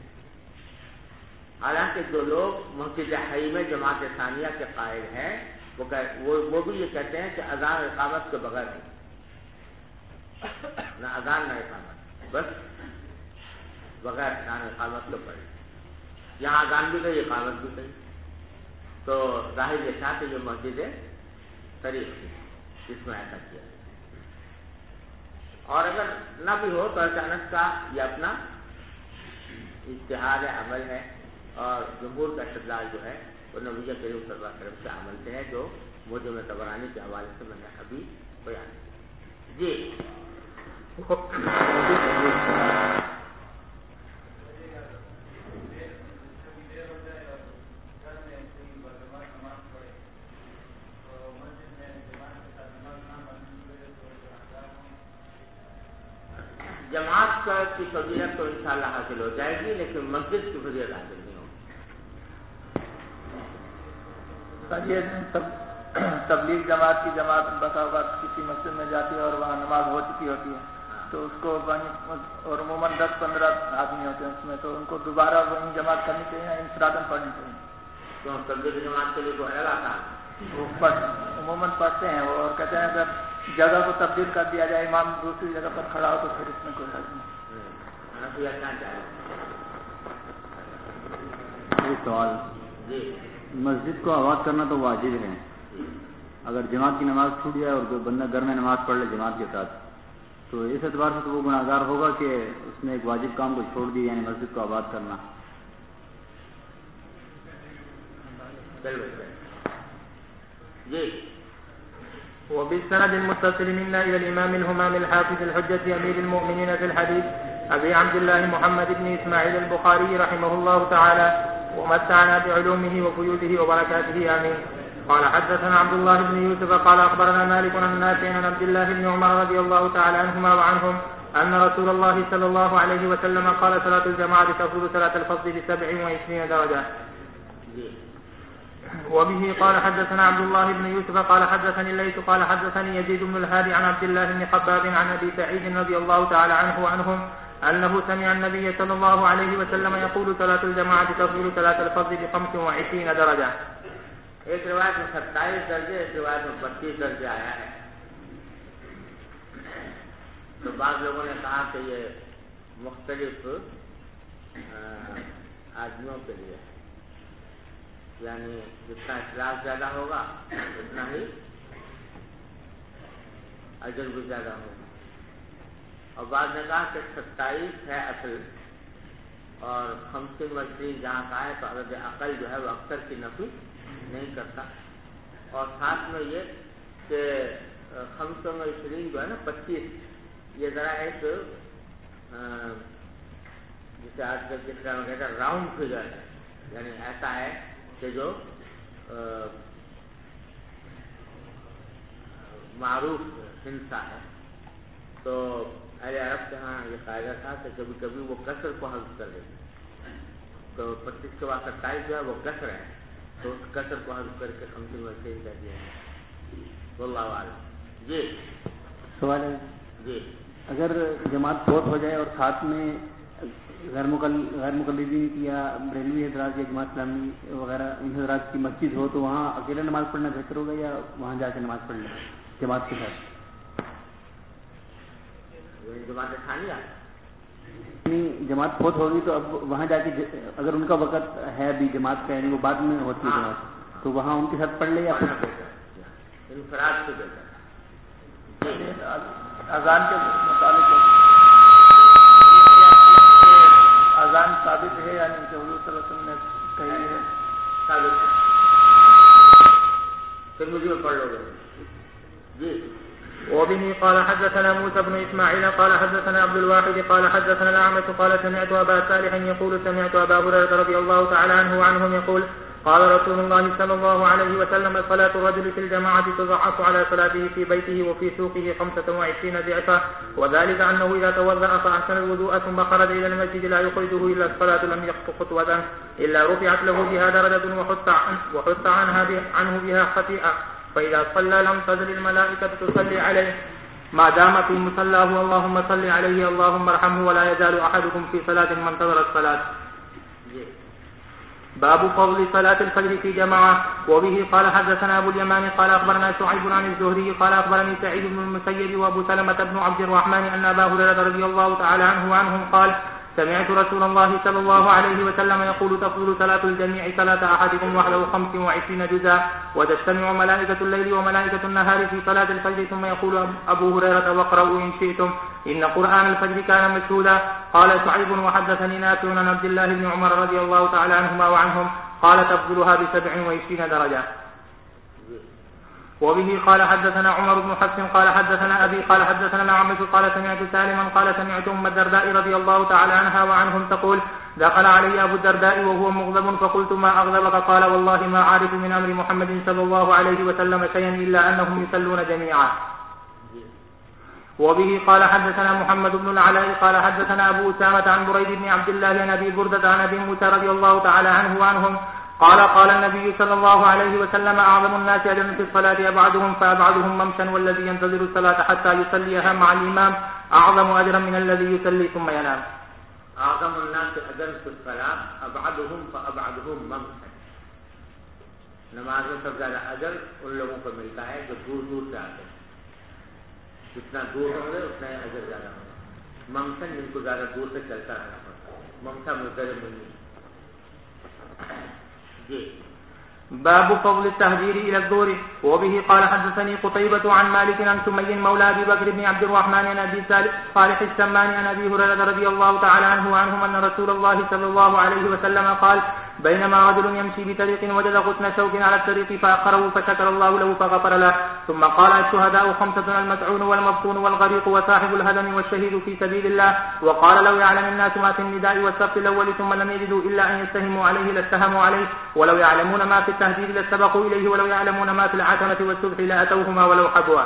Speaker 2: حالانکہ جو لوگ مسجد حی میں جماعت ثانیہ کے قائل ہیں وہ بھی یہ کہتے ہیں کہ اذان اقامت کے بغیر نہیں، نہ اذان نہ اقامت، بس بغیر اذان اقامت کے پڑھے. یہاں اذان بھی کہی، اقامت بھی کہی، تو ظاہر یہ تھا کہ یہ مسجد قریب تھی جس میں ایسا کیا. اور اگر نہ بھی ہو تو اچانک کا یہ اپنا اجتہاد عمل ہے، اور جمہور کا استدلال جو ہے وہ نبی کریم صلی اللہ علیہ وسلم سے عمل سے ہے، جو معجم طبرانی کے حوالے سے میں نے ابھی بیان کیا. جی جماعت کی فضیلت تو انشاءاللہ حاصل ہو جائے گی، لیکن مسجد کی فضیلت حاصل نہیں ہوگی.
Speaker 4: یہ تبلیغ جماعت کی جماعت بسا اوقات کسی مسجد میں جاتی ہے اور وہاں نماز ہو چکی ہوتی ہے تو اس کو اور عموماً 10-15 آدمی ہوتے ہیں اس میں، تو ان کو دوبارہ وہیں جماعت کرنی چاہیے یا انفراداً پڑھنی چاہیے؟
Speaker 2: تو تبلیغ جماعت کے لیے کوئی الگ آتا ہے؟
Speaker 4: وہ عموماً پڑھتے ہیں وہ، اور کہتے ہیں اگر جگہ کو تبدیل کر دیا جائے، امام دوسری جگہ پر کھڑا ہو تو پھر اس میں کوئی حرج نہیں.
Speaker 1: یہ سوال،
Speaker 2: جی
Speaker 1: مسجد کو آباد کرنا تو واجب ہے. اگر جماعت کی نماز چھوٹ جائے اور بندہ گھر میں نماز پڑھ لے جماعت کے ساتھ، تو اس اعتبار سے تو وہ گناہگار ہوگا کہ اس نے ایک واجب کام کو چھوڑ دی، یعنی مسجد کو آباد کرنا.
Speaker 2: جی
Speaker 4: وبالسند المتصل منا إلى الإمام الهمام الحافظ الحجة أمير المؤمنين في الحديث أبي عبد الله محمد بن إسماعيل البخاري رحمه الله تعالى ومتعنا بعلومه وفيوده وبركاته آمين. قال حدثنا عبد الله بن يوسف قال أخبرنا مالك عن نافع عن عبد الله بن عمر رضي الله تعالى عنهما وعنهم أن رسول الله صلى الله عليه وسلم قال صلاة الجماعة تفوز صلاة الفضل ب27 درجة. وبه قال حدثنا عبد الله بن يوسف قال حدثني الليث قال حدثني يزيد بن الهادي عن عبد الله بن خباب عن أبي سعيد رضي الله تعالى عنه وعنهم أنه سمع النبي صلى الله عليه وسلم يقول صلاة الجماعة تفضل صلاة الفضل ب25 درجة.
Speaker 2: ایک روایت میں 27 درجے، ایک روایت میں 32 درجے آیا ہے. تو بعض لوگوں نے کہا کہ یہ مختلف آدمیوں کے لیے، یعنی جتنا اخلاص زیادہ ہوگا اتنا ہی اجر بھی زیادہ ہوگا. اور بعض نے کہا کہ 27 ہے اصل، اور 25 جہاں کا ہے تو عدد عقل جو ہے وہ اکثر کی نفی نہیں کرتا. اور ساتھ میں یہ کہ 25 جو ہے نا 25، یہ ذرا ایک جسے آج کل جس طرح میں کہتے ہیں راؤنڈ فگر ہے، یعنی ایسا ہے کہ جو معروف ہنسا ہے. تو اہل عرب کے ہاں یہ قاعدہ تھا کہ کبھی کبھی وہ کسر کو حذف کر دیتے. تو 25 کے بعد 27 جو ہے وہ کسر ہے، تو اس کسر کو حذف کر کے 25 کر دیا ہے. واللہ اعلم. جی
Speaker 7: سوال ہے،
Speaker 2: جی
Speaker 7: اگر جماعت فوت ہو جائے اور ساتھ میں غیر مقلدین کی یا بریلوی حضرات یا جماعت اسلامی وغیرہ ان حضرات کی مسجد ہو تو وہاں اکیلے نماز پڑھنا بہتر ہوگا یا وہاں جا کے نماز پڑھ لیں جماعت کے ساتھ؟
Speaker 2: جماعت ثانیہ
Speaker 7: جماعت فوت ہوگی تو اب وہاں جا کے اگر ان کا وقت ہے بھی جماعت کا یعنی وہ بعد میں ہوتی ہے جماعت تو وہاں ان کے ساتھ پڑھ لے یا خود
Speaker 2: انفراد سے بہتر.
Speaker 8: اذان کے متعلق اذان ثابت ہے یعنی کہ حضور صلی اللہ علیہ وسلم نے کہی ہے
Speaker 2: ثابت ہے. پھر مجھے پڑھ لو گے. جی.
Speaker 4: وبه قال حدثنا موسى بن إسماعيل قال حدثنا عبد الواحد قال حدثنا الأعمش قال سمعت أبا صالح يقول سمعت أبا هريرة رضي الله تعالى عنه وعنهم يقول قال رسول الله صلى الله عليه وسلم صلاة الرجل في الجماعة تضاعف على صلاته في بيته وفي سوقه 25 ضعفا وذلك أنه إذا توضأ فأحسن الوضوء ثم خرج إلى المسجد لا يخرجه إلا الصلاة لم يخطو خطوة إلا رفعت له بها درجة وحط عنه بها خطيئة فإذا صلى لم تزل الملائكة تصلي عليه ما دام في مصلاه اللهم صل عليه اللهم ارحمه ولا يزال أحدكم في صلاة من انتظر الصلاة. باب فضل صلاة الفجر في جماعة. وبه قال حدثنا أبو اليمان قال أخبرنا شعيب عن الزهري قال أخبرني سعيد بن المسيب وأبو سلمة بن عبد الرحمن أن أبا هريرة رضي الله تعالى عنه وعنهم قال سمعت رسول الله صلى الله عليه وسلم يقول تفضل صلاة الجميع صلاة أحدكم وحده 25 جزءا وتجتمع ملائكة الليل وملائكة النهار في صلاة الفجر ثم يقول أبو هريرة واقرأوا إن شئتم إن قرآن الفجر كان مشهودا. قال شعيب وحدثني نافع عن عبد الله بن عمر رضي الله تعالى عنهما وعنهم قال تفضلها ب27 درجة. وبه قال حدثنا عمر بن حفص قال حدثنا أبي قال حدثنا الأعمش قال سمعت سالما قال سمعت أم الدرداء رضي الله تعالى عنها وعنهم تقول دخل علي أبو الدرداء وهو مغضب فقلت ما أغضبك قال والله ما عارف من أمر محمد صلى الله عليه وسلم شيئا إلا أنهم يصلون جميعا. وبه قال حدثنا محمد بن العلاء قال حدثنا أبو أسامة عن بريد بن عبد الله عن أبي بردة عن أبي موسى رضي الله تعالى عنه وعنهم قال قال النبي صلى الله عليه وسلم أعظم الناس أجرا في الصلاة أبعدهم فأبعدهم ممشا والذي ينتظر الصلاة حتى يصليها مع الإمام أعظم أجرا من الذي يصلي ثم ينام.
Speaker 2: أعظم الناس أجرا في الصلاة أبعدهم فأبعدهم ممشا. نماز میں سب زیادہ اجر ان لوگوں کو ملتا ہے جو دور دور سے آتے ہیں. جتنا دور ہوں گے اتنا ہی اجر زیادہ ہوگا. ممشن جن کو زیادہ دور سے چلتا رہنا پڑتا ہے. ممشا مزدر منی.
Speaker 4: باب فضل التهجير إلى الظهر. وبه قال حدثني قتيبة عن مالك عن سمي مولى أبي بكر بن عبد الرحمن عن أبي صالح السمان عن أبي هريرة رضي الله تعالى عنه وعنهم أن رسول الله صلى الله عليه وسلم قال بينما رجل يمشي بطريق وجد غصن شوك على الطريق فأخره فشكر الله له فغفر له ثم قال الشهداء 5 المطعون والمبطون والغريق وصاحب الهدم والشهيد في سبيل الله. وقال لو يعلم الناس ما في النداء والصف الأول ثم لم يجدوا إلا أن يستهموا عليه لاستهموا عليه ولو يعلمون ما في التهجير لاستبقوا إليه ولو يعلمون ما في العتمة والسبح لأتوهما ولو حبوا.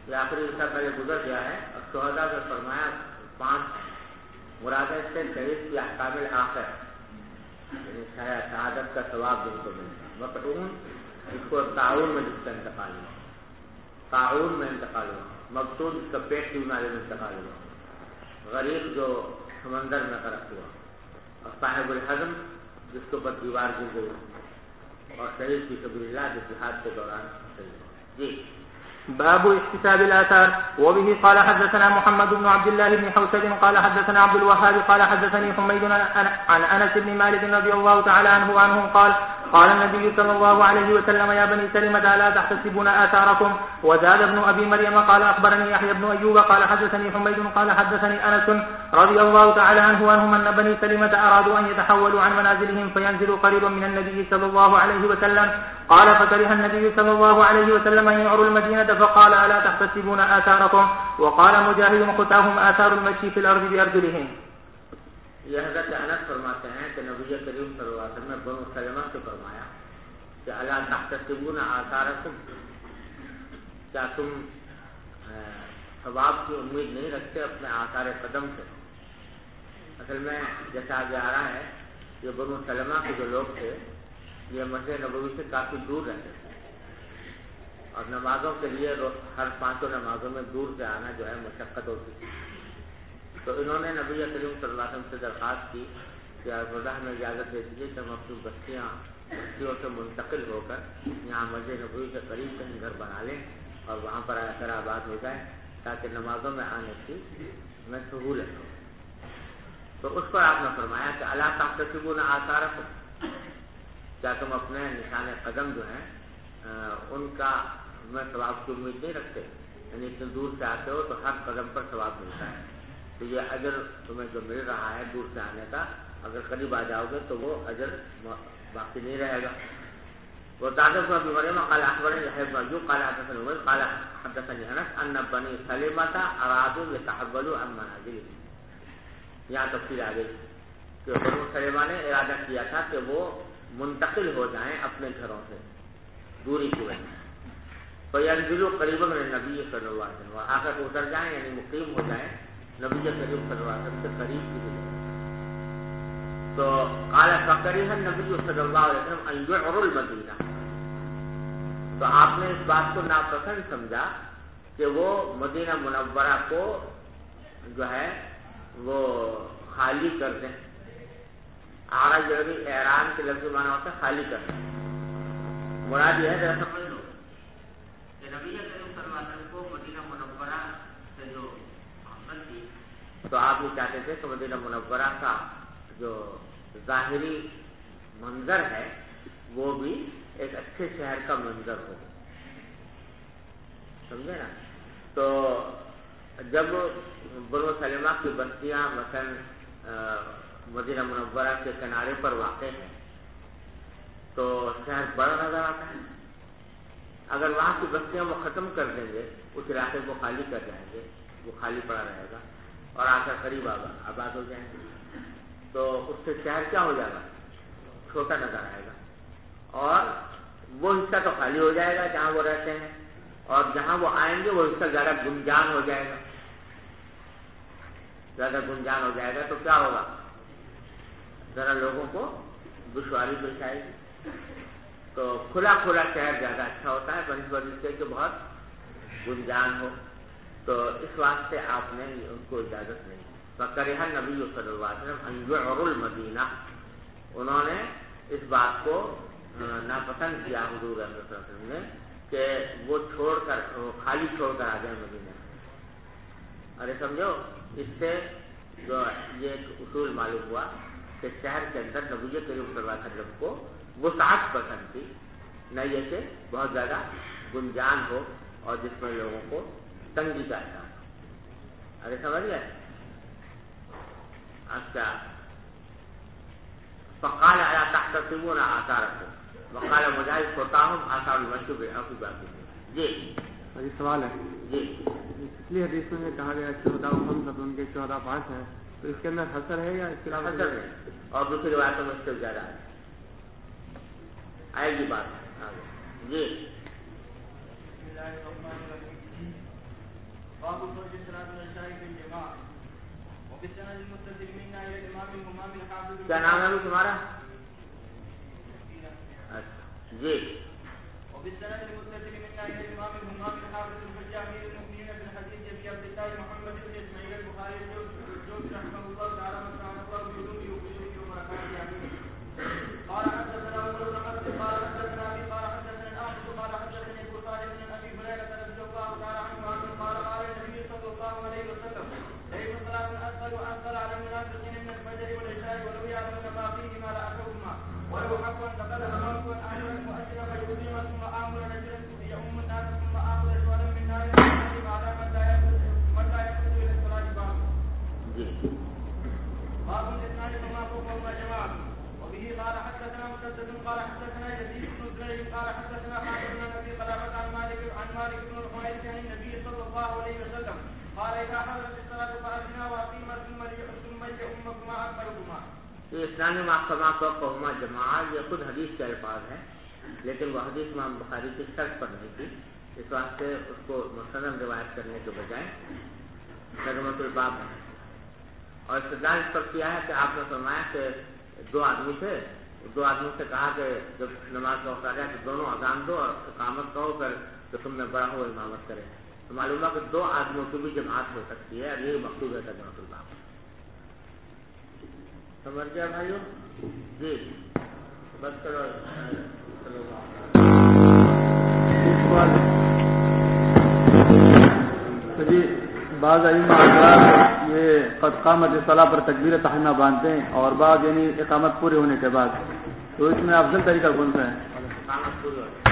Speaker 2: یہ آخری حصہ پہلے گزر گیا ہے. اور شہداء سے فرمایا 5 مراد سے شہید کی احکام الآخر یعنی شہادت کا ثواب جن کو ملتا ہے. مقتون اس کو تعاون میں جس کا انتقال ہوا, تعاون میں انتقال ہوا. مقتول اس کا پیٹ کی نالے میں انتقال ہوا. غریق جو سمندر میں غرق ہوا. اور صاحب الحزم جس کے اوپر دیوار گر گئی. اور شہید کی سبیل اللہ جو جہاد کے دوران شہید ہوا. جی.
Speaker 4: باب احتساب الآثار. وبه قال حدثنا محمد بن عبد الله بن حوشب قال حدثنا عبد الوهاب قال حدثني حميد عن أنس بن مالك رضي الله تعالى عنه وعنهم قال قال النبي صلى الله عليه وسلم يا بني سلمة ألا تحتسبون آثاركم. وزاد ابن أبي مريم قال أخبرني يحيى بن أيوب قال حدثني حميد قال حدثني أنس رضي الله تعالى عنه وعنهم أن بني سلمة أرادوا أن يتحولوا عن منازلهم فينزلوا قريبا من النبي صلى الله عليه وسلم. قال فكره النبي صلى الله عليه وسلم أن يعروا المدينة فقال ألا تحتسبون آثاركم. وقال مجاهد خطاهم آثار المشي في الأرض بأرجلهم.
Speaker 2: یہ حضرت انس فرماتے ہیں کہ نبی کریم صلی اللہ علیہ وسلم نے بنو سلمہ سے فرمایا کہ الا تحتسبون آثارکم, کیا تم ثواب کی امید نہیں رکھتے اپنے آثار قدم سے. اصل میں جیسا آگے آ رہا ہے یہ بنو سلمہ کے جو لوگ تھے یہ مسجد نبوی سے کافی دور رہتے تھے اور نمازوں کے لیے ہر 5 نمازوں میں دور سے آنا جو ہے مشقت ہوتی تھی. تو انہوں نے نبی کریم صلی اللہ علیہ وسلم سے درخواست کی کہ رضا ہمیں اجازت دے دیجیے کہ ہم اپنی بستیوں سے منتقل ہو کر یہاں مسجد نبوی کے قریب کہیں گھر بنا لیں اور وہاں پر آ کر آباد ہو جائیں تاکہ نمازوں میں آنے کی میں سہولت ہو. تو اس پر آپ نے فرمایا کہ الا تحتسبون آثارکم، کیا تم اپنے نشان قدم جو ہیں ان کا میں ثواب کی امید نہیں رکھتے؟ یعنی اتنے دور سے آتے ہو تو ہر قدم پر ثواب ملتا ہے، تو یہ اجر تمہیں جو مل رہا ہے دور سے آنے کا، اگر قریب آ جاؤ گے تو وہ اجر باقی نہیں رہے گا۔ وتعرف ابي مريم قال اخبرني يحيى بن ايوب قال حدثني عمر قال حدثني انس ان بني سلمة ارادوا يتحولوا عن منازلهم، یہاں تفصیل آ گئی کہ بنو سلمہ نے ارادہ کیا تھا کہ وہ منتقل ہو جائیں اپنے گھروں سے دوری کی وجہ سے، فینزلوا قریبا من النبی صلی اللہ علیہ وسلم، آ کر اتر جائیں یعنی مقیم ہو جائیں نبی کریم صلی اللہ علیہ وسلم سے قریب کی وجہ۔ تو قال فکرہ النبی صلی اللہ علیہ وسلم ان يعروا المدینہ، تو آپ نے اس بات کو ناپسند سمجھا کہ وہ مدینہ منورہ کو جو ہے وہ خالی کر دیں۔ آرا جو ہے اعران کے لفظ معنی ہوتا ہے خالی کر دیں، مراد یہ ہے ذرا سمجھ لو کہ نبی کریم صلی اللہ علیہ وسلم کو مدینہ منورہ سے جو محبت تھی تو آپ یہ چاہتے تھے کہ مدینہ منورہ کا جو ظاہری منظر ہے وہ بھی ایک اچھے شہر کا منظر ہو، سمجھے نا؟ تو جب بنو سلمہ کی بستیاں مثلا مدینہ منورہ کے کنارے پر واقع ہیں تو شہر بڑا نظر آتا ہے، اگر وہاں کی بستیاں وہ ختم کر دیں گے اس علاقے کو خالی کر جائیں گے، وہ خالی پڑا رہے گا اور آ کر قریب آباد ہو جائیں گے تو اس سے شہر کیا ہو جائے گا؟ چھوٹا نظر آئے گا، اور وہ حصہ تو خالی ہو جائے گا جہاں وہ رہتے ہیں، اور جہاں وہ آئیں گے وہ حصہ زیادہ گنجان ہو جائے گا، زیادہ گنجان ہو جائے گا تو کیا ہوگا؟ ذرا لوگوں کو دشواری پیش آئے گی۔ تو کھلا کھلا شہر زیادہ اچھا ہوتا ہے بنسبت اس سے کہ بہت گنجان ہو، تو اس واسطے آپ نے ان کو اجازت نہیں۔ فکرہ نبی صلی اللہ علیہ وسلم ان يعروا المدینہ، انہوں نے اس بات کو ناپسند کیا حضور صلی اللہ علیہ وسلم نے کہ وہ چھوڑ کر خالی چھوڑ کر آ جائیں مدینہ۔ ارے سمجھو، اس سے جو یہ ایک اصول معلوم ہوا کہ شہر کے اندر نبی کریم صلی اللہ علیہ وسلم کو وسعت پسند تھی، نہ یہ کہ بہت زیادہ گنجان ہو اور جس میں لوگوں کو تنگی کا احساس۔ ارے سمجھ گئے؟ اچھا، فقال الا تحتسبون آثارکم وقال مجاہد فتاہم آثار المشی بالعفو باقی۔ جی
Speaker 3: یہ سوال ہے
Speaker 2: جی،
Speaker 3: پچھلی حدیث میں کہا گیا 14 خمسۃ، ان کے 14 5 ہیں، تو اس کے اندر حسر ہے یا اس کے علاوہ
Speaker 2: حسر ہے؟ اور دوسری روایتوں میں اس سے زیادہ ہے، آئے گی بات آگے۔ جی کیا نام ہے ابھی تمہارا؟ اچھا جی، اسلامی محکمہ کو قوما جماعت یہ خود حدیث کے الفاظ ہیں، لیکن وہ حدیث امام بخاری کی شرط پر نہیں تھی، اس واسطے اس کو مسند روایت کرنے کے بجائے ترجمۃ الباب ہے، اور استدلال اس پر کیا ہے کہ آپ نے فرمایا کہ 2 آدمی تھے، 2 آدمیوں سے کہا کہ جب نماز کا وقت آ جائے تو دونوں اذان دو اور اقامت کرو، پھر تو تم نے بڑا ہو امامت کرے، تو معلوم ہے کہ 2 آدمیوں کی بھی جماعت ہو سکتی ہے، اور یہی مقصود ہے ترجمۃ الباب۔ سمجھ گیا بھائیو؟ جی بس کرو،
Speaker 3: جی
Speaker 9: بعض حضرات یہ قد قامت صلاح پر تکبیر تحریمہ باندھتے ہیں اور بعض یعنی اقامت پورے ہونے کے بعد، تو اس میں افضل طریقہ کون سا ہے؟